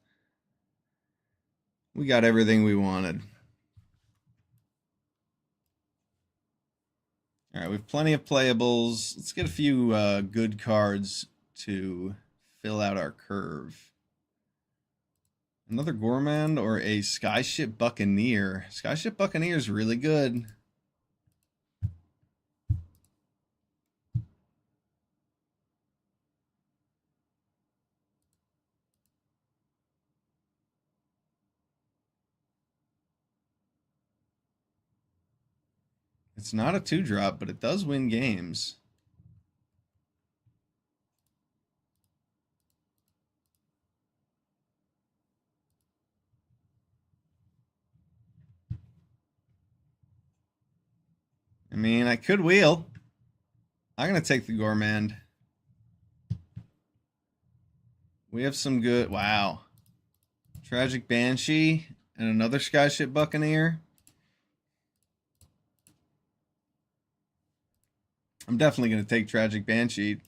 We got everything we wanted. All right, we have plenty of playables. Let's get a few good cards to fill out our curve. Another Gourmand or a Skyship Buccaneer. Skyship Buccaneer is really good. It's not a 2-drop, but it does win games. I mean, I could wheel. I'm going to take the Gourmand. We have some good... Wow. Tragic Banshee and another Skyship Buccaneer. I'm definitely going to take Tragic Banshee.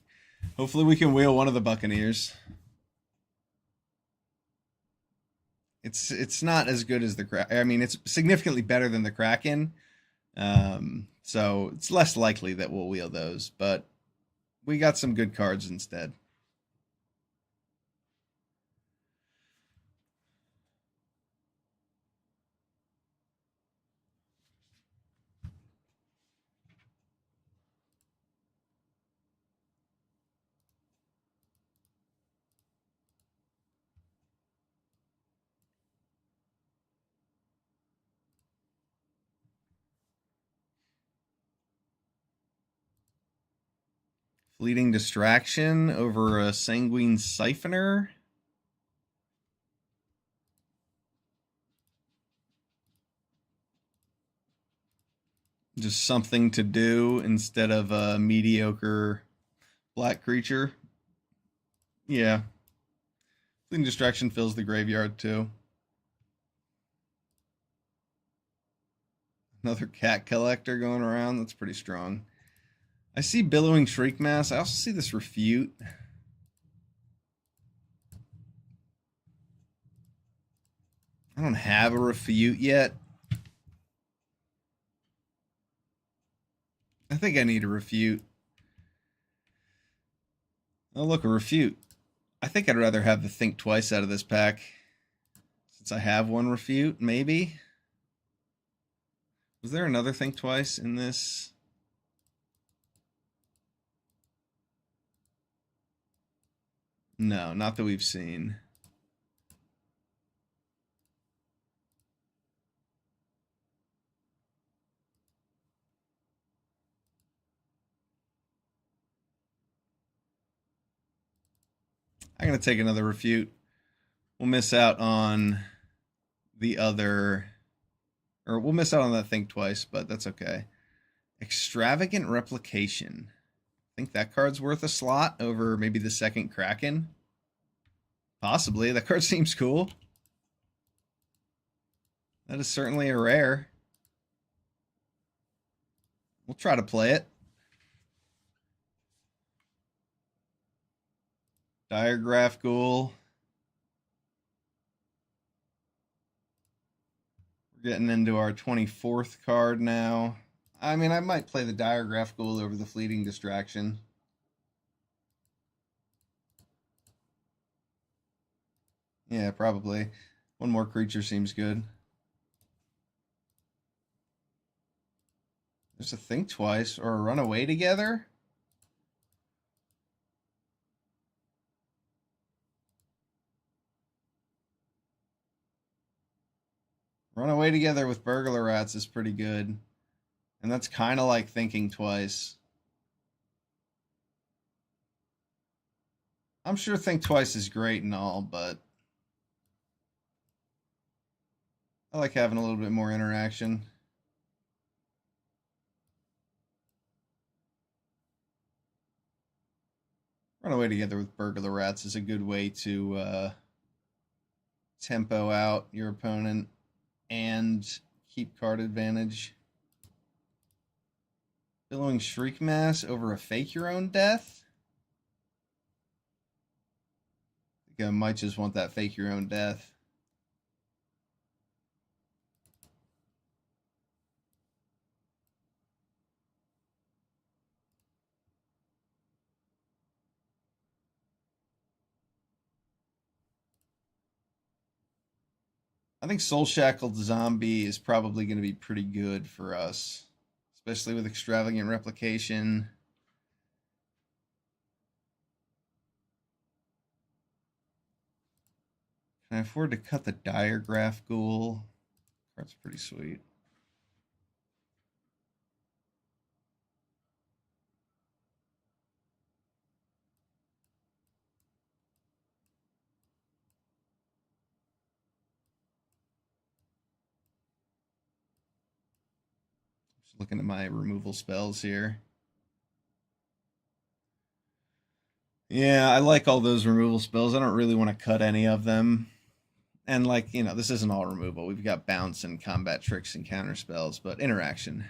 Hopefully we can wheel one of the Buccaneers. It's not as good as the Kraken. I mean, it's significantly better than the Kraken. So it's less likely that we'll wheel those, but we got some good cards instead. Fleeting Distraction over a Sanguine Siphoner. Just something to do instead of a mediocre black creature. Yeah. Fleeting Distraction fills the graveyard too. Another Cat Collector going around. That's pretty strong. I see Billowing Shriekmass. I also see this Refute. I don't have a Refute yet. I think I need a Refute. Oh, look, a Refute. I think I'd rather have the Think Twice out of this pack. Since I have one Refute, maybe. Was there another Think Twice in this? No, not that we've seen. I'm going to take another Refute. We'll miss out on the other, Or we'll miss out on that Think Twice, but that's okay. Extravagant Replication. I think that card's worth a slot over maybe the second Kraken. Possibly. That card seems cool. That is certainly a rare. We'll try to play it. Diagraph Ghoul. We're getting into our 24th card now. I mean, I might play the Diagraph Ghoul over the Fleeting Distraction. Yeah, probably. One more creature seems good. There's a Think Twice or a Run Away Together. Run Away Together with Burglar Rats is pretty good. And that's kind of like Thinking Twice. I'm sure Think Twice is great and all, but I like having a little bit more interaction. Run Away Together with Burglar Rats is a good way to tempo out your opponent and keep card advantage. Billowing Shriek Mass over a Fake Your Own Death? I think I might just want that Fake Your Own Death. I think Soul Shackled Zombie is probably going to be pretty good for us, especially with Extravagant Replication. Can I afford to cut the Diagraph Ghoul? That's pretty sweet. Just looking at my removal spells here. Yeah, I like all those removal spells. I don't really want to cut any of them. And like, this isn't all removal. We've got bounce and combat tricks and counter spells, but interaction.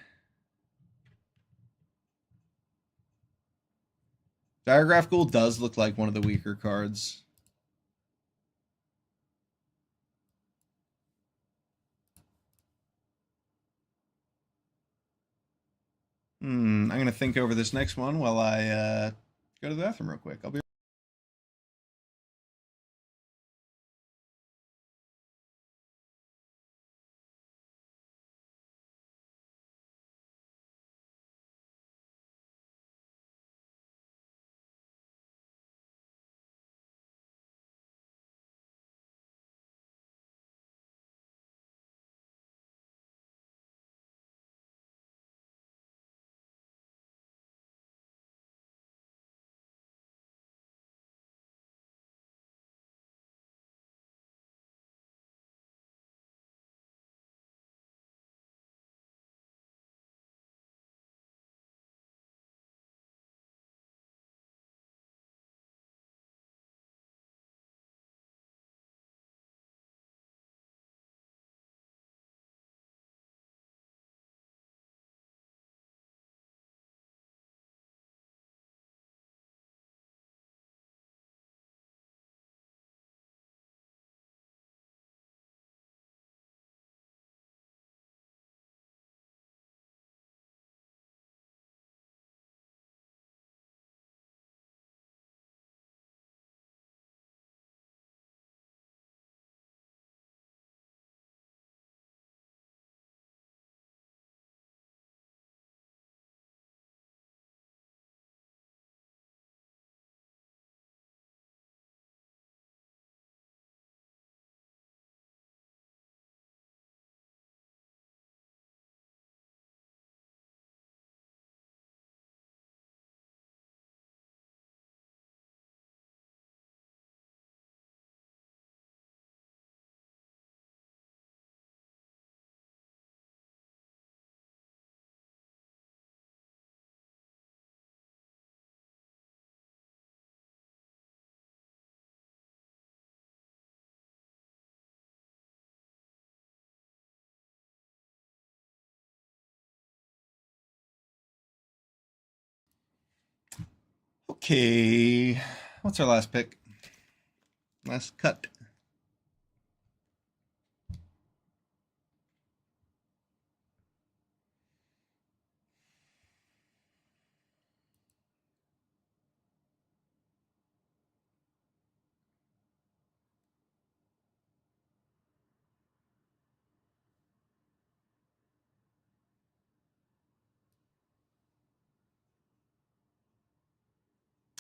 Diagraph Ghoul does look like one of the weaker cards. I'm going to think over this next one while I go to the bathroom real quick. I'll be Okay, what's our last pick? Last cut.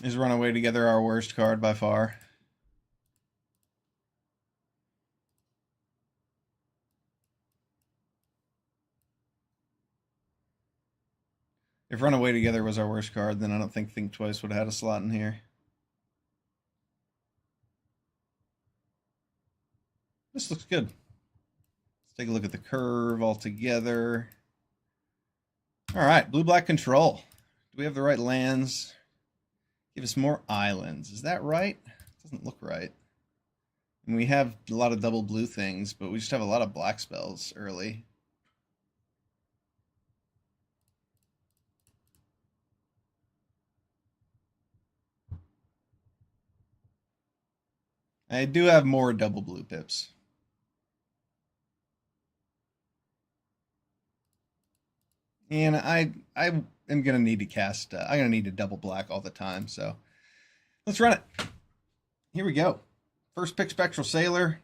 Is Runaway Together our worst card by far? If Runaway Together was our worst card, then I don't think Twice would have had a slot in here. This looks good. Let's take a look at the curve all together. All right, blue-black control. Do we have the right lands? Give us more islands. Is that right? Doesn't look right. And we have a lot of double blue things, but we just have a lot of black spells early. I do have more double blue pips. And I am gonna need to cast. I'm gonna need to double black all the time. So let's run it. Here we go. First pick, Spectral Sailor,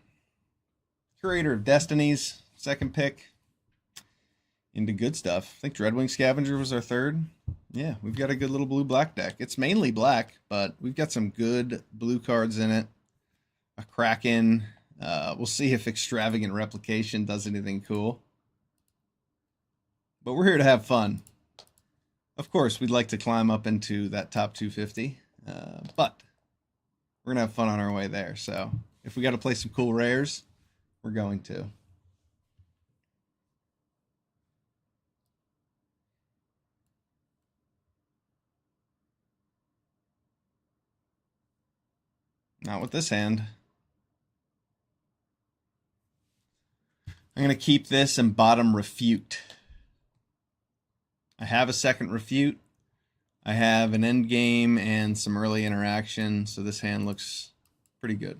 Curator of Destinies. Second pick, into good stuff. I think Dreadwing Scavenger was our third. Yeah, we've got a good little blue-black deck. It's mainly black, but we've got some good blue cards in it. A Kraken. We'll see if Extravagant Replication does anything cool. But we're here to have fun. Of course, we'd like to climb up into that top 250, but we're going to have fun on our way there. So if we got to play some cool rares, we're going to. Not with this hand. I'm going to keep this and bottom Refute. I have a second Refute. I have an end game and some early interaction, so this hand looks pretty good.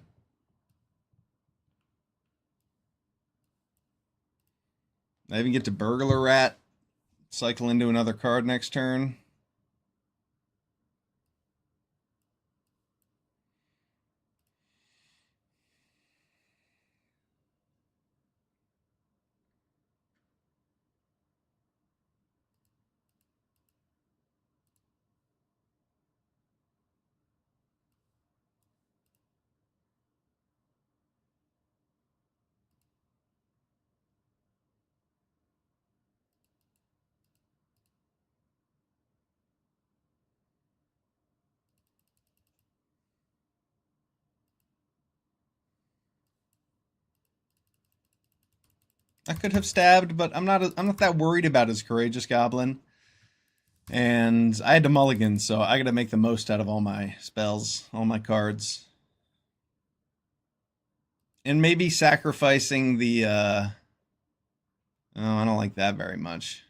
I even get to Burglar Rat, cycle into another card next turn. I could have stabbed, but I'm not that worried about his Courageous Goblin. And I had to mulligan, so I got to make the most out of all my spells, all my cards. And maybe sacrificing the oh, I don't like that very much.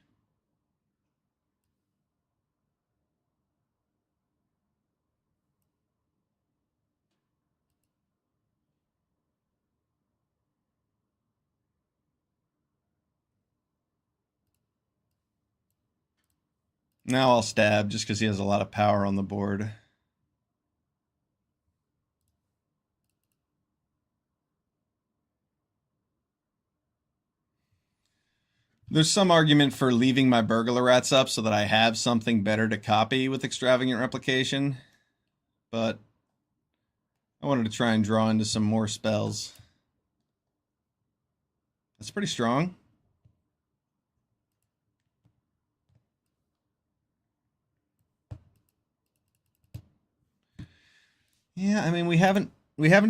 Now I'll stab just because he has a lot of power on the board. There's some argument for leaving my Burglar Rats up so that I have something better to copy with Extravagant Replication, but I wanted to try and draw into some more spells. That's pretty strong. Yeah, I mean we haven't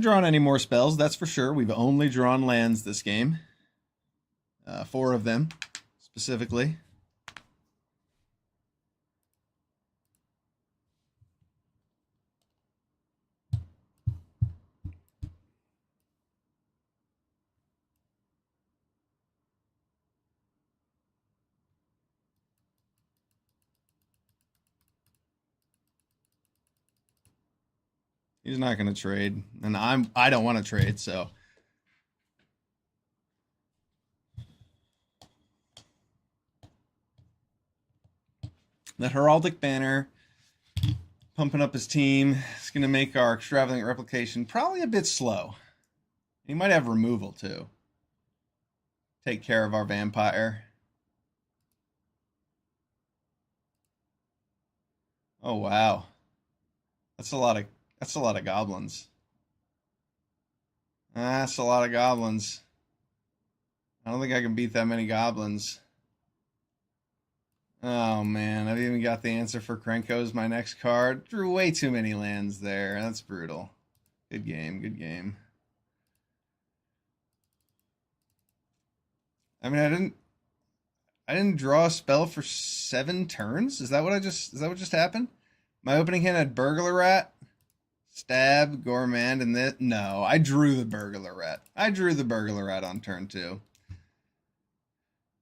drawn any more spells, that's for sure. We've only drawn lands this game. 4 of them specifically. He's not going to trade, and I don't want to trade, so. That heraldic banner pumping up his team is going to make our extravagant replication probably a bit slow. He might have removal too. Take care of our vampire. Oh wow, that's a lot of goblins. That's a lot of goblins. I don't think I can beat that many goblins. Oh man, I've even got the answer for Krenko as my next card. Drew way too many lands there. That's brutal. Good game, good game. I mean, I didn't draw a spell for 7 turns. Is that what just happened? My opening hand had Burglar Rat, Stab, Gourmand, and this. No, I drew the Burglar Rat. I drew the Burglar Rat on turn 2.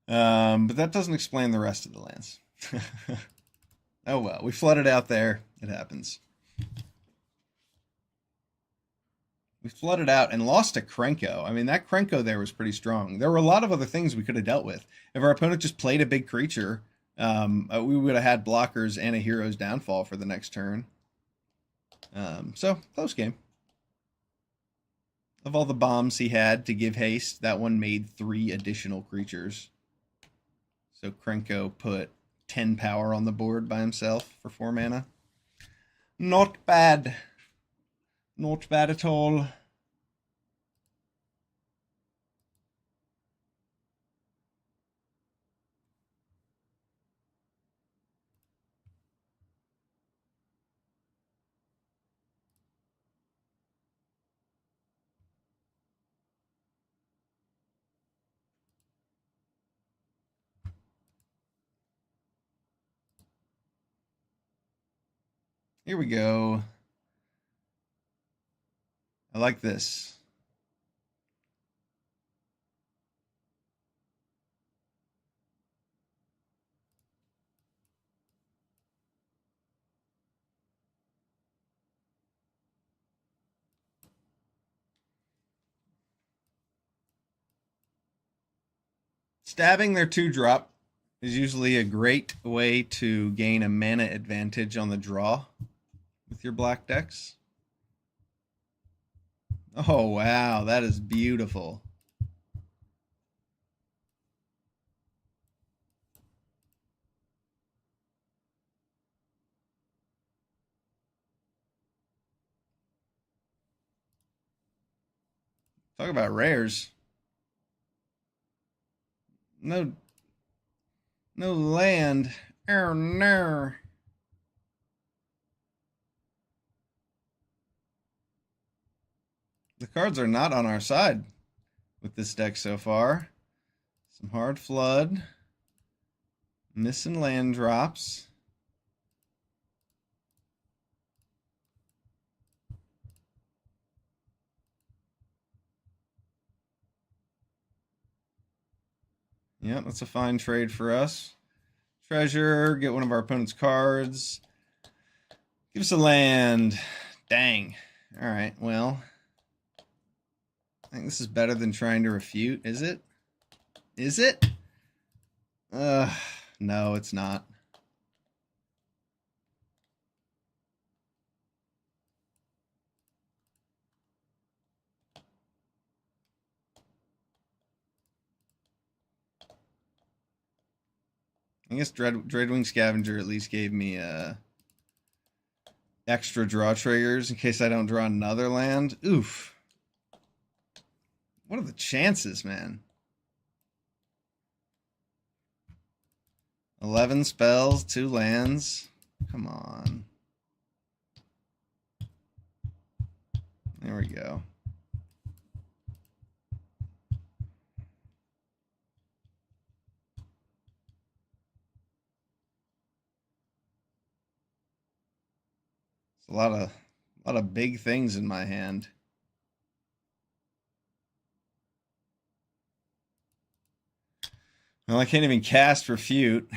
But that doesn't explain the rest of the lands. Oh well, we flooded out there. It happens. We flooded out and lost to Krenko. I mean, that Krenko there was pretty strong. There were a lot of other things we could have dealt with. If our opponent just played a big creature, we would have had blockers and a hero's downfall for the next turn. So, close game. Of all the bombs he had to give haste, that one made 3 additional creatures. So Krenko put 10 power on the board by himself for 4 mana. Not bad. Not bad at all. Here we go. I like this. Stabbing their 2-drop is usually a great way to gain a mana advantage on the draw with your black decks. Oh, wow. That is beautiful. Talk about rares. No land. Oh, no. The cards are not on our side with this deck so far. Some hard flood. Missing land drops. Yep, that's a fine trade for us. Treasure, get one of our opponent's cards. Give us a land. Dang. All right, well. I think this is better than trying to refute, is it? Is it? No, it's not. I guess Dreadwing Scavenger at least gave me extra draw triggers in case I don't draw another land. Oof. What are the chances, man? 11 spells, 2 lands. Come on. There we go. It's a lot of big things in my hand. Well, I can't even cast Refute.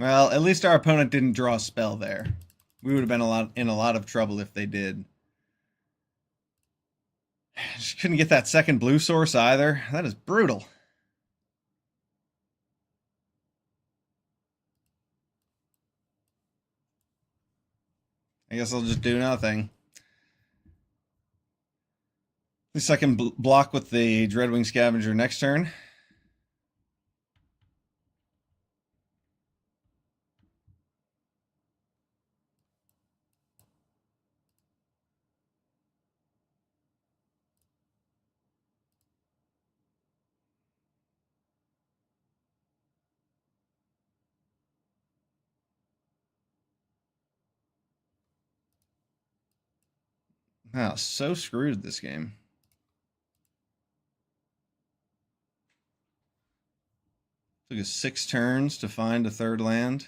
Well, at least our opponent didn't draw a spell there. We would have been in a lot of trouble if they did. Just couldn't get that second blue source either. That is brutal. I guess I'll just do nothing. At least I can block with the Dreadwing Scavenger next turn. Wow, so screwed this game. Took us 6 turns to find a third land.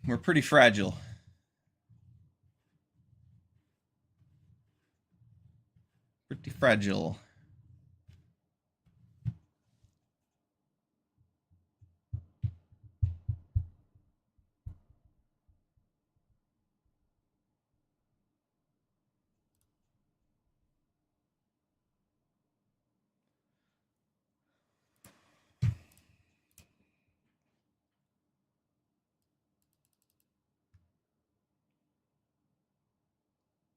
We're pretty fragile. Pretty fragile.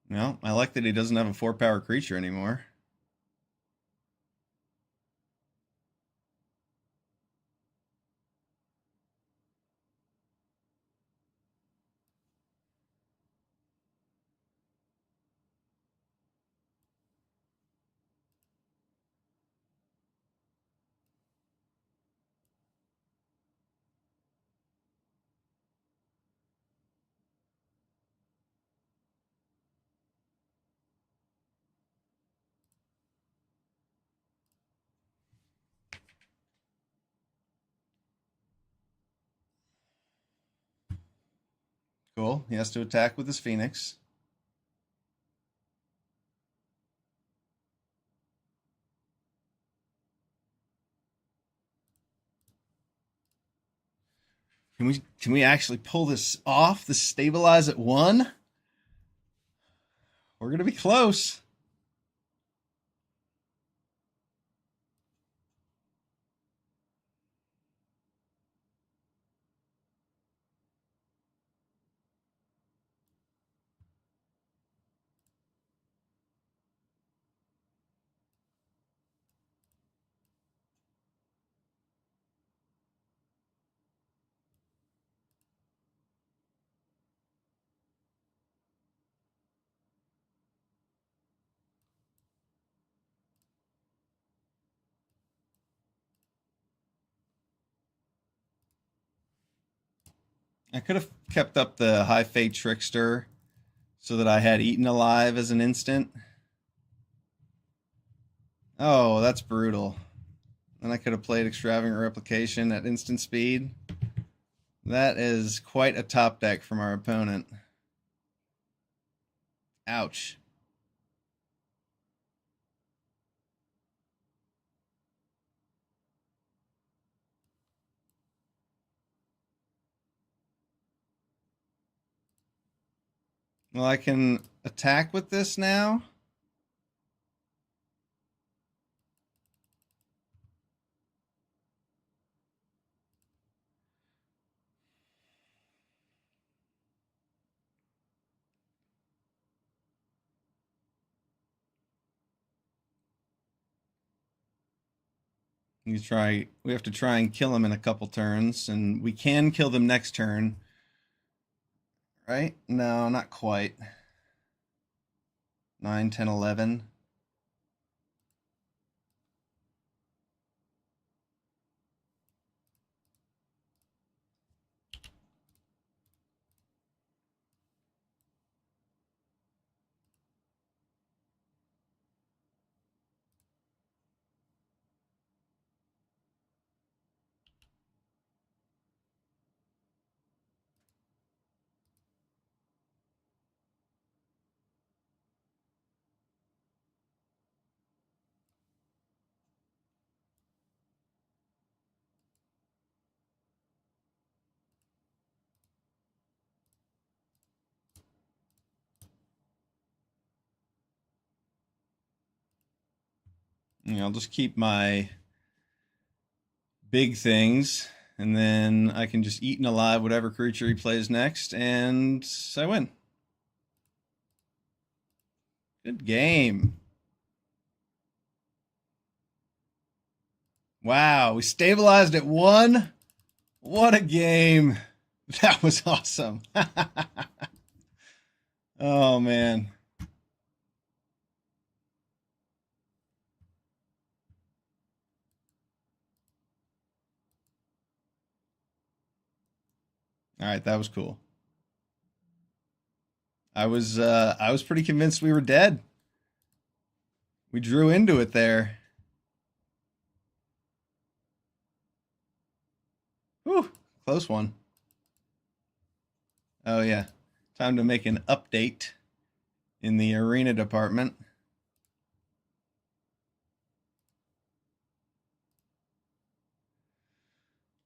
Well, I like that he doesn't have a 4-power creature anymore. Cool. He has to attack with his Phoenix. Can we actually pull this off? The stabilize at 1? We're gonna be close. I could have kept up the High Fate Trickster so that I had Eaten Alive as an instant. Oh, that's brutal. Then I could have played Extravagant Replication at instant speed. That is quite a top deck from our opponent. Ouch. Well, I can attack with this now. We have to try and kill them in a couple turns, and we can kill them next turn. Right? No, not quite. 9, 10, 11. I'll just keep my big things, and then I can just eat and alive whatever creature he plays next, and I win. Good game. Wow, we stabilized at 1. What a game. That was awesome. Oh, man. All right, that was cool. I was pretty convinced we were dead. We drew into it there. Whew, close one. Oh yeah. Time to make an update in the arena department.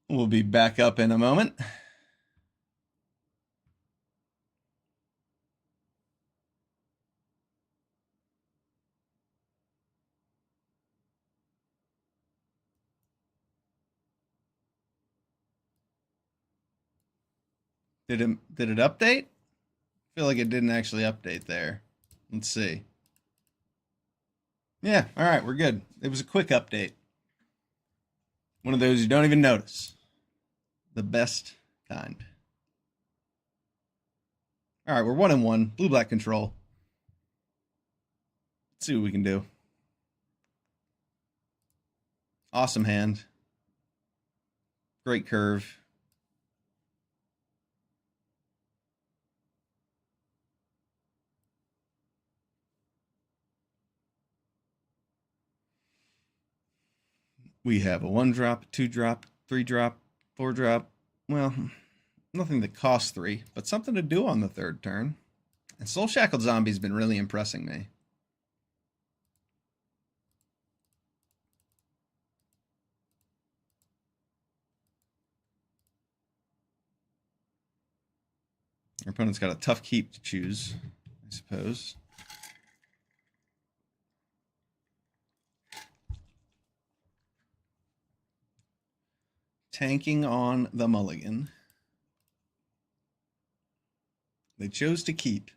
We'll be back up in a moment. Did it update? I feel like it didn't actually update there. Let's see. Yeah, all right, we're good. It was a quick update. One of those you don't even notice. The best kind. All right, we're 1-1. Blue-black control. Let's see what we can do. Awesome hand. Great curve. We have a 1-drop, 2-drop, 3-drop, 4-drop. Well, nothing that costs 3, but something to do on the third turn. And Soul Shackled Zombie's been really impressing me. Our opponent's got a tough keep to choose, I suppose. Tanking on the mulligan. They chose to keep.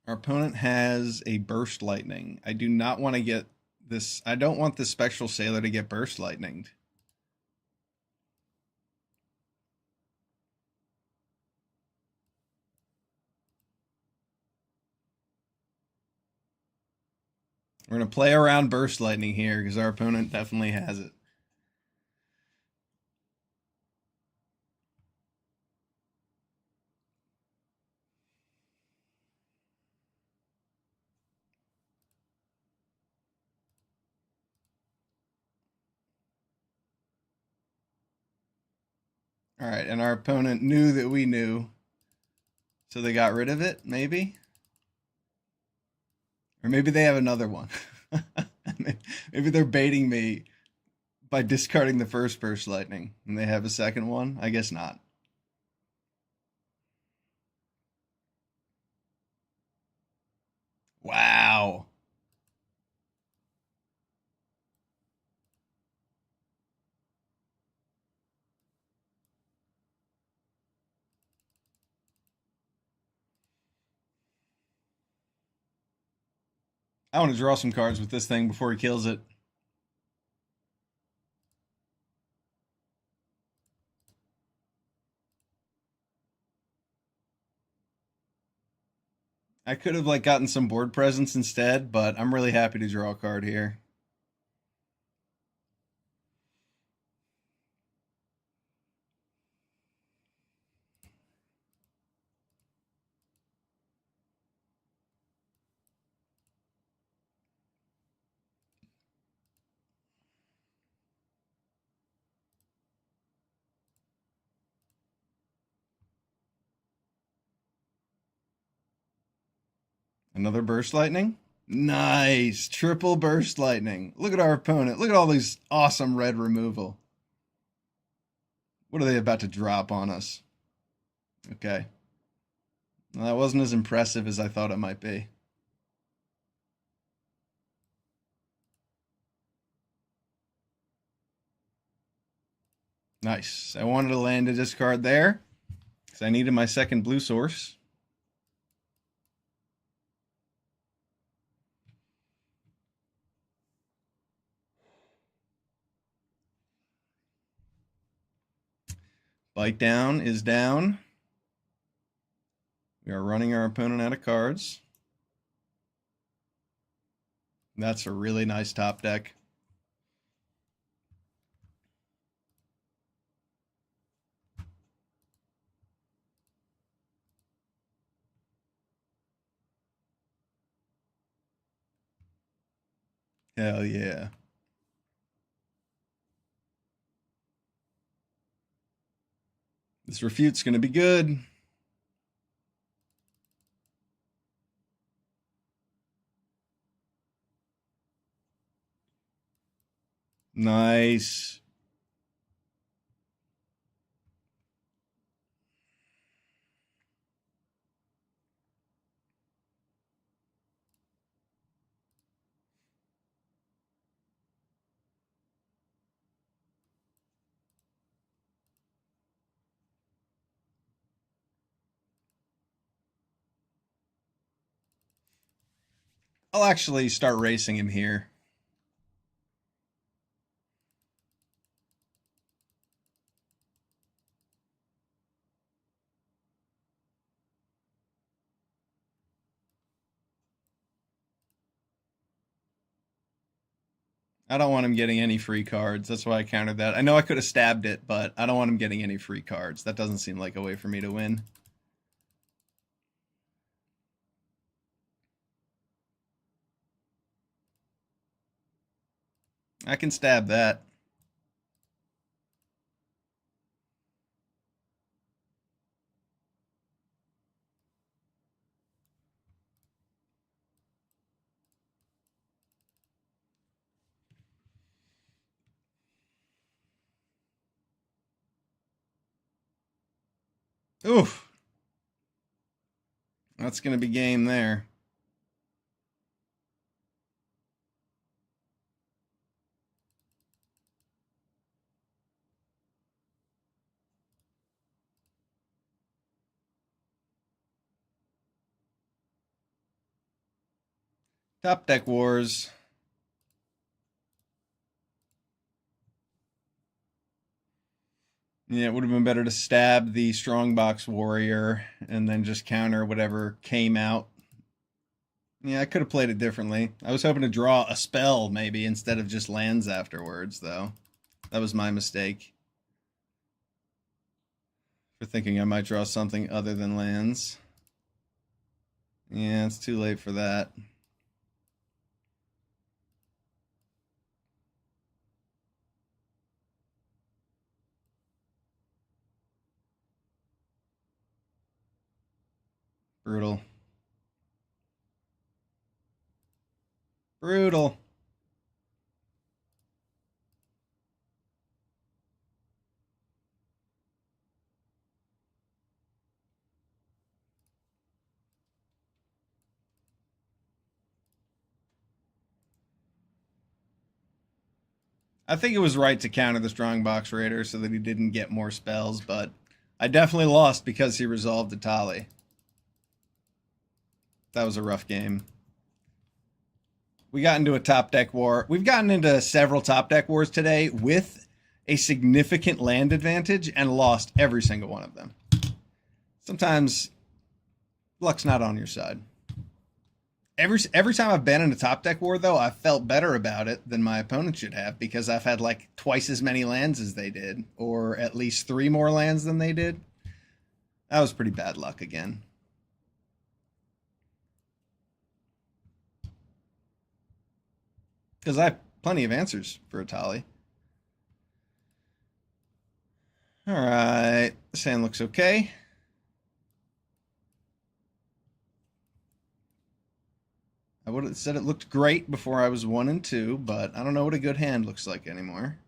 Our opponent has a Burst Lightning. I do not want to get this. I don't want this Spectral Sailor to get Burst Lightninged. We're going to play around Burst Lightning here because our opponent definitely has it. All right, and our opponent knew that we knew, so they got rid of it, maybe? Or maybe they have another one. Maybe they're baiting me by discarding the first Burst Lightning, and they have a second one? I guess not. Wow. I want to draw some cards with this thing before he kills it. I could have like gotten some board presence instead, but I'm really happy to draw a card here. Another burst lightning. Nice. Triple burst lightning. Look at our opponent. Look at all these awesome red removal. What are they about to drop on us? Okay. Well, that wasn't as impressive as I thought it might be. Nice. I wanted to land a discard there because I needed my second blue source. Bite down is down. We are running our opponent out of cards. That's a really nice top deck. Hell yeah. This refute's going to be good. Nice. I'll actually start racing him here. I don't want him getting any free cards. That's why I countered that. I know I could have stabbed it, but I don't want him getting any free cards. That doesn't seem like a way for me to win. I can stab that. Oof. That's going to be game there. Top deck wars. Yeah, it would have been better to stab the strongbox warrior and then just counter whatever came out. Yeah, I could have played it differently. I was hoping to draw a spell maybe instead of just lands afterwards, though. That was my mistake. For thinking I might draw something other than lands. Yeah, it's too late for that. Brutal. Brutal. I think it was right to counter the Strongbox Raider so that he didn't get more spells, but I definitely lost because he resolved the Tali. That was a rough game. We got into a top deck war. We've gotten into several top deck wars today with a significant land advantage and lost every single one of them. Sometimes luck's not on your side. Every time I've been in a top deck war, though, I've felt better about it than my opponent should have because I've had like twice as many lands as they did, or at least 3 more lands than they did. That was pretty bad luck again. Because I have plenty of answers for Atali. All right, the sand looks okay. I would have said it looked great before I was 1 and 2, but I don't know what a good hand looks like anymore.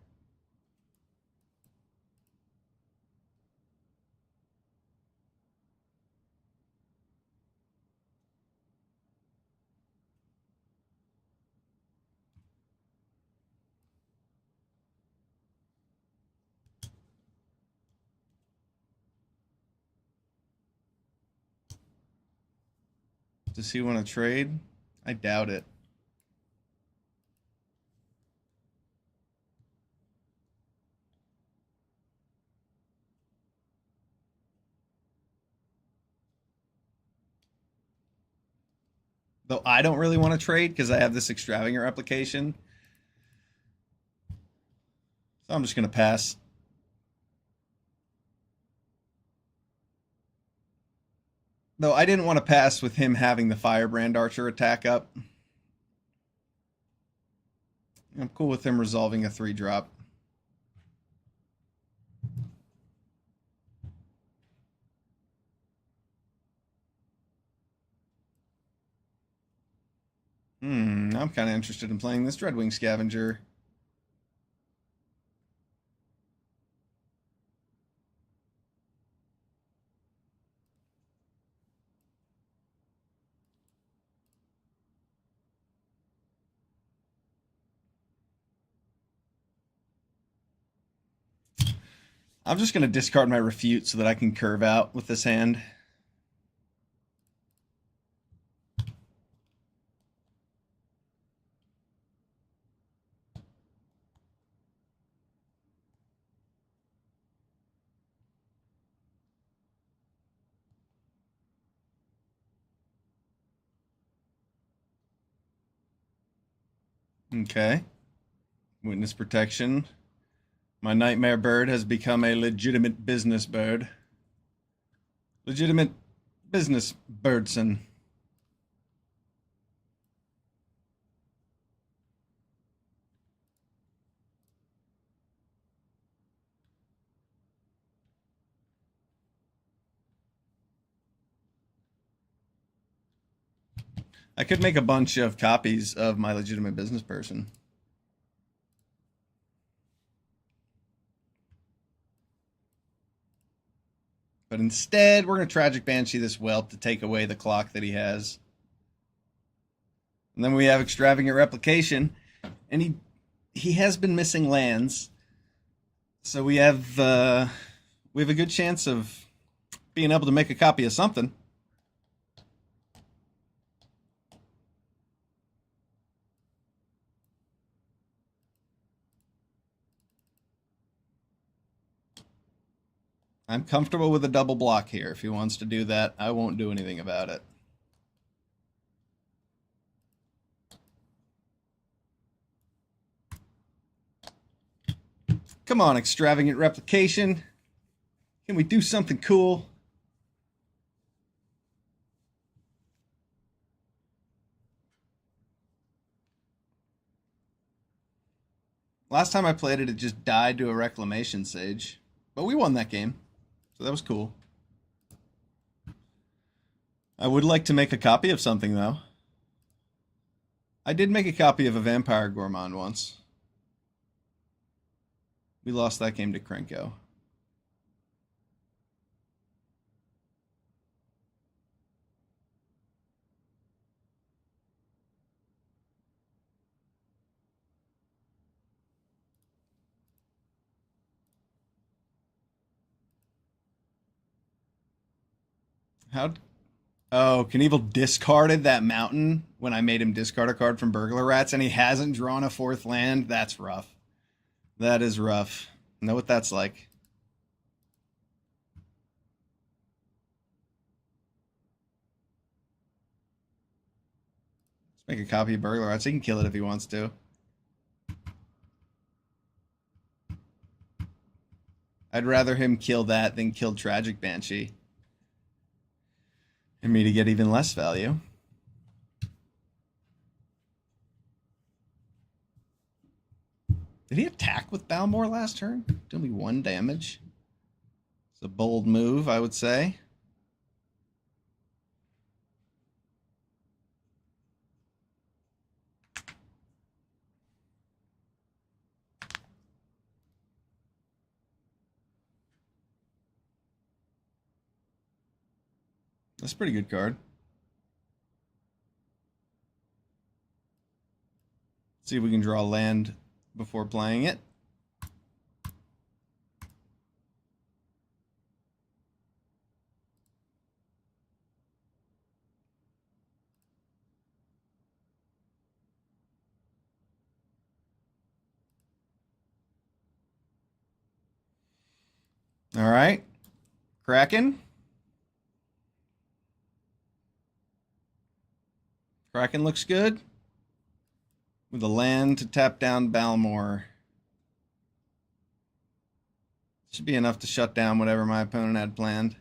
Does he want to trade? I doubt it. Though I don't really want to trade because I have this extravagant replication. So I'm just going to pass. Though I didn't want to pass with him having the Firebrand Archer attack up. I'm cool with him resolving a 3-drop. I'm kind of interested in playing this Dreadwing Scavenger. I'm just going to discard my Refute so that I can curve out with this hand. Okay. Witness protection. My nightmare bird has become a legitimate business bird. Legitimate business birdson. I could make a bunch of copies of my legitimate business person. But instead, we're going to Tragic Banshee this whelp to take away the clock that he has. And then we have Extravagant Replication. And he has been missing lands. So we have a good chance of being able to make a copy of something. I'm comfortable with a double block here. If he wants to do that, I won't do anything about it. Come on, Extravagant Replication. Can we do something cool? Last time I played it, it just died to a Reclamation Sage. But we won that game, so that was cool. I would like to make a copy of something, though. I did make a copy of a Vampire Gourmand once. We lost that game to Krenko. How Oh, Knievel discarded that mountain when I made him discard a card from Burglar Rats, and he hasn't drawn a fourth land. That's rough. That is rough. Know what that's like. Let's make a copy of Burglar Rats. He can kill it if he wants to. I'd rather him kill that than kill Tragic Banshee. And me to get even less value. Did he attack with Balmor last turn? Doing me 1 damage. It's a bold move, I would say. That's a pretty good card. See if we can draw land before playing it. All right. Kraken. Kraken looks good. With a land to tap down Balmor. Should be enough to shut down whatever my opponent had planned.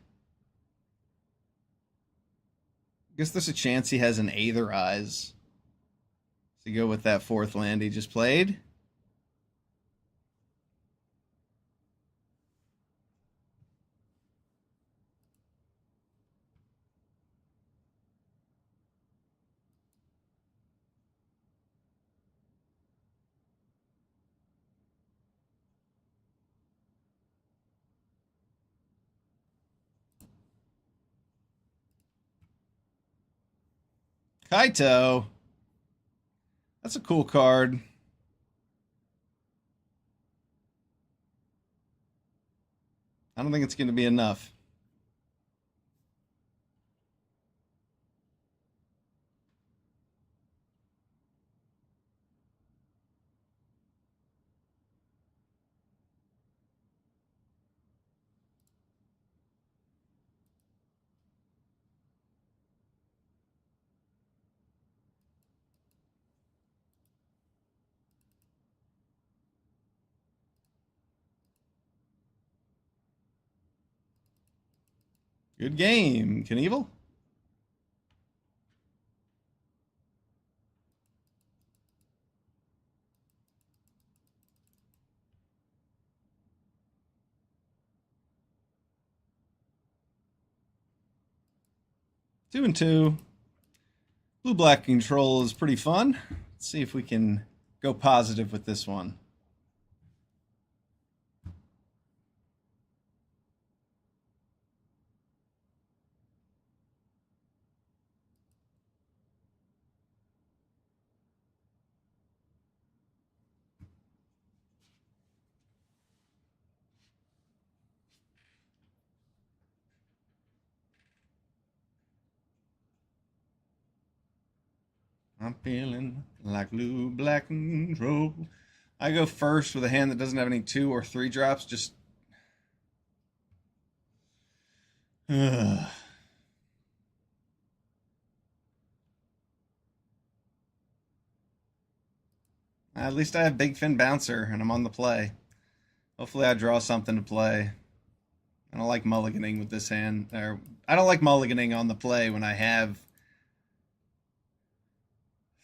I guess there's a chance he has an Aether Eyes to go with that fourth land he just played. Kaito. That's a cool card. I don't think it's going to be enough. Good game, Knievel. Two and two. Blue-black control is pretty fun. Let's see if we can go positive with this one. I'm feeling like blue-black control. I go first with a hand that doesn't have any 2 or 3 drops. Just at least I have Big Fin Bouncer and I'm on the play. Hopefully I draw something to play. I don't like mulliganing with this hand. Or I don't like mulliganing on the play when I have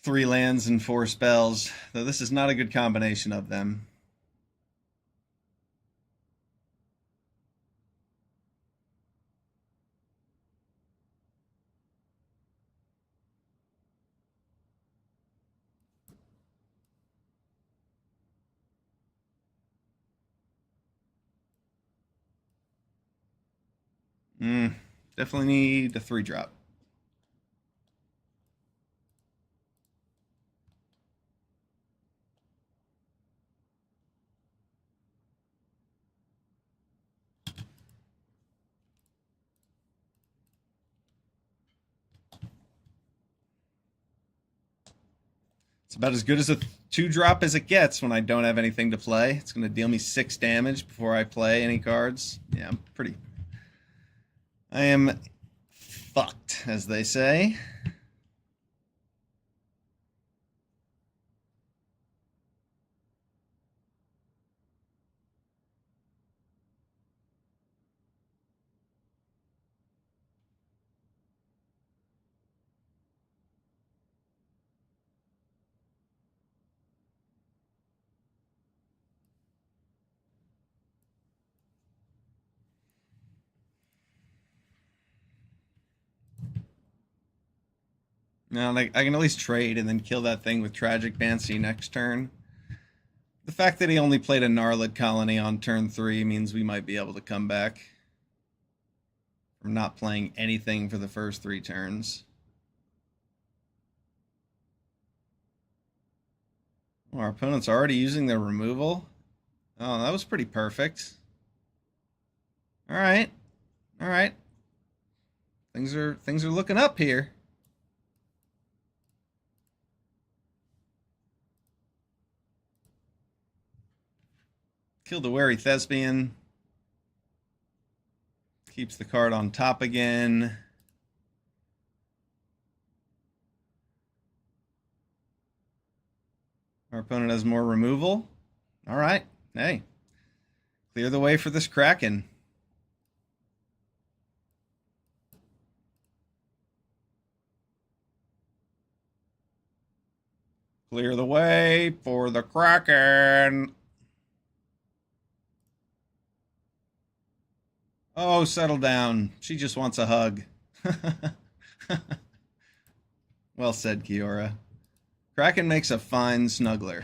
3 lands and 4 spells, though this is not a good combination of them. Definitely need a 3-drop. It's about as good as a 2-drop as it gets when I don't have anything to play. It's going to deal me 6 damage before I play any cards. Yeah, I am fucked, as they say. Now, like, I can at least trade and then kill that thing with Tragic Banshee next turn. The fact that he only played a Gnarlid Colony on turn 3 means we might be able to come back from not playing anything for the first 3 turns. Well, our opponent's already using their removal. Oh, that was pretty perfect. All right. All right. Things are looking up here. Killed a Wary Thespian. Keeps the card on top again. Our opponent has more removal. All right. Hey. Clear the way for this Kraken. Clear the way for the Kraken. Oh, settle down. She just wants a hug. Well said, Kiora. Kraken makes a fine snuggler.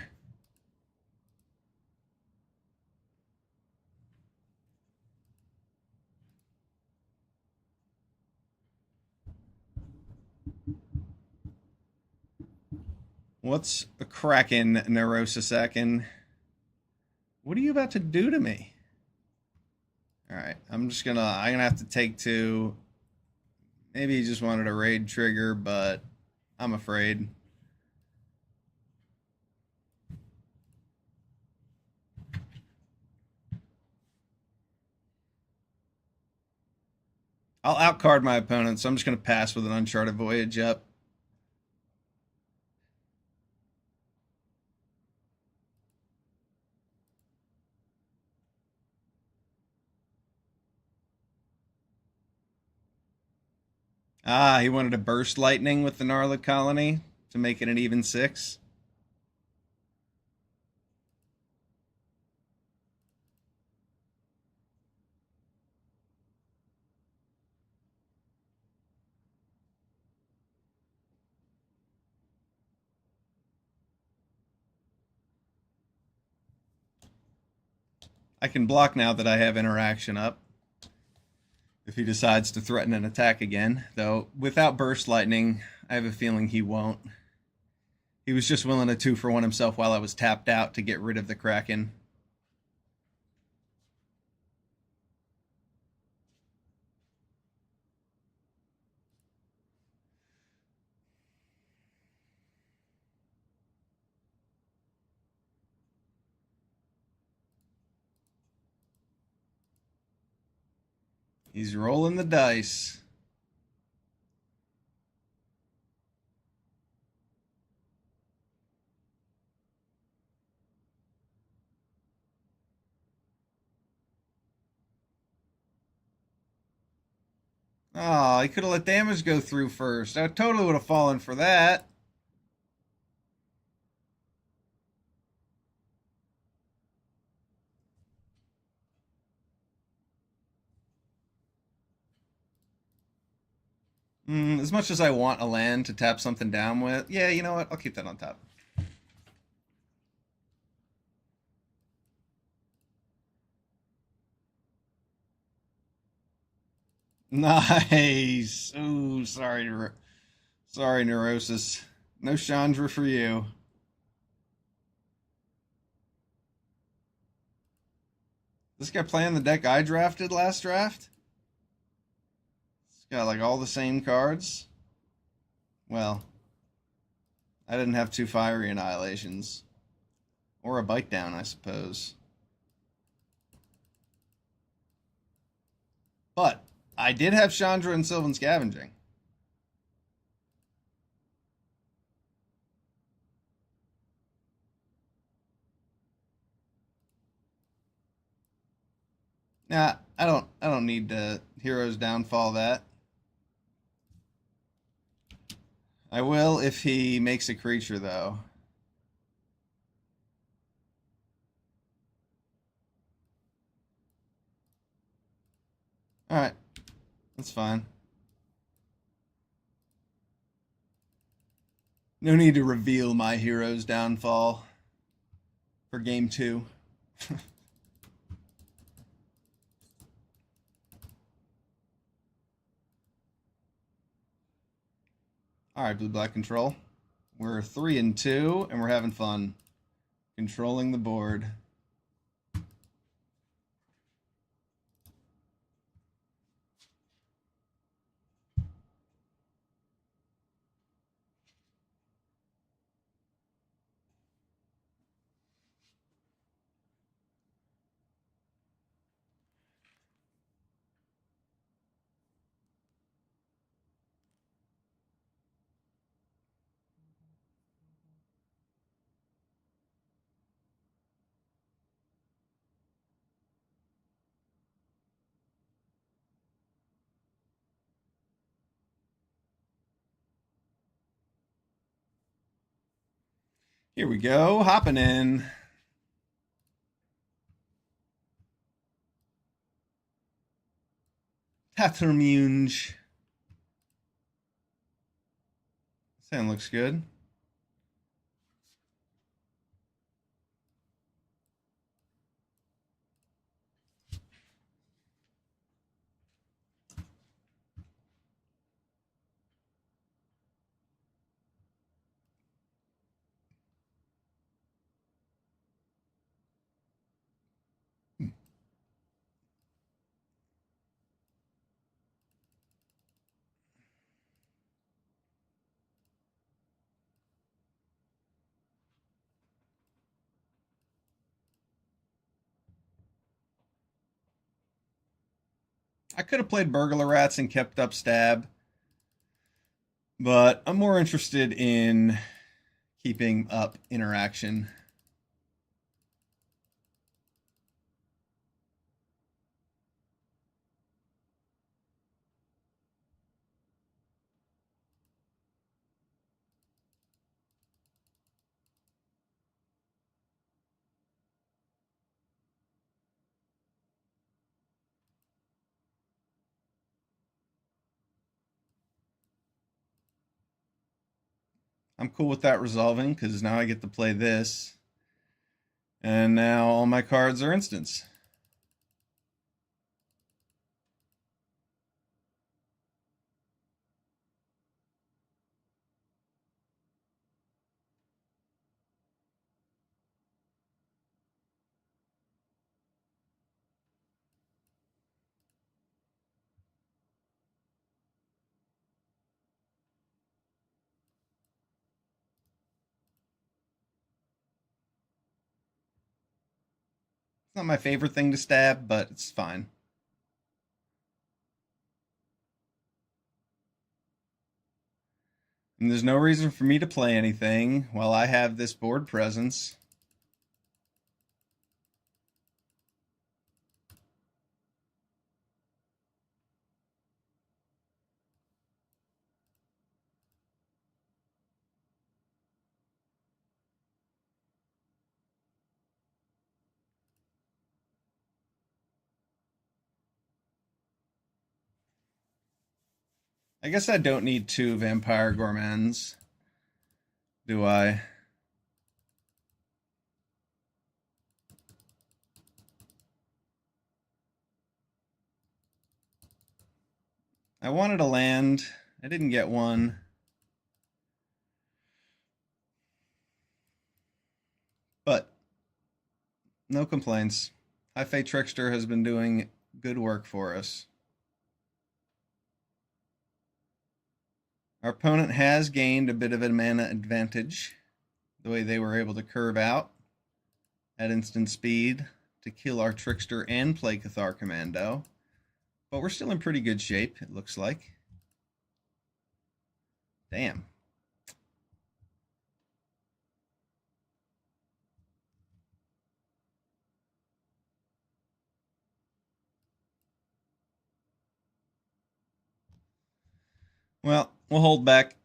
What's a Kraken, Neurosis-Akin? What are you about to do to me? Alright, I'm gonna have to take 2. Maybe he just wanted a raid trigger, but I'm afraid. I'll outcard my opponent, so I'm just gonna pass with an Uncharted Voyage up. Ah, he wanted to burst lightning with the Gnarlid Colony to make it an even 6. I can block now that I have interaction up. If he decides to threaten an attack again, though without burst lightning, I have a feeling he won't. He was just willing to 2-for-1 himself while I was tapped out to get rid of the Kraken. He's rolling the dice. Oh, he could have let damage go through first. I totally would have fallen for that. As much as I want a land to tap something down with, yeah, you know what? I'll keep that on top. Nice. Ooh, sorry, Neurosis. No Chandra for you. This guy playing the deck I drafted last draft? It's got like all the same cards. Well, I didn't have 2 fiery annihilations. Or a bite down, I suppose. But I did have Chandra and Sylvan Scavenging. Nah, I don't need to Hero's Downfall that. I will if he makes a creature though. Alright. That's fine. No need to reveal my Hero's Downfall for game 2. Alright, blue-black control. We're 3-2, and we're having fun. Controlling the board. Here we go, hopping in. Tattermunge. Sound looks good. I could have played Burglar Rats and kept up Stab, but I'm more interested in keeping up Interaction. I'm cool with that resolving, because now I get to play this. And now all my cards are instants. It's not my favorite thing to stab, but it's fine. And there's no reason for me to play anything while I have this board presence. I guess I don't need 2 Vampire Gourmands, do I? I wanted a land. I didn't get one. But no complaints. High Fate Trickster has been doing good work for us. Our opponent has gained a bit of a mana advantage, the way they were able to curve out at instant speed to kill our Trickster and play Cathar Commando. But we're still in pretty good shape, it looks like. Damn. Well, we'll hold back.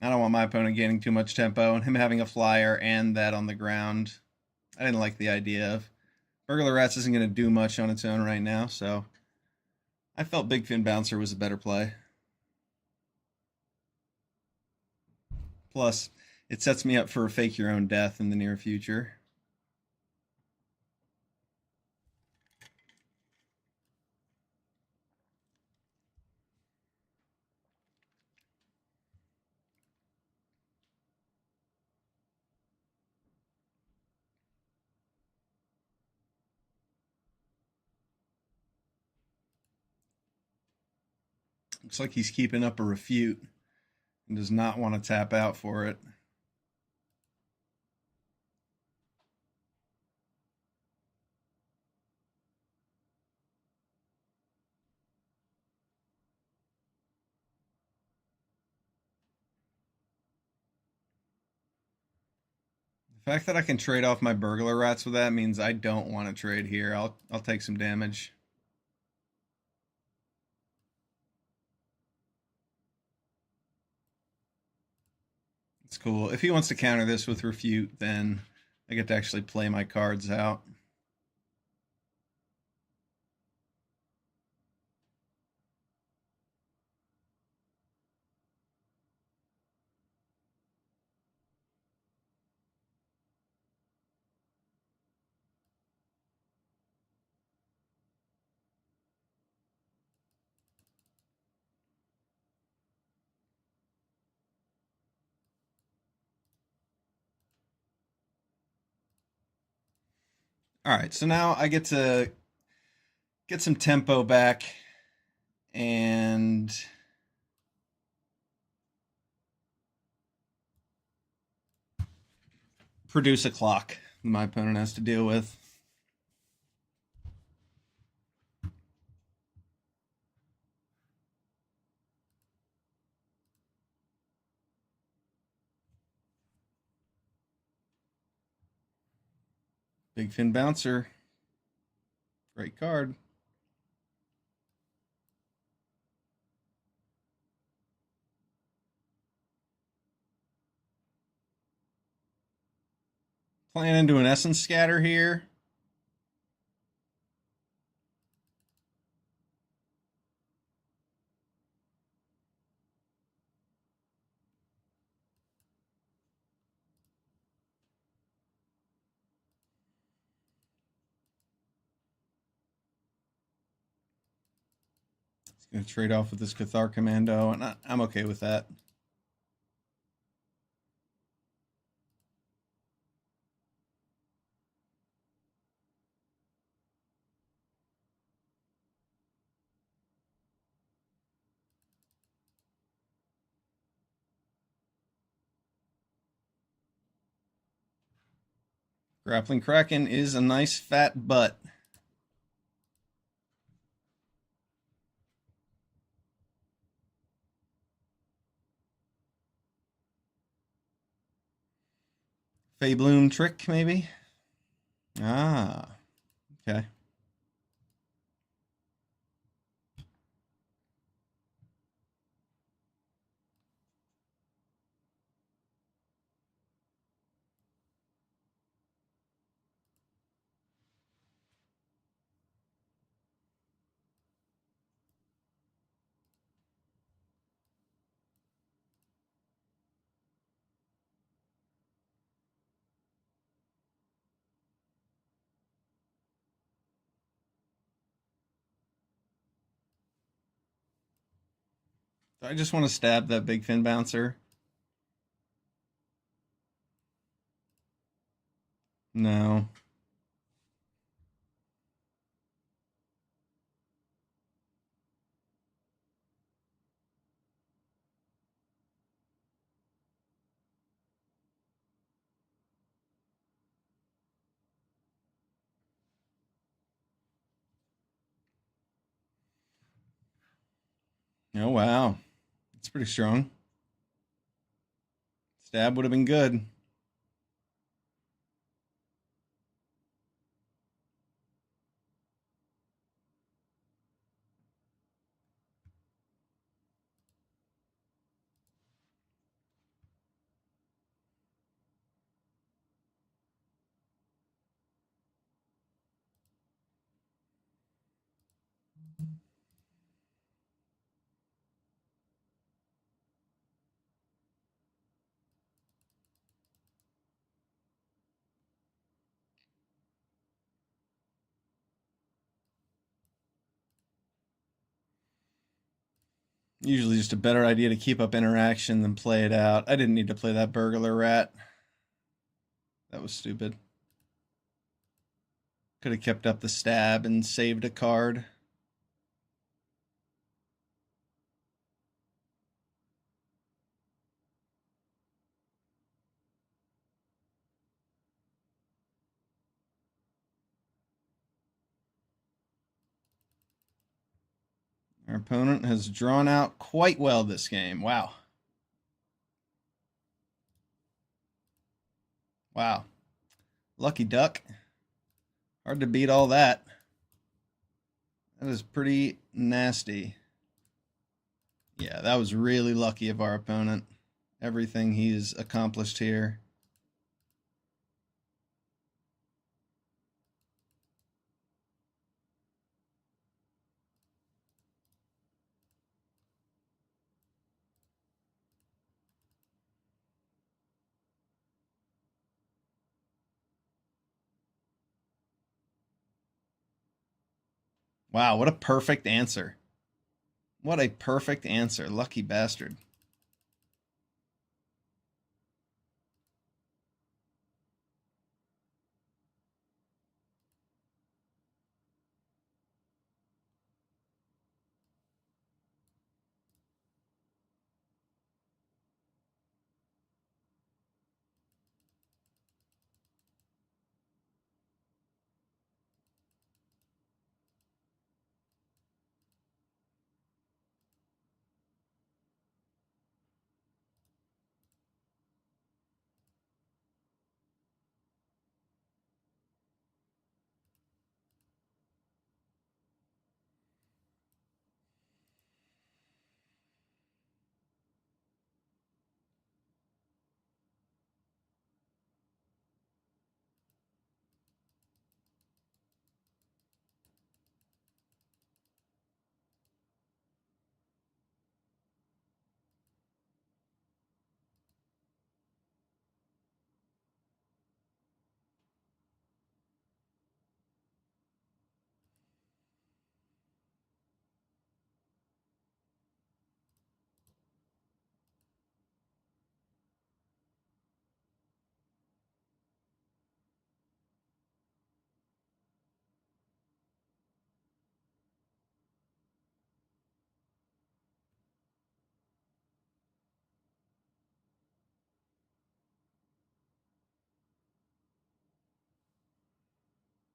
I don't want my opponent gaining too much tempo and him having a flyer and that on the ground. I didn't like the idea of. Burglar Rats isn't going to do much on its own right now, so I felt Big Fin Bouncer was a better play. Plus, it sets me up for a fake your own death in the near future. Looks like he's keeping up a refute and does not want to tap out for it. The fact that I can trade off my Burglar Rats with that means I don't want to trade here. I'll take some damage. It's cool. If he wants to counter this with refute, then I get to actually play my cards out. All right, so now I get to get some tempo back and produce a clock my opponent has to deal with. Big Fin Bouncer. Great card. Playing into an Essence Scatter here. He's going to trade off with this Cathar Commando, and I'm okay with that. Grappling Kraken is a nice fat butt. Faebloom Trick, maybe? Ah, okay. I just want to stab that big fin bouncer. No. Oh, wow. That's pretty strong. Stab would have been good. Usually just a better idea to keep up interaction than play it out. I didn't need to play that burglar rat. That was stupid. Could have kept up the stab and saved a card. Our opponent has drawn out quite well this game. Wow. Wow. Lucky duck. Hard to beat all that. That is pretty nasty. Yeah, that was really lucky of our opponent. Everything he's accomplished here. Wow, what a perfect answer. What a perfect answer. Lucky bastard.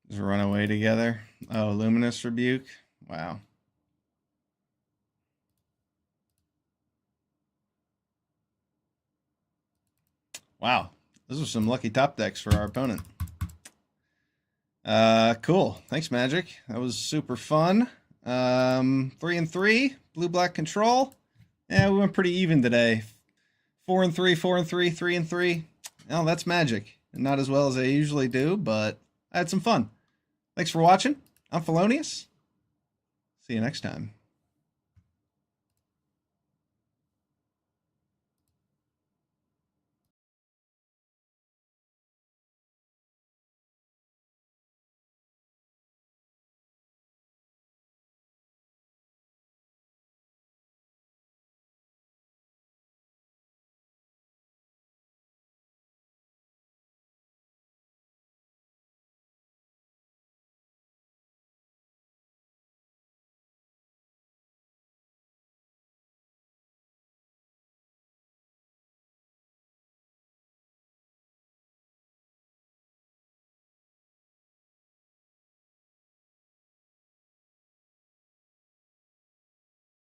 Just run away together. Oh, Luminous Rebuke. Wow. Wow. Those are some lucky top decks for our opponent. Cool. Thanks, Magic. That was super fun. 3-3, blue-black control. Yeah, we went pretty even today. 4-3, 4-3, 3-3. Well, that's Magic. Not as well as I usually do, but I had some fun. Thanks for watching. I'm Felonyus. See you next time.